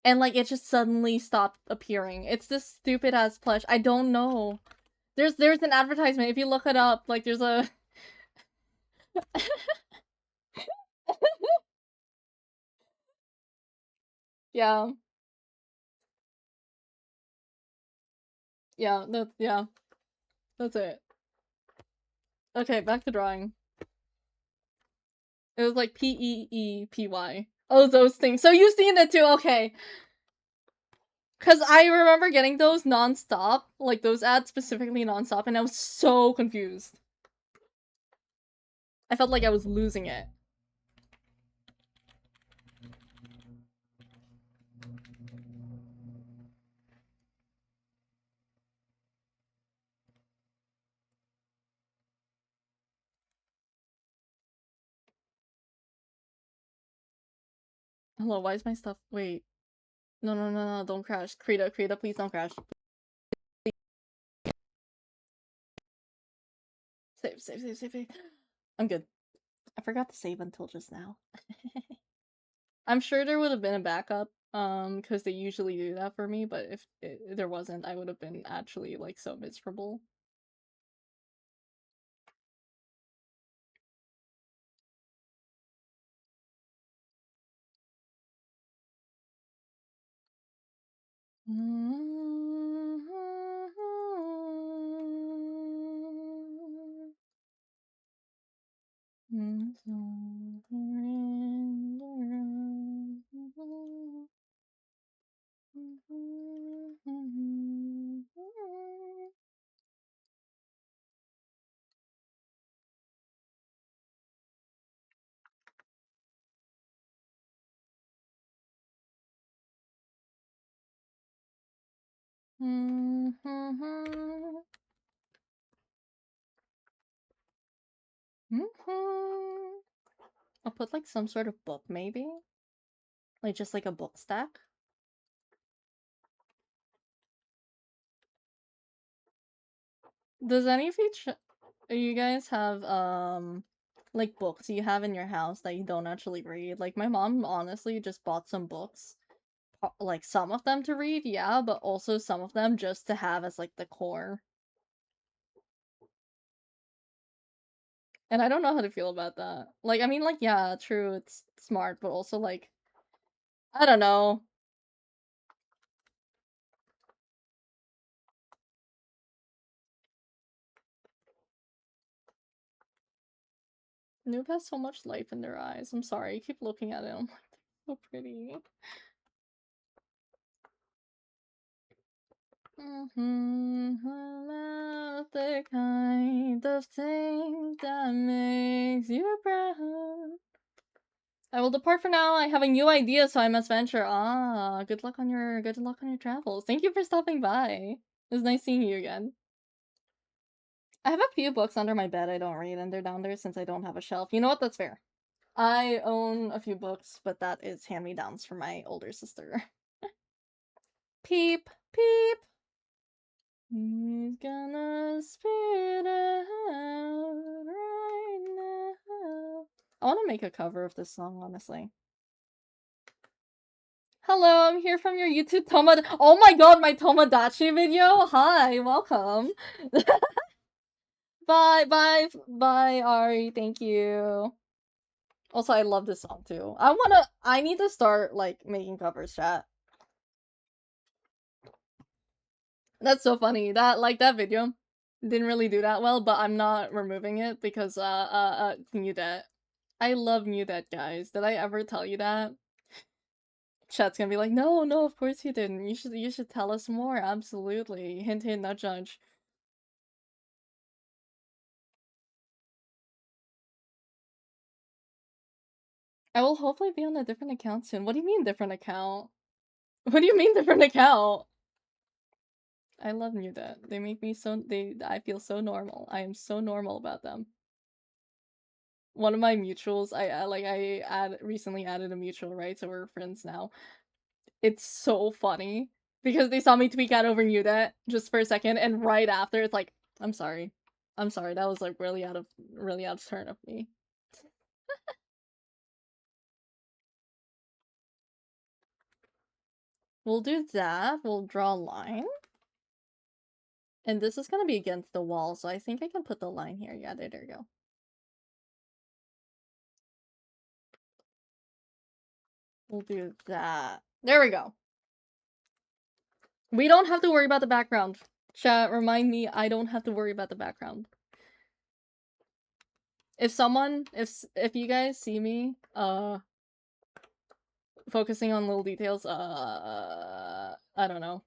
And like, it just suddenly stopped appearing. It's this stupid ass plush. I don't know. There's an advertisement. If you look it up, like there's a yeah. Yeah, that's it. Okay, back to drawing. It was like P-E-E-P-Y. Oh, those things. So you've seen it too, okay. Cause I remember getting those non-stop, like those ads specifically non-stop, and I was so confused. I felt like I was losing it. Hello, why is my stuff- wait. No, don't crash. Krita, please don't crash. Save. I'm good. I forgot to save until just now. I'm sure there would have been a backup, because they usually do that for me, but if there wasn't, I would have been actually, like, so miserable. I'll put like some sort of book, maybe? Like just like a book stack? Does any of you guys have like books you have in your house that you don't actually read? Like my mom honestly just bought some books. Like some of them to read, yeah, but also some of them just to have as like the core. And I don't know how to feel about that. Like, I mean, like, yeah, true, it's smart, but also, like, I don't know. Noob has so much life in their eyes. I'm sorry, I keep looking at it. I'm like, they're so pretty. The kind of thing that makes you proud. I will depart for now. I have a new idea, so I must venture. Ah, good luck on your travels. Thank you for stopping by. It was nice seeing you again. I have a few books under my bed I don't read, and they're down there since I don't have a shelf. You know what? That's fair. I own a few books, but that is hand-me-downs from my older sister. Peep, peep. He's gonna spit out right now. I want to make a cover of this song, honestly. Hello, I'm here from your YouTube Oh my god, my Tomodachi video? Hi, welcome. Bye, Ari, thank you. Also, I love this song too. I need to start, like, making covers, chat. That's so funny. That video didn't really do that well, but I'm not removing it because, can you that? I love Mew that, guys. Did I ever tell you that? Chat's gonna be like, no, no, of course you didn't. You should tell us more. Absolutely. Hint, hint, nudge, nudge. I will hopefully be on a different account soon. What do you mean different account? What do you mean different account? I love New Debt. They make me so I feel so normal. I am so normal about them. One of my mutuals, I recently added a mutual, right? So we're friends now. It's so funny because they saw me tweak out over New Debt just for a second, and right after it's like, I'm sorry. I'm sorry, that was like really out of turn of me. We'll do that. We'll draw a line. And this is gonna be against the wall, so I think I can put the line here. Yeah, there you go. We'll do that. There we go. We don't have to worry about the background. Chat, remind me, I don't have to worry about the background. If you guys see me, focusing on little details, I don't know.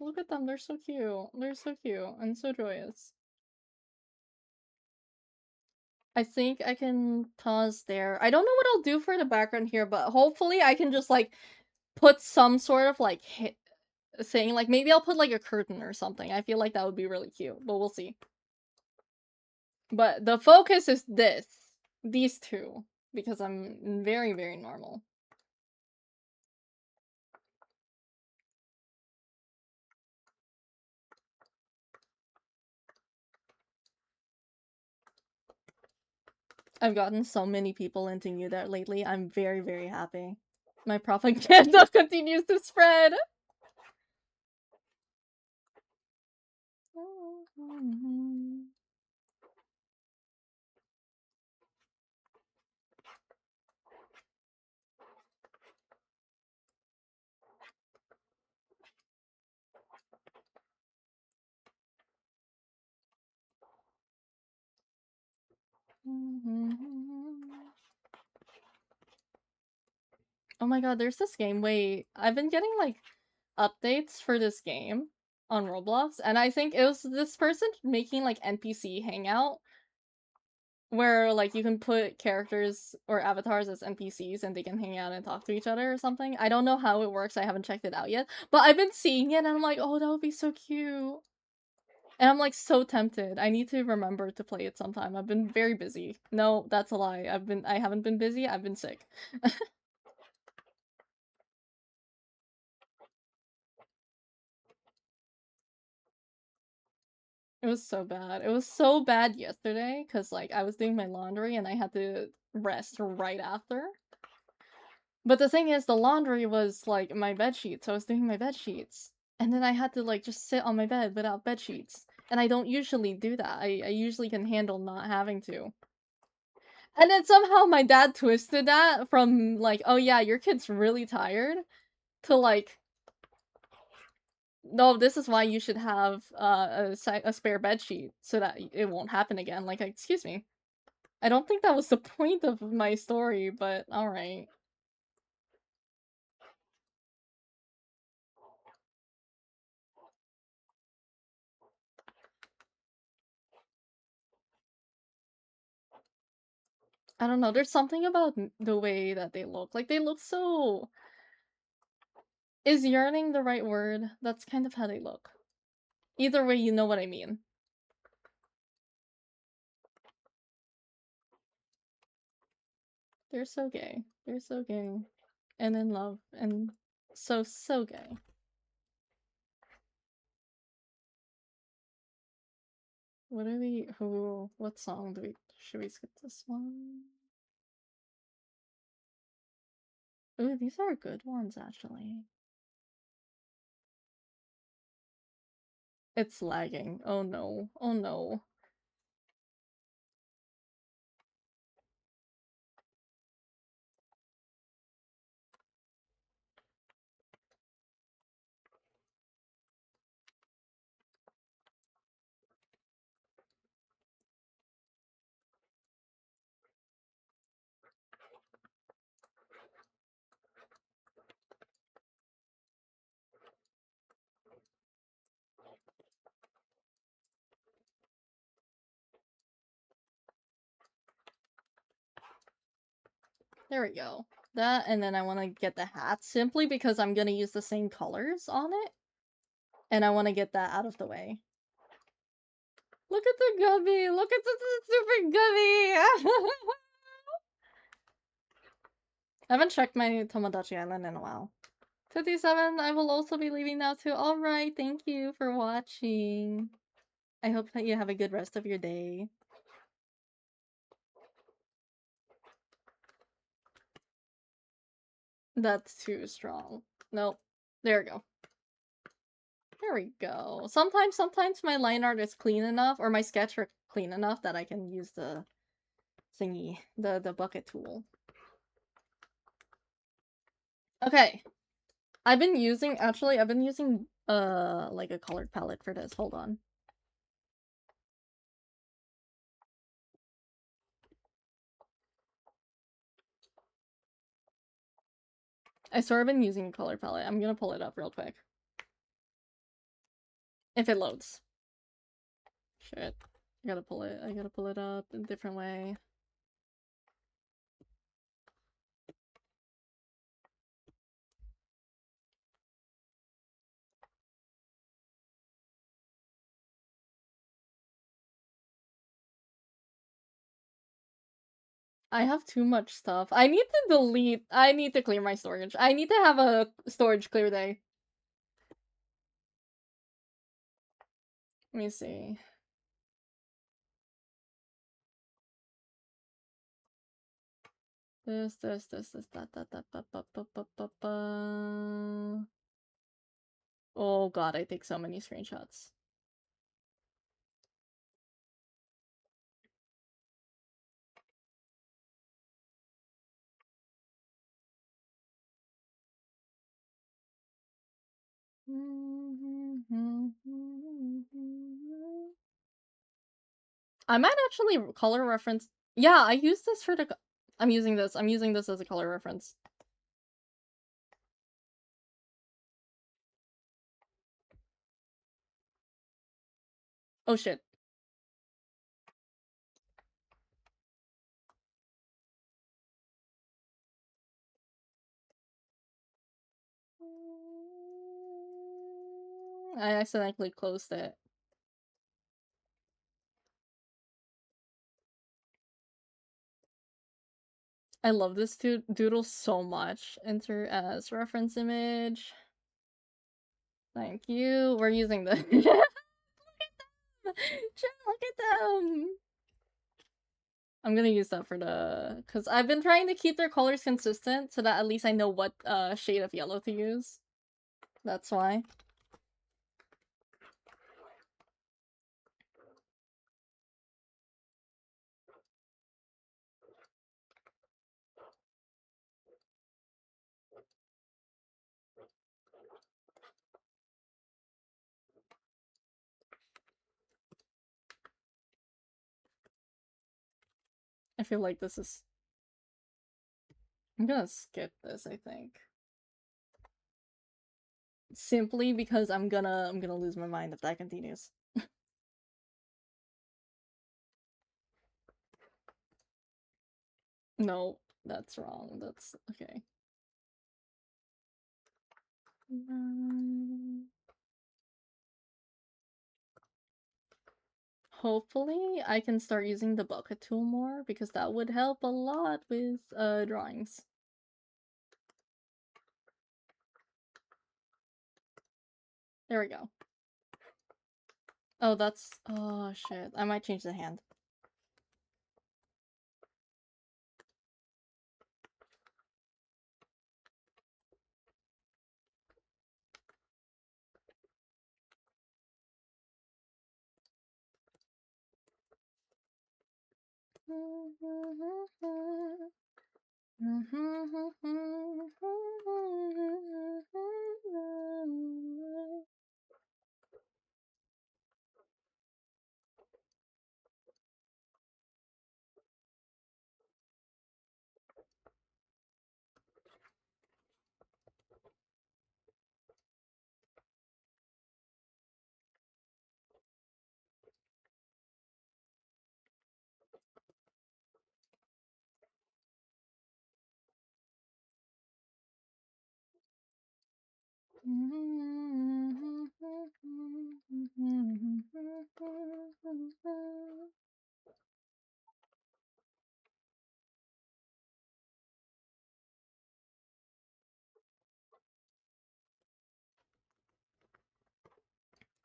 Look at them, they're so cute. They're so cute and so joyous. I think I can pause there. I don't know what I'll do for the background here, but hopefully I can just, like, put some sort of, like, thing. Like, maybe I'll put, like, a curtain or something. I feel like that would be really cute, but we'll see. But the focus is these two, because I'm very, very normal. I've gotten so many people into New That lately. I'm very, very happy. My propaganda continues to spread. Oh my god, there's this game. Wait, I've been getting, like, updates for this game on Roblox, and I think it was this person making, like, NPC hangout, where, like, you can put characters or avatars as NPCs and they can hang out and talk to each other or something. I don't know how it works, I haven't checked it out yet, but I've been seeing it and I'm like, oh, that would be so cute. And I'm, like, so tempted. I need to remember to play it sometime. I've been very busy. No, that's a lie. I haven't been busy, I've been sick. It was so bad. It was so bad yesterday because, like, I was doing my laundry and I had to rest right after. But the thing is, the laundry was, like, my bed sheets, so I was doing my bed sheets. And then I had to, like, just sit on my bed without bed sheets. And I don't usually do that. I usually can handle not having to. And then somehow my dad twisted that from, like, oh yeah, your kid's really tired, to, like, no, this is why you should have a spare bed sheet so that it won't happen again. Like, excuse me. I don't think that was the point of my story, but alright. I don't know, there's something about the way that they look. Like, they look so... Is yearning the right word? That's kind of how they look. Either way, you know what I mean. They're so gay. They're so gay. And in love. And so, so gay. What song should we skip this one? Ooh, these are good ones, actually. It's lagging. Oh no. Oh no. There we go. That, and then I want to get the hat simply because I'm gonna use the same colors on it. And I want to get that out of the way. Look at the gubby! Look at the stupid gubby! I haven't checked my Tomodachi Island in a while. 57, I will also be leaving now too. Alright, thank you for watching. I hope that you have a good rest of your day. That's too strong. Nope. There we go. There we go. Sometimes my line art is clean enough, or my sketch are clean enough that I can use the thingy, the bucket tool. Okay. I've been using like a colored palette for this. Hold on. I sort of been using a color palette. I'm gonna pull it up real quick. If it loads. Shit. I gotta pull it up in a different way. I have too much stuff. I need to clear my storage. I need to have a storage clear day. Let me see. This, that. Oh god, I take so many screenshots. I might actually color reference. Yeah, I use this for the. I'm using this. I'm using this as a color reference. Oh shit. I accidentally closed it. I love this doodle so much. Enter as reference image. Thank you. We're using the. Look at them. I'm gonna use that for the, because I've been trying to keep their colors consistent so that at least I know what shade of yellow to use. That's why. I feel like this is. I'm gonna skip this, I think. Simply because I'm gonna lose my mind if that continues. No, that's wrong. That's okay. Hopefully, I can start using the bucket tool more because that would help a lot with drawings. There we go. Oh, that's. Oh shit. I might change the hand.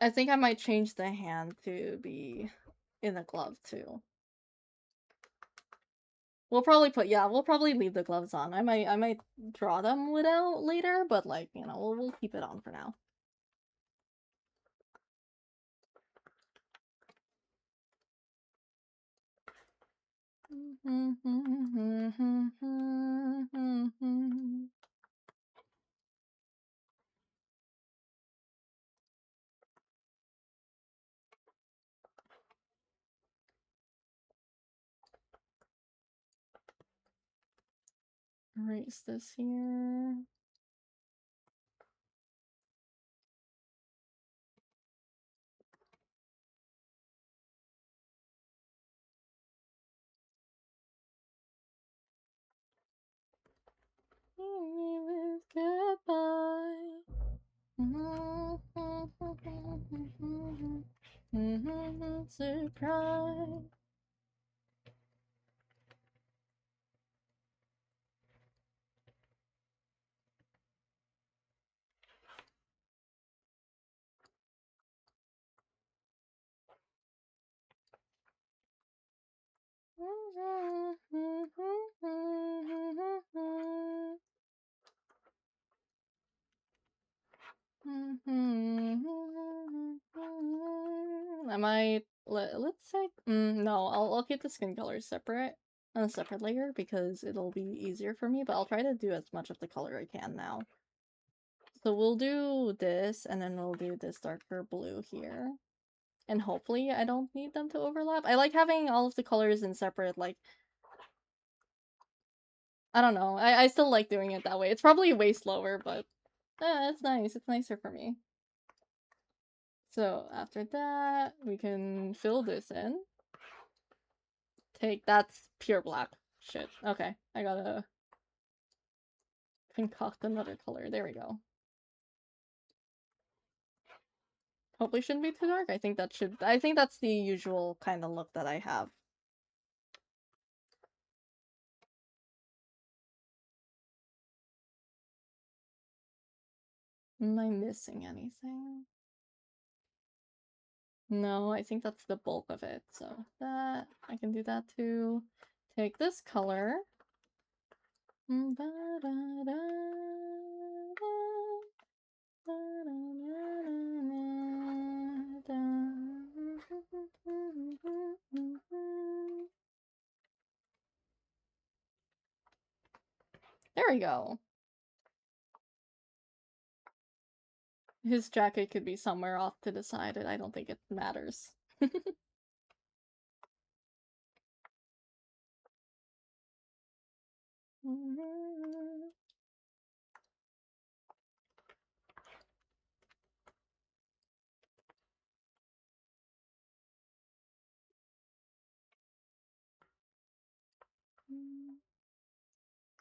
I think I might change the hand to be in the glove too. We'll probably leave the gloves on. I might draw them without later, but like, you know, we'll keep it on for now. Erase this here. Goodbye. Surprise. I might let's say no, I'll keep the skin colors separate on a separate layer because it'll be easier for me, but I'll try to do as much of the color I can now. So we'll do this and then we'll do this darker blue here. And hopefully I don't need them to overlap. I like having all of the colors in separate, like, I don't know. I still like doing it that way. It's probably way slower, but it's nice. It's nicer for me. So after that, we can fill this in. That's pure black. Shit. Okay, I gotta concoct another color. There we go. Hopefully shouldn't be too dark. I think that's the usual kind of look that I have. Am I missing anything? No, I think that's the bulk of it. So that, I can do that too. Take this color. There we go. His jacket could be somewhere off to the side, and I don't think it matters.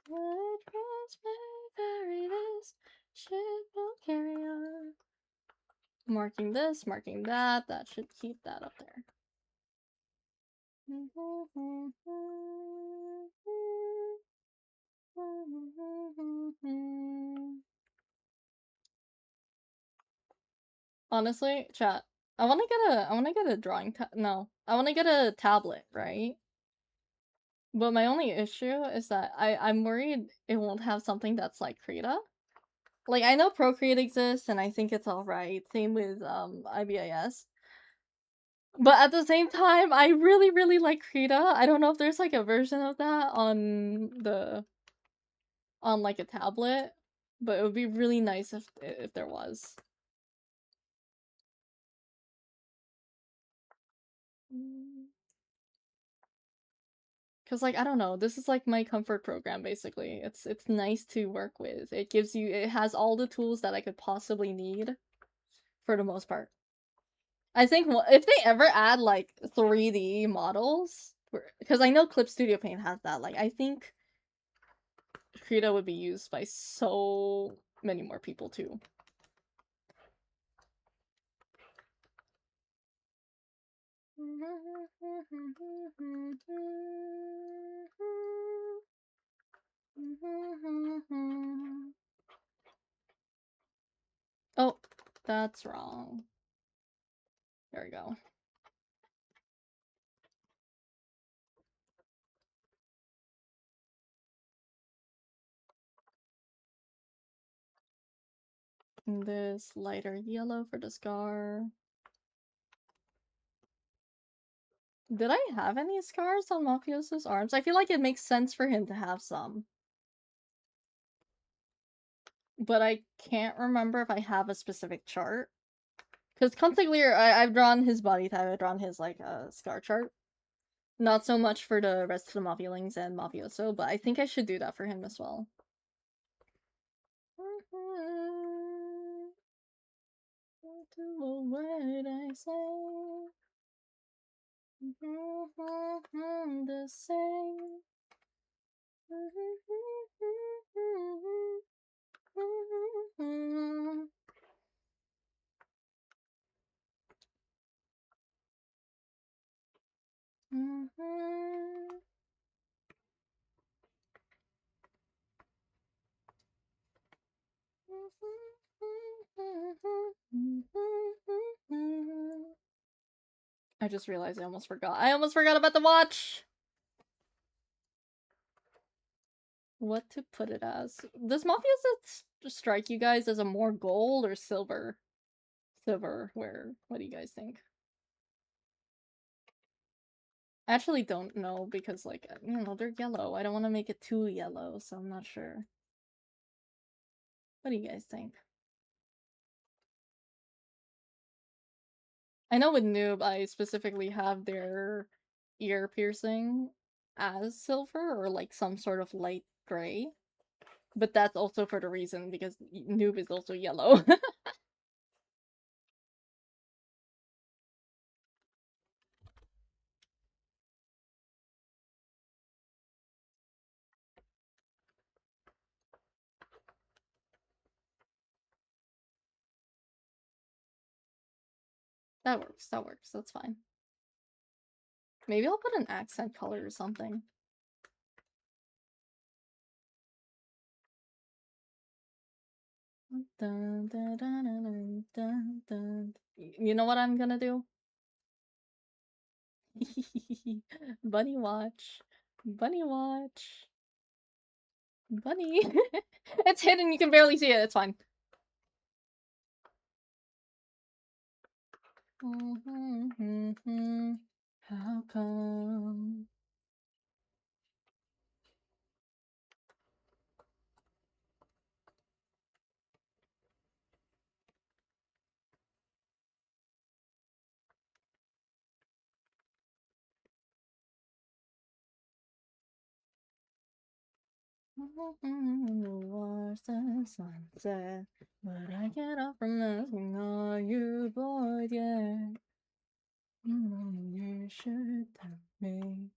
What cross may vary this, ship will carry on. Marking this, marking that, that should keep that up there. Honestly, chat, I want to get a drawing no, I want to get a tablet, right? But my only issue is that I'm worried it won't have something that's like Krita. Like, I know Procreate exists and I think it's alright. Same with IBIS. But at the same time, I really, really like Krita. I don't know if there's like a version of that on like a tablet, but it would be really nice if there was. Cause like, I don't know, this is like my comfort program basically. It's nice to work with. It has all the tools that I could possibly need for the most part. I think if they ever add like 3D models, because I know Clip Studio Paint has that, like I think Krita would be used by so many more people too. Oh, that's wrong. There we go. And this lighter yellow for the scar. Did I have any scars on Mafioso's arms? I feel like it makes sense for him to have some. But I can't remember if I have a specific chart. Because Consigliere, I've drawn his body type, I've drawn his, like, scar chart. Not so much for the rest of the Mafialings and Mafioso, but I think I should do that for him as well. Do what I say. The same. I just realized I almost forgot. I almost forgot about the watch! What to put it as? Does Mafia strike you guys as a more gold or silver? Silver, where? What do you guys think? I actually don't know because, like, you know, they're yellow. I don't want to make it too yellow, so I'm not sure. What do you guys think? I know with Noob, I specifically have their ear piercing as silver or like some sort of light gray. But that's also for the reason because Noob is also yellow. That works, that's fine. Maybe I'll put an accent color or something. Dun, dun, dun, dun, dun, dun. You know what I'm gonna do? Bunny watch. Bunny watch. Bunny. It's hidden, you can barely see it, it's fine. How come? Watch the sunset, but I get up from asking, are you bored yet? You should tell me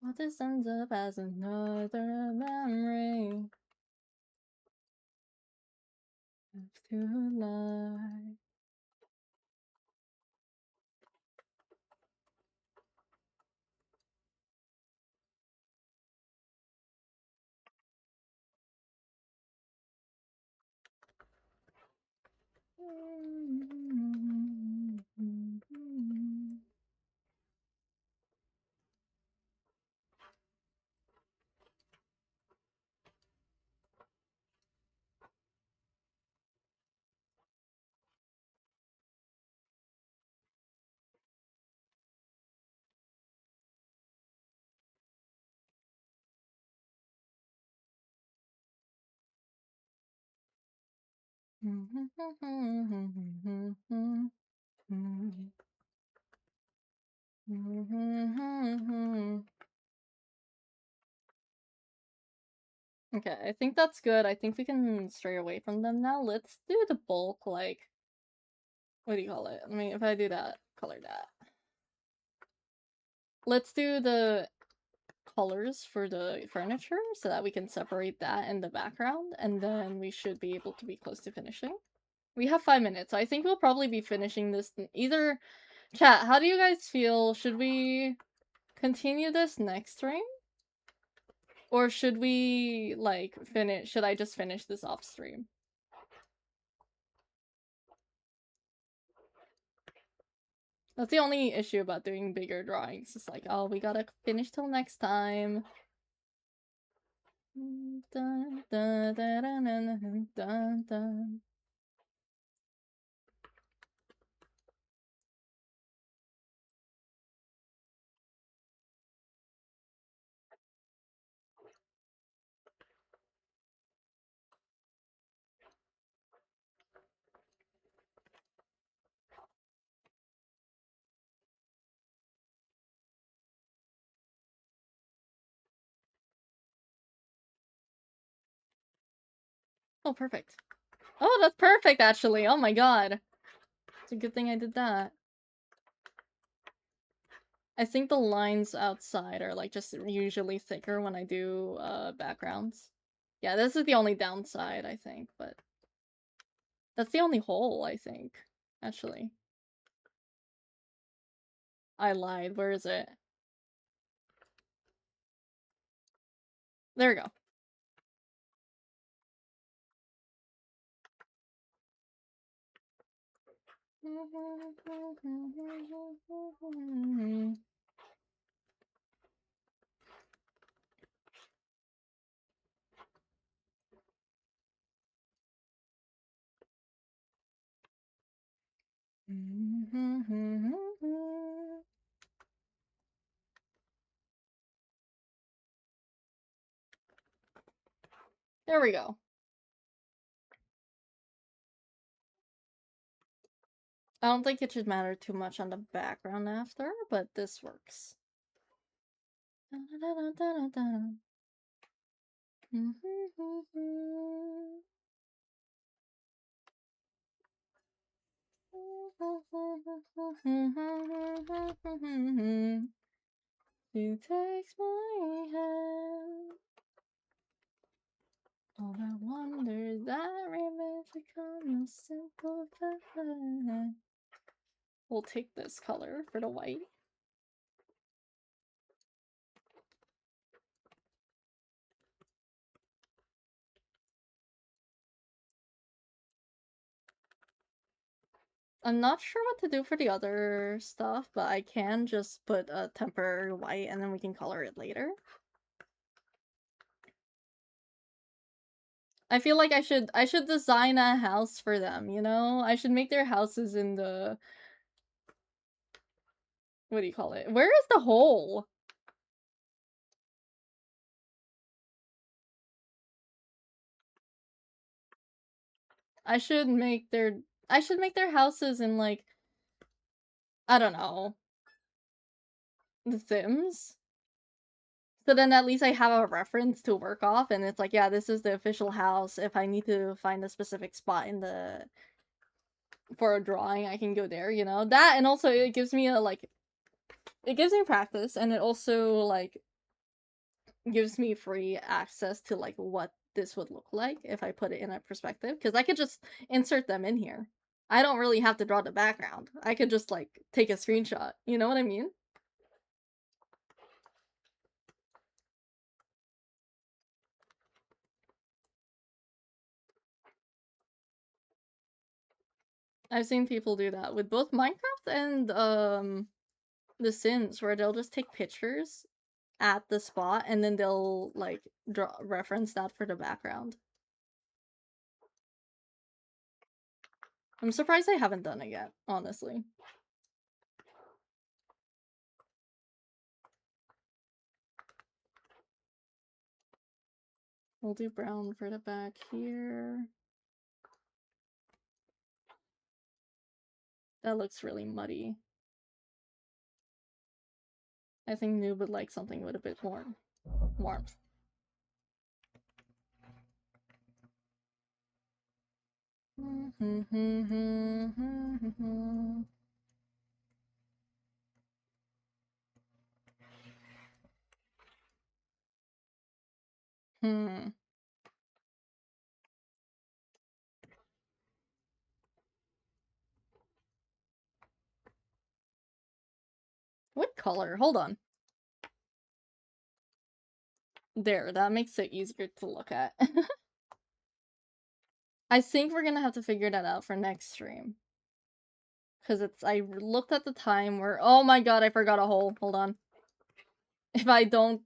what this ends up as another memory to lie. Okay, I think that's good. I think we can stray away from them now. Let's do the bulk, like, what do you call it? I mean, if I do that, color that. Let's do the colors for the furniture so that we can separate that in the background, and then we should be able to be close to finishing. We have 5 minutes, so I think we'll probably be finishing this either Chat, how do you guys feel? Should we continue this next stream? Or should we, like, should I just finish this off stream? That's the only issue about doing bigger drawings. It's like, oh, we gotta finish till next time. Dun, dun, dun, dun, dun, dun, dun. Oh, perfect. Oh, that's perfect, actually. Oh my god. It's a good thing I did that. I think the lines outside are, like, just usually thicker when I do, backgrounds. Yeah, this is the only downside, I think, but that's the only hole, I think, actually. I lied. Where is it? There we go. There we go. I don't think it should matter too much on the background after, but this works. She takes my hand. All the wonders that remains become a simple fact. We'll take this color for the white. I'm not sure what to do for the other stuff, but I can just put a temporary white and then we can color it later. I feel like I should design a house for them, you know? I should make their houses in the what do you call it? Where is the hole? I should make their houses in like I don't know, The Sims. So then at least I have a reference to work off and it's like, yeah, this is the official house. If I need to find a specific spot in the for a drawing, I can go there, you know? That and also it gives me a like it gives me practice and it also like gives me free access to like what this would look like if I put it in a perspective because I could just insert them in here. I don't really have to draw the background. I could just like take a screenshot. You know what I mean? I've seen people do that with both Minecraft and The Sims where they'll just take pictures at the spot and then they'll like draw reference that for the background. I'm surprised I haven't done it yet, honestly. We'll do brown for the back here. That looks really muddy. I think Noob would like something with a bit more warmth. Hmm. color. Hold on. There, that makes it easier to look at. I think we're gonna have to figure that out for next stream. Cause I looked at the time where, oh my god, I forgot a hole. Hold on. If I don't,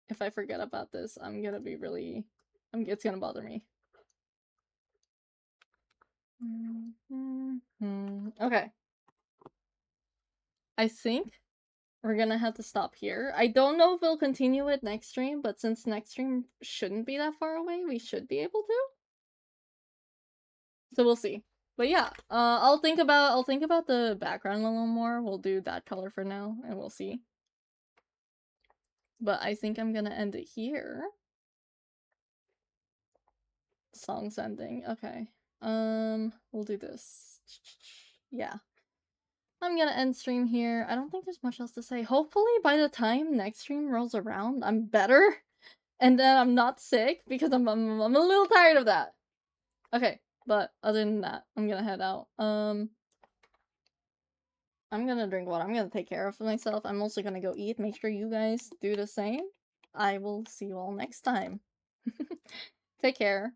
if I forget about this, I'm gonna be really, it's gonna bother me. Okay. I think we're gonna have to stop here. I don't know if we'll continue it next stream, but since next stream shouldn't be that far away, we should be able to. So we'll see. But yeah, I'll think about the background a little more. We'll do that color for now, and we'll see. But I think I'm gonna end it here. Song's ending. Okay. We'll do this. Yeah. I'm gonna end stream here. I don't think there's much else to say. Hopefully by the time next stream rolls around, I'm better. And then I'm not sick, because I'm a little tired of that. Okay, but other than that, I'm gonna head out. I'm gonna drink water. I'm gonna take care of myself. I'm also gonna go eat. Make sure you guys do the same. I will see you all next time. Take care.